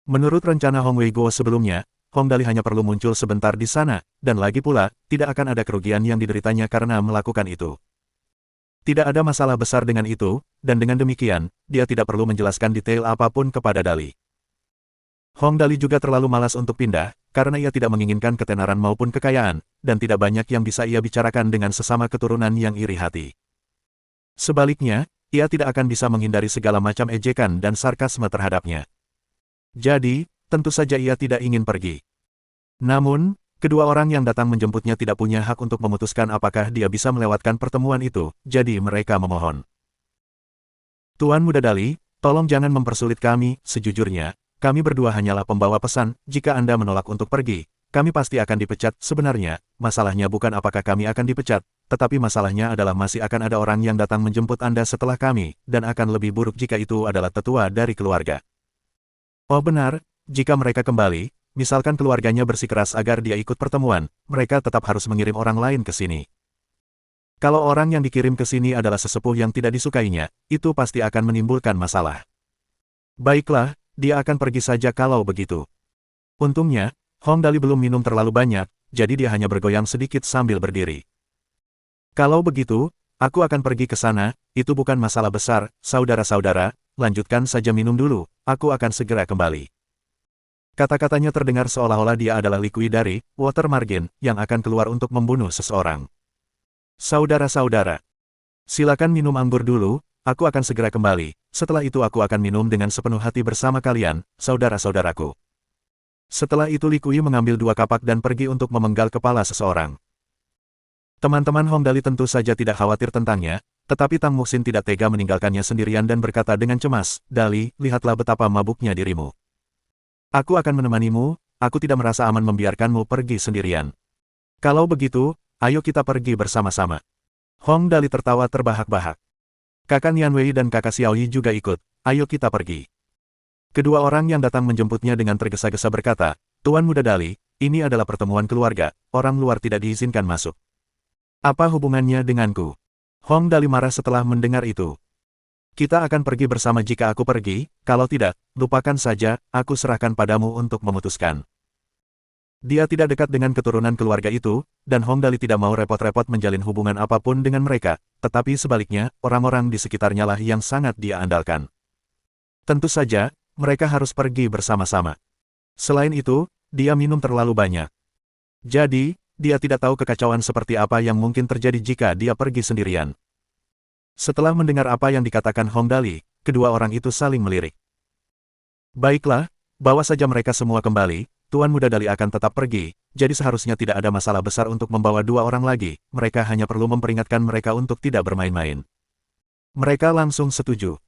Speaker 1: Menurut rencana Hong Weibo sebelumnya, Hong Dali hanya perlu muncul sebentar di sana, dan lagi pula, tidak akan ada kerugian yang dideritanya karena melakukan itu. Tidak ada masalah besar dengan itu, dan dengan demikian, dia tidak perlu menjelaskan detail apapun kepada Dali. Hong Dali juga terlalu malas untuk pindah, karena ia tidak menginginkan ketenaran maupun kekayaan, dan tidak banyak yang bisa ia bicarakan dengan sesama keturunan yang iri hati. Sebaliknya, ia tidak akan bisa menghindari segala macam ejekan dan sarkasme terhadapnya. Jadi, tentu saja ia tidak ingin pergi. Namun, kedua orang yang datang menjemputnya tidak punya hak untuk memutuskan apakah dia bisa melewatkan pertemuan itu, jadi mereka memohon. Tuan Muda Dali, tolong jangan mempersulit kami, sejujurnya, kami berdua hanyalah pembawa pesan, jika Anda menolak untuk pergi, kami pasti akan dipecat. Sebenarnya, masalahnya bukan apakah kami akan dipecat, tetapi masalahnya adalah masih akan ada orang yang datang menjemput Anda setelah kami, dan akan lebih buruk jika itu adalah tetua dari keluarga. Oh benar, jika mereka kembali, misalkan keluarganya bersikeras agar dia ikut pertemuan, mereka tetap harus mengirim orang lain ke sini. Kalau orang yang dikirim ke sini adalah sesepuh yang tidak disukainya, itu pasti akan menimbulkan masalah. Baiklah, dia akan pergi saja kalau begitu. Untungnya, Hong Dali belum minum terlalu banyak, jadi dia hanya bergoyang sedikit sambil berdiri. Kalau begitu, aku akan pergi ke sana, itu bukan masalah besar, saudara-saudara, lanjutkan saja minum dulu, aku akan segera kembali. Kata-katanya terdengar seolah-olah dia adalah Liqui dari Water Margin yang akan keluar untuk membunuh seseorang. Saudara-saudara, silakan minum anggur dulu, aku akan segera kembali, setelah itu aku akan minum dengan sepenuh hati bersama kalian, saudara-saudaraku. Setelah itu Liqui mengambil 2 kapak dan pergi untuk memenggal kepala seseorang. Teman-teman Hong Dali tentu saja tidak khawatir tentangnya, tetapi Tang Muxin tidak tega meninggalkannya sendirian dan berkata dengan cemas, "Dali, lihatlah betapa mabuknya dirimu. Aku akan menemanimu, aku tidak merasa aman membiarkanmu pergi sendirian. Kalau begitu, ayo kita pergi bersama-sama." Hong Dali tertawa terbahak-bahak. Kakak Nian Wei dan kakak Xiaoyi juga ikut, "Ayo kita pergi." Kedua orang yang datang menjemputnya dengan tergesa-gesa berkata, "Tuan Muda Dali, ini adalah pertemuan keluarga, orang luar tidak diizinkan masuk." "Apa hubungannya denganku?" Hong Dali marah setelah mendengar itu. "Kita akan pergi bersama jika aku pergi, kalau tidak, lupakan saja, aku serahkan padamu untuk memutuskan." Dia tidak dekat dengan keturunan keluarga itu, dan Hong Dali tidak mau repot-repot menjalin hubungan apapun dengan mereka, tetapi sebaliknya, orang-orang di sekitarnya lah yang sangat dia andalkan. Tentu saja, mereka harus pergi bersama-sama. Selain itu, dia minum terlalu banyak. Jadi, dia tidak tahu kekacauan seperti apa yang mungkin terjadi jika dia pergi sendirian. Setelah mendengar apa yang dikatakan Hong Dali, kedua orang itu saling melirik. "Baiklah, bawa saja mereka semua kembali, Tuan Muda Dali akan tetap pergi, jadi seharusnya tidak ada masalah besar untuk membawa 2 orang lagi, mereka hanya perlu memperingatkan mereka untuk tidak bermain-main." Mereka langsung setuju.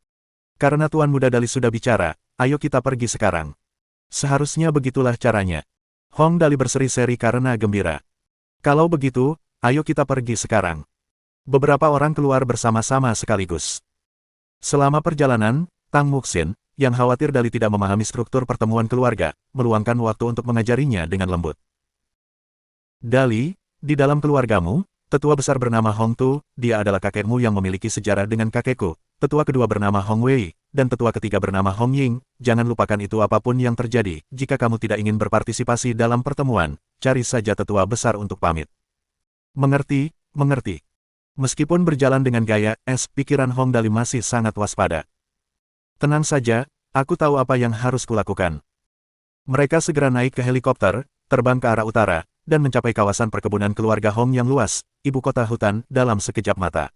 Speaker 1: "Karena Tuan Muda Dali sudah bicara, ayo kita pergi sekarang." Seharusnya begitulah caranya. Hong Dali berseri-seri karena gembira. Kalau begitu, ayo kita pergi sekarang. Beberapa orang keluar bersama-sama sekaligus. Selama perjalanan, Tang Muxin, yang khawatir Dali tidak memahami struktur pertemuan keluarga, meluangkan waktu untuk mengajarinya dengan lembut. Dali, di dalam keluargamu, tetua besar bernama Hong Tu, dia adalah kakekmu yang memiliki sejarah dengan kakekku, tetua kedua bernama Hong Wei, dan tetua ketiga bernama Hong Ying. Jangan lupakan itu apapun yang terjadi. Jika kamu tidak ingin berpartisipasi dalam pertemuan, cari saja tetua besar untuk pamit. Mengerti, mengerti. Meskipun berjalan dengan gaya pikiran Hong Dali masih sangat waspada. Tenang saja, aku tahu apa yang harus kulakukan. Mereka segera naik ke helikopter, terbang ke arah utara, dan mencapai kawasan perkebunan keluarga Hong yang luas, ibu kota hutan, dalam sekejap mata.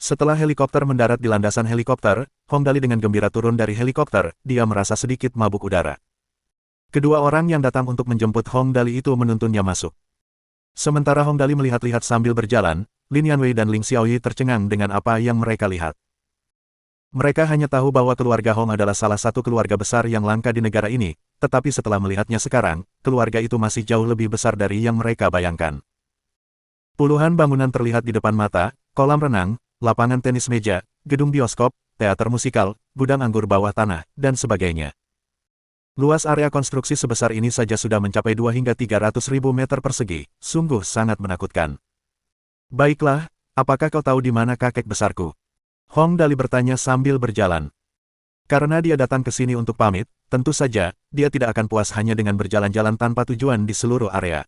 Speaker 1: Setelah helikopter mendarat di landasan helikopter, Hong Dali dengan gembira turun dari helikopter, dia merasa sedikit mabuk udara. Kedua orang yang datang untuk menjemput Hong Dali itu menuntunnya masuk. Sementara Hong Dali melihat-lihat sambil berjalan, Lin Yanwei dan Ling Xiaoyi tercengang dengan apa yang mereka lihat. Mereka hanya tahu bahwa keluarga Hong adalah salah satu keluarga besar yang langka di negara ini, tetapi setelah melihatnya sekarang, keluarga itu masih jauh lebih besar dari yang mereka bayangkan. Puluhan bangunan terlihat di depan mata, kolam renang, lapangan tenis meja, gedung bioskop, teater musikal, gudang anggur bawah tanah, dan sebagainya. Luas area konstruksi sebesar ini saja sudah mencapai 2 hingga 300 ribu meter persegi, sungguh sangat menakutkan. Baiklah, apakah kau tahu di mana kakek besarku? Hong Dali bertanya sambil berjalan. Karena dia datang ke sini untuk pamit, tentu saja, dia tidak akan puas hanya dengan berjalan-jalan tanpa tujuan di seluruh area.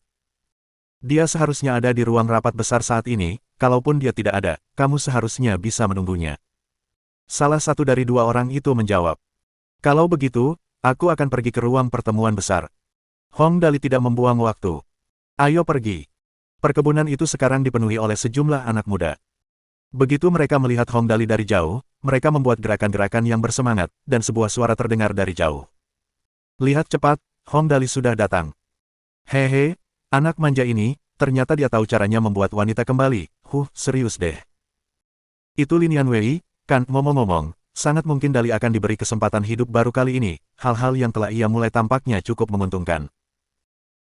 Speaker 1: Dia seharusnya ada di ruang rapat besar saat ini, kalaupun dia tidak ada, kamu seharusnya bisa menunggunya. Salah satu dari dua orang itu menjawab. Kalau begitu, aku akan pergi ke ruang pertemuan besar. Hong Dali tidak membuang waktu. Ayo pergi. Perkebunan itu sekarang dipenuhi oleh sejumlah anak muda. Begitu mereka melihat Hong Dali dari jauh, mereka membuat gerakan-gerakan yang bersemangat, dan sebuah suara terdengar dari jauh. Lihat cepat, Hong Dali sudah datang. Hehe, anak manja ini, ternyata dia tahu caranya membuat wanita kembali. Serius deh. Itu Lin Yanwei, kan, ngomong-ngomong, sangat mungkin Dali akan diberi kesempatan hidup baru kali ini, hal-hal yang telah ia mulai tampaknya cukup menguntungkan.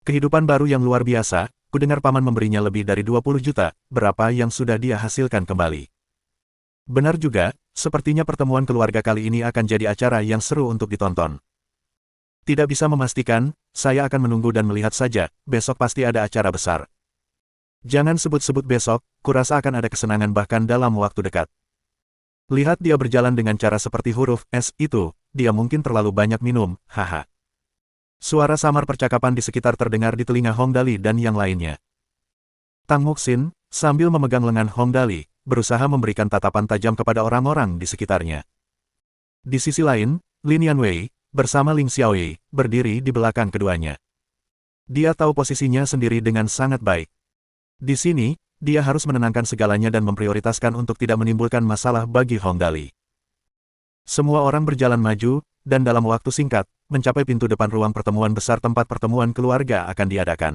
Speaker 1: Kehidupan baru yang luar biasa, kudengar paman memberinya lebih dari 20 juta, berapa yang sudah dia hasilkan kembali. Benar juga, sepertinya pertemuan keluarga kali ini akan jadi acara yang seru untuk ditonton. Tidak bisa memastikan, saya akan menunggu dan melihat saja, besok pasti ada acara besar. Jangan sebut-sebut besok, kurasa akan ada kesenangan bahkan dalam waktu dekat. Lihat dia berjalan dengan cara seperti huruf S itu, dia mungkin terlalu banyak minum, haha. Suara samar percakapan di sekitar terdengar di telinga Hong Dali dan yang lainnya. Tang Muxin, sambil memegang lengan Hong Dali, berusaha memberikan tatapan tajam kepada orang-orang di sekitarnya. Di sisi lain, Lin Yanwei, bersama Ling Xiaoyi, berdiri di belakang keduanya. Dia tahu posisinya sendiri dengan sangat baik. Di sini, dia harus menenangkan segalanya dan memprioritaskan untuk tidak menimbulkan masalah bagi Hong Dali. Semua orang berjalan maju, dan dalam waktu singkat, mencapai pintu depan ruang pertemuan besar tempat pertemuan keluarga akan diadakan.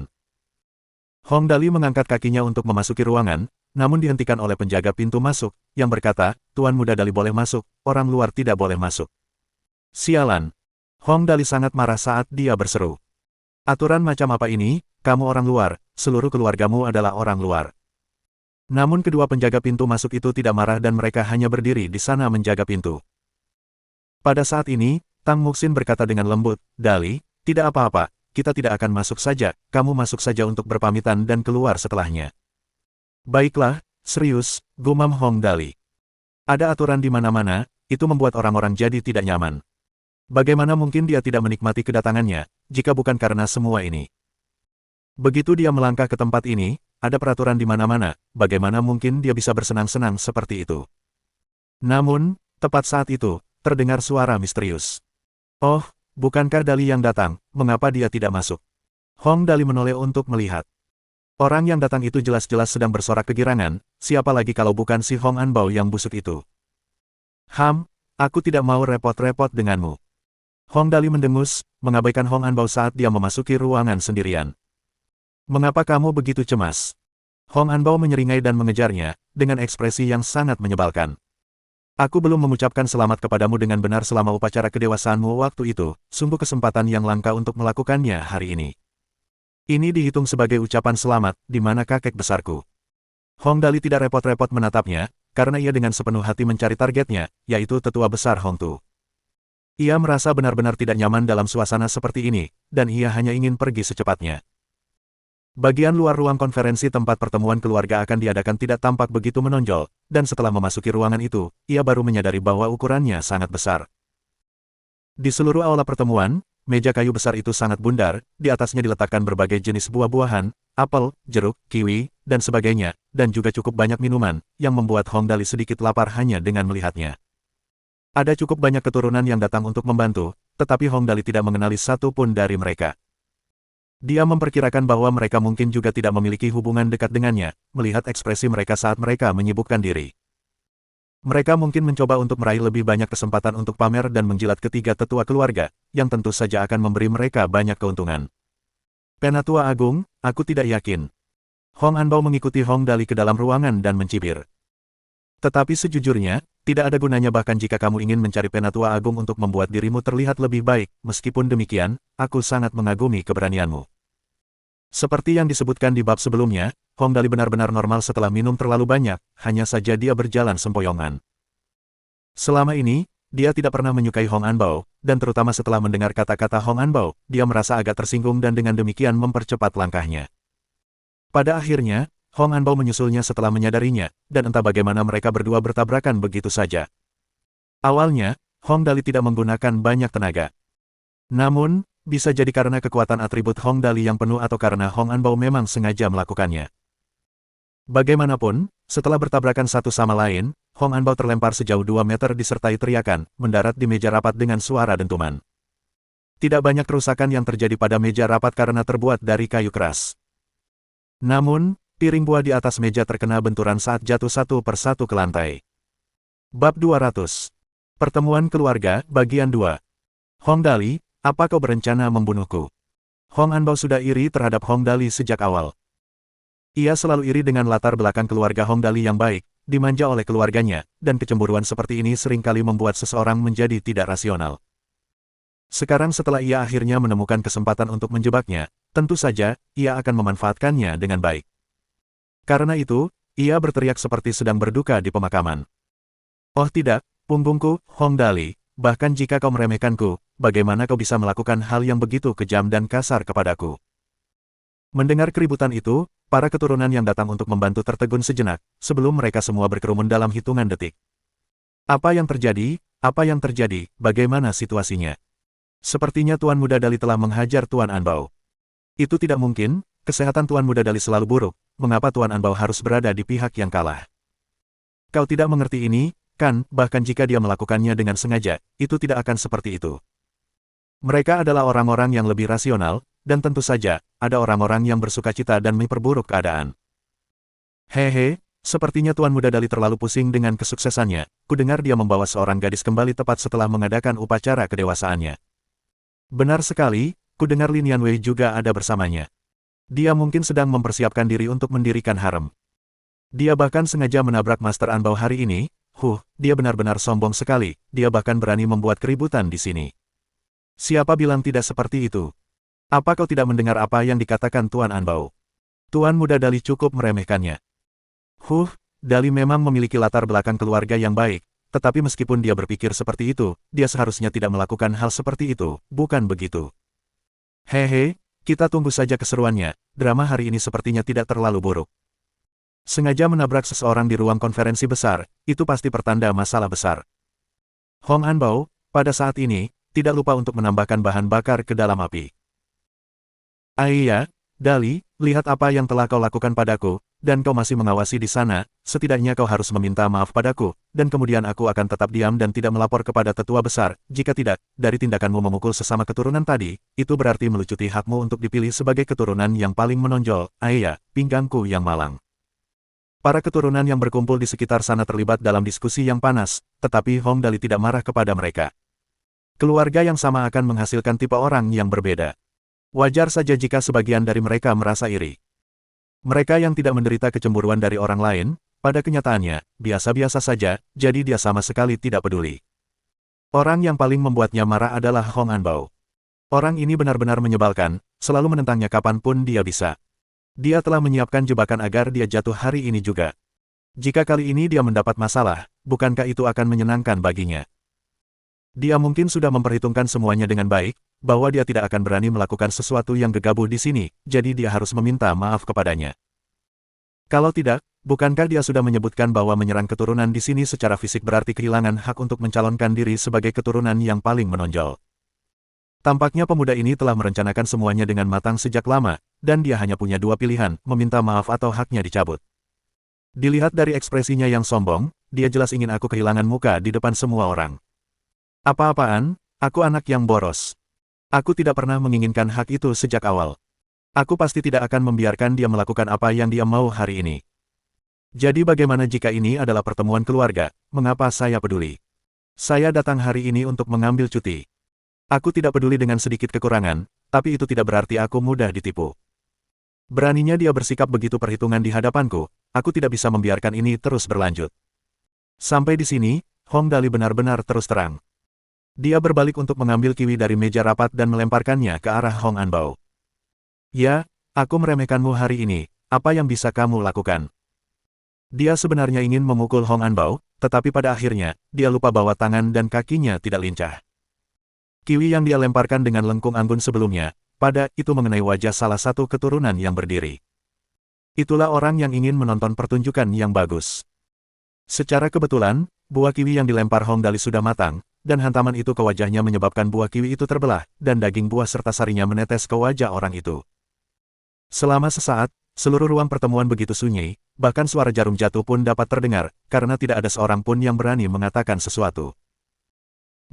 Speaker 1: Hong Dali mengangkat kakinya untuk memasuki ruangan, namun dihentikan oleh penjaga pintu masuk, yang berkata, Tuan Muda Dali boleh masuk, orang luar tidak boleh masuk. Sialan. Hong Dali sangat marah saat dia berseru. Aturan macam apa ini, kamu orang luar, seluruh keluargamu adalah orang luar. Namun kedua penjaga pintu masuk itu tidak marah dan mereka hanya berdiri di sana menjaga pintu. Pada saat ini, Tang Muxin berkata dengan lembut, Dali, tidak apa-apa, kita tidak akan masuk saja, kamu masuk saja untuk berpamitan dan keluar setelahnya. Baiklah, serius, gumam Hong Dali. Ada aturan di mana-mana, itu membuat orang-orang jadi tidak nyaman. Bagaimana mungkin dia tidak menikmati kedatangannya, jika bukan karena semua ini? Begitu dia melangkah ke tempat ini, ada peraturan di mana-mana, bagaimana mungkin dia bisa bersenang-senang seperti itu? Namun, tepat saat itu, terdengar suara misterius. Oh, bukankah Dali yang datang, mengapa dia tidak masuk? Hong Dali menoleh untuk melihat. Orang yang datang itu jelas-jelas sedang bersorak kegirangan, siapa lagi kalau bukan si Hong Anbao yang busuk itu? Aku tidak mau repot-repot denganmu. Hong Dali mendengus, mengabaikan Hong Anbao saat dia memasuki ruangan sendirian. Mengapa kamu begitu cemas? Hong Anbao menyeringai dan mengejarnya, dengan ekspresi yang sangat menyebalkan. Aku belum mengucapkan selamat kepadamu dengan benar selama upacara kedewasaanmu waktu itu, sungguh kesempatan yang langka untuk melakukannya hari ini. Ini dihitung sebagai ucapan selamat, di mana kakek besarku. Hong Dali tidak repot-repot menatapnya, karena ia dengan sepenuh hati mencari targetnya, yaitu tetua besar Hong Tu. Ia merasa benar-benar tidak nyaman dalam suasana seperti ini, dan ia hanya ingin pergi secepatnya. Bagian luar ruang konferensi tempat pertemuan keluarga akan diadakan tidak tampak begitu menonjol, dan setelah memasuki ruangan itu, ia baru menyadari bahwa ukurannya sangat besar. Di seluruh aula pertemuan, meja kayu besar itu sangat bundar, di atasnya diletakkan berbagai jenis buah-buahan, apel, jeruk, kiwi, dan sebagainya, dan juga cukup banyak minuman, yang membuat Hong Dali sedikit lapar hanya dengan melihatnya. Ada cukup banyak keturunan yang datang untuk membantu, tetapi Hong Dali tidak mengenali satu pun dari mereka. Dia memperkirakan bahwa mereka mungkin juga tidak memiliki hubungan dekat dengannya, melihat ekspresi mereka saat mereka menyibukkan diri. Mereka mungkin mencoba untuk meraih lebih banyak kesempatan untuk pamer dan menjilat ketiga tetua keluarga, yang tentu saja akan memberi mereka banyak keuntungan. Penatua Agung, aku tidak yakin. Hong Anbao mengikuti Hong Dali ke dalam ruangan dan mencibir. Tetapi sejujurnya, tidak ada gunanya bahkan jika kamu ingin mencari Penatua Agung untuk membuat dirimu terlihat lebih baik, meskipun demikian, aku sangat mengagumi keberanianmu. Seperti yang disebutkan di bab sebelumnya, Hong Dali benar-benar normal setelah minum terlalu banyak, hanya saja dia berjalan sempoyongan. Selama ini, dia tidak pernah menyukai Hong Anbao, dan terutama setelah mendengar kata-kata Hong Anbao, dia merasa agak tersinggung dan dengan demikian mempercepat langkahnya. Pada akhirnya, Hong Anbao menyusulnya setelah menyadarinya, dan entah bagaimana mereka berdua bertabrakan begitu saja. Awalnya, Hong Dali tidak menggunakan banyak tenaga. Namun, bisa jadi karena kekuatan atribut Hong Dali yang penuh atau karena Hong Anbao memang sengaja melakukannya. Bagaimanapun, setelah bertabrakan satu sama lain, Hong Anbao terlempar sejauh 2 meter disertai teriakan, mendarat di meja rapat dengan suara dentuman. Tidak banyak kerusakan yang terjadi pada meja rapat karena terbuat dari kayu keras. Namun, piring buah di atas meja terkena benturan saat jatuh satu persatu ke lantai. Bab 200. Pertemuan Keluarga, Bagian 2. Hong Dali, apa kau berencana membunuhku? Hong Anbao sudah iri terhadap Hong Dali sejak awal. Ia selalu iri dengan latar belakang keluarga Hong Dali yang baik, dimanja oleh keluarganya, dan kecemburuan seperti ini seringkali membuat seseorang menjadi tidak rasional. Sekarang setelah ia akhirnya menemukan kesempatan untuk menjebaknya, tentu saja, ia akan memanfaatkannya dengan baik. Karena itu, ia berteriak seperti sedang berduka di pemakaman. Oh tidak, punggungku, Hong Dali. Bahkan jika kau meremehkanku, bagaimana kau bisa melakukan hal yang begitu kejam dan kasar kepadaku? Mendengar keributan itu, para keturunan yang datang untuk membantu tertegun sejenak, sebelum mereka semua berkerumun dalam hitungan detik. Apa yang terjadi? Apa yang terjadi? Bagaimana situasinya? Sepertinya Tuan Muda Dali telah menghajar Tuan Anbao. Itu tidak mungkin, kesehatan Tuan Muda Dali selalu buruk, mengapa Tuan Anbao harus berada di pihak yang kalah? Kau tidak mengerti ini, kan, bahkan jika dia melakukannya dengan sengaja, itu tidak akan seperti itu. Mereka adalah orang-orang yang lebih rasional, dan tentu saja, ada orang-orang yang bersukacita dan memperburuk keadaan. Hehe, sepertinya Tuan Muda Dali terlalu pusing dengan kesuksesannya, kudengar dia membawa seorang gadis kembali tepat setelah mengadakan upacara kedewasaannya. Benar sekali, kudengar Lin Yanwei juga ada bersamanya. Dia mungkin sedang mempersiapkan diri untuk mendirikan harem. Dia bahkan sengaja menabrak Master Anbao hari ini. Dia benar-benar sombong sekali, dia bahkan berani membuat keributan di sini. Siapa bilang tidak seperti itu? Apa kau tidak mendengar apa yang dikatakan Tuan Anbao? Tuan Muda Dali cukup meremehkannya. Dali memang memiliki latar belakang keluarga yang baik, tetapi meskipun dia berpikir seperti itu, dia seharusnya tidak melakukan hal seperti itu, bukan begitu? Hehe, kita tunggu saja keseruannya, drama hari ini sepertinya tidak terlalu buruk. Sengaja menabrak seseorang di ruang konferensi besar, itu pasti pertanda masalah besar. Hong Anbao, pada saat ini, tidak lupa untuk menambahkan bahan bakar ke dalam api. Iya, Dali, lihat apa yang telah kau lakukan padaku, dan kau masih mengawasi di sana, setidaknya kau harus meminta maaf padaku, dan kemudian aku akan tetap diam dan tidak melapor kepada tetua besar, jika tidak, dari tindakanmu memukul sesama keturunan tadi, itu berarti melucuti hakmu untuk dipilih sebagai keturunan yang paling menonjol. Iya, pinggangku yang malang. Para keturunan yang berkumpul di sekitar sana terlibat dalam diskusi yang panas, tetapi Hong Dali tidak marah kepada mereka. Keluarga yang sama akan menghasilkan tipe orang yang berbeda. Wajar saja jika sebagian dari mereka merasa iri. Mereka yang tidak menderita kecemburuan dari orang lain, pada kenyataannya, biasa-biasa saja, jadi dia sama sekali tidak peduli. Orang yang paling membuatnya marah adalah Hong Anbao. Orang ini benar-benar menyebalkan, selalu menentangnya kapanpun dia bisa. Dia telah menyiapkan jebakan agar dia jatuh hari ini juga. Jika kali ini dia mendapat masalah, bukankah itu akan menyenangkan baginya? Dia mungkin sudah memperhitungkan semuanya dengan baik, bahwa dia tidak akan berani melakukan sesuatu yang gegabah di sini, jadi dia harus meminta maaf kepadanya. Kalau tidak, bukankah dia sudah menyebutkan bahwa menyerang keturunan di sini secara fisik berarti kehilangan hak untuk mencalonkan diri sebagai keturunan yang paling menonjol? Tampaknya pemuda ini telah merencanakan semuanya dengan matang sejak lama, dan dia hanya punya dua pilihan, meminta maaf atau haknya dicabut. Dilihat dari ekspresinya yang sombong, dia jelas ingin aku kehilangan muka di depan semua orang. Apa-apaan, aku anak yang boros. Aku tidak pernah menginginkan hak itu sejak awal. Aku pasti tidak akan membiarkan dia melakukan apa yang dia mau hari ini. Jadi bagaimana jika ini adalah pertemuan keluarga, mengapa saya peduli? Saya datang hari ini untuk mengambil cuti. Aku tidak peduli dengan sedikit kekurangan, tapi itu tidak berarti aku mudah ditipu. Beraninya dia bersikap begitu perhitungan di hadapanku, aku tidak bisa membiarkan ini terus berlanjut. Sampai di sini, Hong Dali benar-benar terus terang. Dia berbalik untuk mengambil kiwi dari meja rapat dan melemparkannya ke arah Hong Anbao. Ya, aku meremehkanmu hari ini, apa yang bisa kamu lakukan? Dia sebenarnya ingin memukul Hong Anbao, tetapi pada akhirnya, dia lupa bahwa tangan dan kakinya tidak lincah. Kiwi yang dia lemparkan dengan lengkung anggun sebelumnya, pada itu mengenai wajah salah satu keturunan yang berdiri. Itulah orang yang ingin menonton pertunjukan yang bagus. Secara kebetulan, buah kiwi yang dilempar Hong Dali sudah matang, dan hantaman itu ke wajahnya menyebabkan buah kiwi itu terbelah, dan daging buah serta sarinya menetes ke wajah orang itu. Selama sesaat, seluruh ruang pertemuan begitu sunyi, bahkan suara jarum jatuh pun dapat terdengar, karena tidak ada seorang pun yang berani mengatakan sesuatu.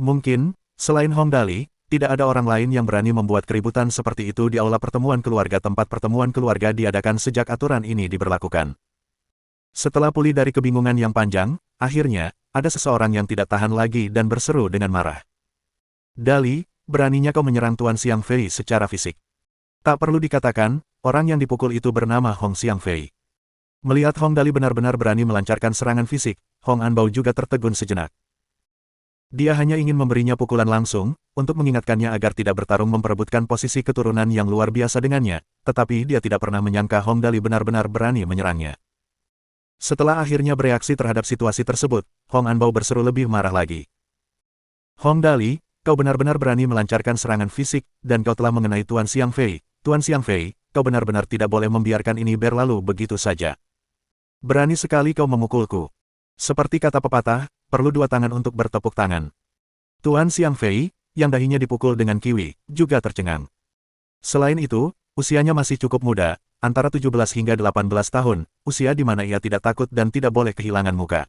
Speaker 1: Mungkin, selain Hong Dali, tidak ada orang lain yang berani membuat keributan seperti itu di aula pertemuan keluarga tempat pertemuan keluarga diadakan sejak aturan ini diberlakukan. Setelah pulih dari kebingungan yang panjang, akhirnya, ada seseorang yang tidak tahan lagi dan berseru dengan marah. Dali, beraninya kau menyerang Tuan Xiang Fei secara fisik. Tak perlu dikatakan, orang yang dipukul itu bernama Hong Xiang Fei. Melihat Hong Dali benar-benar berani melancarkan serangan fisik, Hong Anbao juga tertegun sejenak. Dia hanya ingin memberinya pukulan langsung, untuk mengingatkannya agar tidak bertarung memperebutkan posisi keturunan yang luar biasa dengannya, tetapi dia tidak pernah menyangka Hong Dali benar-benar berani menyerangnya. Setelah akhirnya bereaksi terhadap situasi tersebut, Hong Anbao berseru lebih marah lagi. Hong Dali, kau benar-benar berani melancarkan serangan fisik, dan kau telah mengenai Tuan Xiang Fei. Tuan Xiang Fei, kau benar-benar tidak boleh membiarkan ini berlalu begitu saja. Berani sekali kau memukulku. Seperti kata pepatah, perlu dua tangan untuk bertepuk tangan. Tuan Xiang Fei, yang dahinya dipukul dengan kiwi, juga tercengang. Selain itu, usianya masih cukup muda, antara 17 hingga 18 tahun, usia di mana ia tidak takut dan tidak boleh kehilangan muka.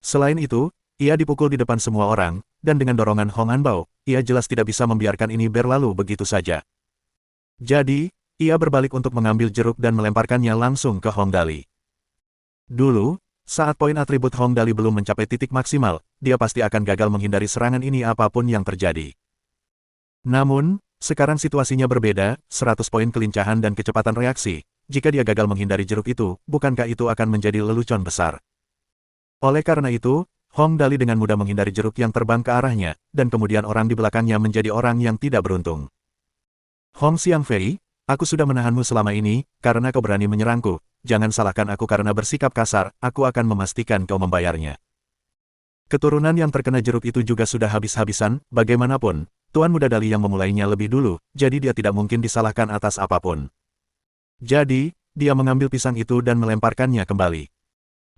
Speaker 1: Selain itu, ia dipukul di depan semua orang, dan dengan dorongan Hong Anbao, ia jelas tidak bisa membiarkan ini berlalu begitu saja. Jadi, ia berbalik untuk mengambil jeruk dan melemparkannya langsung ke Hong Dali. Dulu, saat poin atribut Hong Dali belum mencapai titik maksimal, dia pasti akan gagal menghindari serangan ini apapun yang terjadi. Namun, sekarang situasinya berbeda, 100 poin kelincahan dan kecepatan reaksi. Jika dia gagal menghindari jeruk itu, bukankah itu akan menjadi lelucon besar? Oleh karena itu, Hong Dali dengan mudah menghindari jeruk yang terbang ke arahnya, dan kemudian orang di belakangnya menjadi orang yang tidak beruntung. Hong Xiang Fei, aku sudah menahanmu selama ini, karena kau berani menyerangku. Jangan salahkan aku karena bersikap kasar, aku akan memastikan kau membayarnya. Keturunan yang terkena jeruk itu juga sudah habis-habisan, bagaimanapun, Tuan Muda Dali yang memulainya lebih dulu, jadi dia tidak mungkin disalahkan atas apapun. Jadi, dia mengambil pisang itu dan melemparkannya kembali.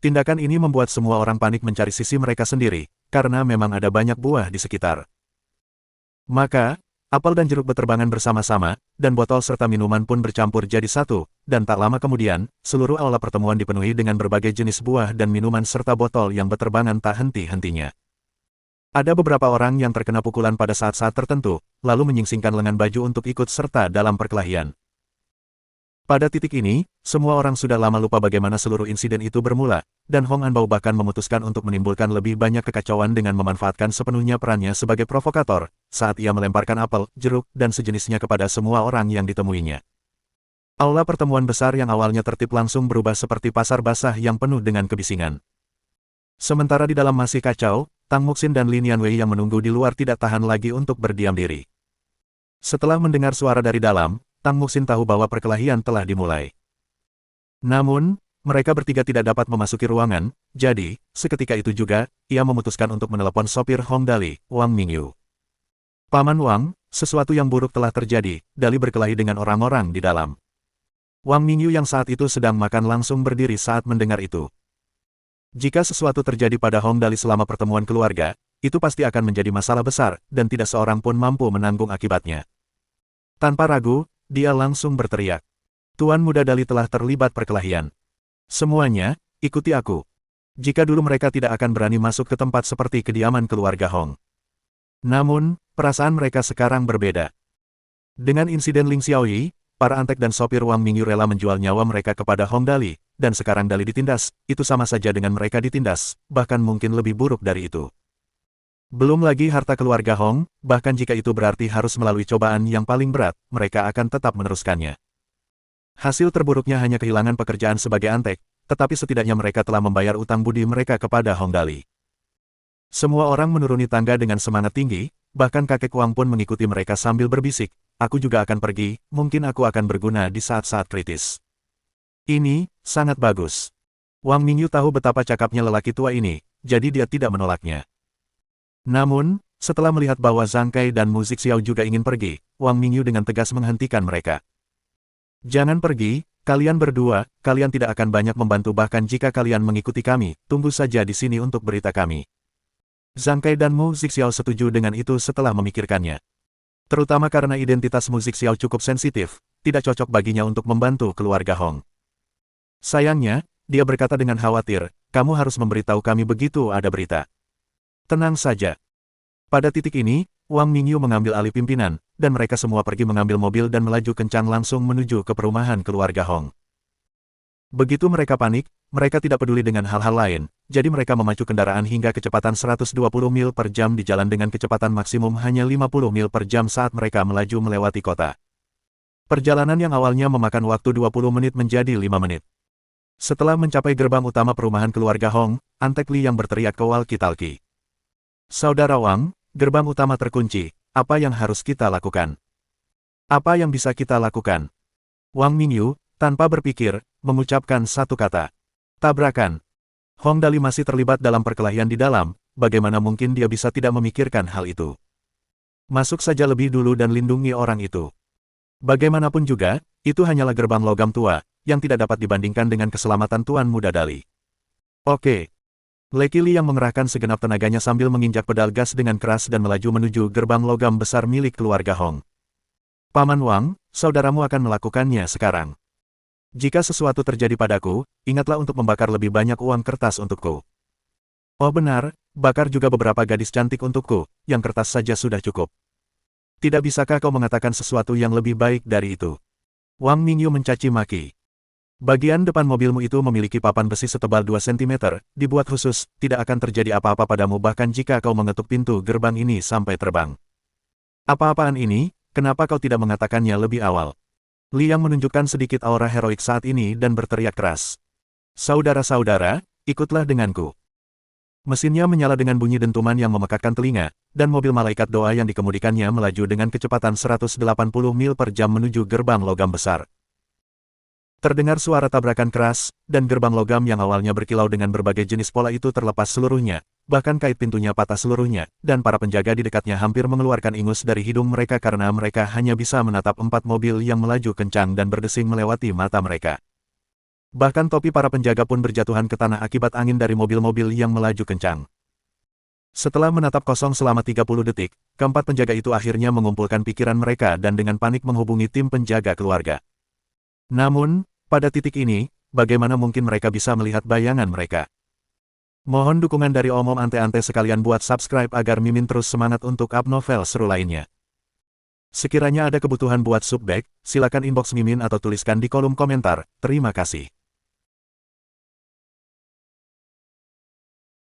Speaker 1: Tindakan ini membuat semua orang panik mencari sisi mereka sendiri, karena memang ada banyak buah di sekitar. Maka, apel dan jeruk beterbangan bersama-sama, dan botol serta minuman pun bercampur jadi satu, dan tak lama kemudian, seluruh aula pertemuan dipenuhi dengan berbagai jenis buah dan minuman serta botol yang beterbangan tak henti-hentinya. Ada beberapa orang yang terkena pukulan pada saat-saat tertentu, lalu menyingsingkan lengan baju untuk ikut serta dalam perkelahian. Pada titik ini, semua orang sudah lama lupa bagaimana seluruh insiden itu bermula, dan Hong Anbao bahkan memutuskan untuk menimbulkan lebih banyak kekacauan dengan memanfaatkan sepenuhnya perannya sebagai provokator, saat ia melemparkan apel, jeruk, dan sejenisnya kepada semua orang yang ditemuinya. Aula pertemuan besar yang awalnya tertib langsung berubah seperti pasar basah yang penuh dengan kebisingan. Sementara di dalam masih kacau, Tang Muxin dan Lin Yanwei yang menunggu di luar tidak tahan lagi untuk berdiam diri. Setelah mendengar suara dari dalam, Tang Muxin tahu bahwa perkelahian telah dimulai. Namun, mereka bertiga tidak dapat memasuki ruangan, jadi, seketika itu juga, ia memutuskan untuk menelepon sopir Hong Dali, Wang Mingyu. Paman Wang, sesuatu yang buruk telah terjadi, Dali berkelahi dengan orang-orang di dalam. Wang Mingyu yang saat itu sedang makan langsung berdiri saat mendengar itu. Jika sesuatu terjadi pada Hong Dali selama pertemuan keluarga, itu pasti akan menjadi masalah besar, dan tidak seorang pun mampu menanggung akibatnya. Tanpa ragu, dia langsung berteriak. Tuan Muda Dali telah terlibat perkelahian. Semuanya, ikuti aku. Jika dulu mereka tidak akan berani masuk ke tempat seperti kediaman keluarga Hong. Namun, perasaan mereka sekarang berbeda. Dengan insiden Ling Xiaoyi, para antek dan sopir Wang Mingyu rela menjual nyawa mereka kepada Hong Dali, dan sekarang Dali ditindas, itu sama saja dengan mereka ditindas, bahkan mungkin lebih buruk dari itu. Belum lagi harta keluarga Hong, bahkan jika itu berarti harus melalui cobaan yang paling berat, mereka akan tetap meneruskannya. Hasil terburuknya hanya kehilangan pekerjaan sebagai antek, tetapi setidaknya mereka telah membayar utang budi mereka kepada Hong Dali. Semua orang menuruni tangga dengan semangat tinggi, bahkan kakek Wang pun mengikuti mereka sambil berbisik, aku juga akan pergi, mungkin aku akan berguna di saat-saat kritis. Ini, sangat bagus. Wang Mingyu tahu betapa cakapnya lelaki tua ini, jadi dia tidak menolaknya. Namun, setelah melihat bahwa Zhang Kai dan Mu Zixiao juga ingin pergi, Wang Mingyu dengan tegas menghentikan mereka. Jangan pergi, kalian berdua, kalian tidak akan banyak membantu bahkan jika kalian mengikuti kami, tunggu saja di sini untuk berita kami. Zhang Kai dan Mu Zixiao setuju dengan itu setelah memikirkannya. Terutama karena identitas Mu Zixiao cukup sensitif, tidak cocok baginya untuk membantu keluarga Hong. Sayangnya, dia berkata dengan khawatir, kamu harus memberitahu kami begitu ada berita. Tenang saja. Pada titik ini, Wang Mingyu mengambil alih pimpinan, dan mereka semua pergi mengambil mobil dan melaju kencang langsung menuju ke perumahan keluarga Hong. Begitu mereka panik, mereka tidak peduli dengan hal-hal lain, jadi mereka memacu kendaraan hingga kecepatan 120 mil per jam di jalan dengan kecepatan maksimum hanya 50 mil per jam saat mereka melaju melewati kota. Perjalanan yang awalnya memakan waktu 20 menit menjadi 5 menit. Setelah mencapai gerbang utama perumahan keluarga Hong, Antek Li yang berteriak ke walkie-talkie. Saudara Wang, gerbang utama terkunci, apa yang harus kita lakukan? Apa yang bisa kita lakukan? Wang Mingyu, tanpa berpikir, mengucapkan satu kata. Tabrakan. Hong Dali masih terlibat dalam perkelahian di dalam, bagaimana mungkin dia bisa tidak memikirkan hal itu? Masuk saja lebih dulu dan lindungi orang itu. Bagaimanapun juga, itu hanyalah gerbang logam tua, yang tidak dapat dibandingkan dengan keselamatan Tuan Muda Dali. Oke. Leki Li yang mengerahkan segenap tenaganya sambil menginjak pedal gas dengan keras dan melaju menuju gerbang logam besar milik keluarga Hong. Paman Wang, saudaramu akan melakukannya sekarang. Jika sesuatu terjadi padaku, ingatlah untuk membakar lebih banyak uang kertas untukku. Oh benar, bakar juga beberapa gadis cantik untukku, yang kertas saja sudah cukup. Tidak bisakah kau mengatakan sesuatu yang lebih baik dari itu? Wang Mingyu mencaci maki. Bagian depan mobilmu itu memiliki papan besi setebal 2 cm, dibuat khusus, tidak akan terjadi apa-apa padamu bahkan jika kau mengetuk pintu gerbang ini sampai terbang. Apa-apaan ini, kenapa kau tidak mengatakannya lebih awal? Li yang menunjukkan sedikit aura heroik saat ini dan berteriak keras. Saudara-saudara, ikutlah denganku. Mesinnya menyala dengan bunyi dentuman yang memekakkan telinga, dan mobil malaikat doa yang dikemudikannya melaju dengan kecepatan 180 mil per jam menuju gerbang logam besar. Terdengar suara tabrakan keras, dan gerbang logam yang awalnya berkilau dengan berbagai jenis pola itu terlepas seluruhnya, bahkan kait pintunya patah seluruhnya, dan para penjaga di dekatnya hampir mengeluarkan ingus dari hidung mereka karena mereka hanya bisa menatap 4 mobil yang melaju kencang dan berdesing melewati mata mereka. Bahkan topi para penjaga pun berjatuhan ke tanah akibat angin dari mobil-mobil yang melaju kencang. Setelah menatap kosong selama 30 detik, keempat penjaga itu akhirnya mengumpulkan pikiran mereka dan dengan panik menghubungi tim penjaga keluarga. Namun, pada titik ini, bagaimana mungkin mereka bisa melihat bayangan mereka? Mohon dukungan dari Om Ante-Ante sekalian buat subscribe agar Mimin terus semangat untuk up novel seru lainnya. Sekiranya ada kebutuhan buat subback, silakan inbox Mimin atau tuliskan di kolom komentar. Terima kasih.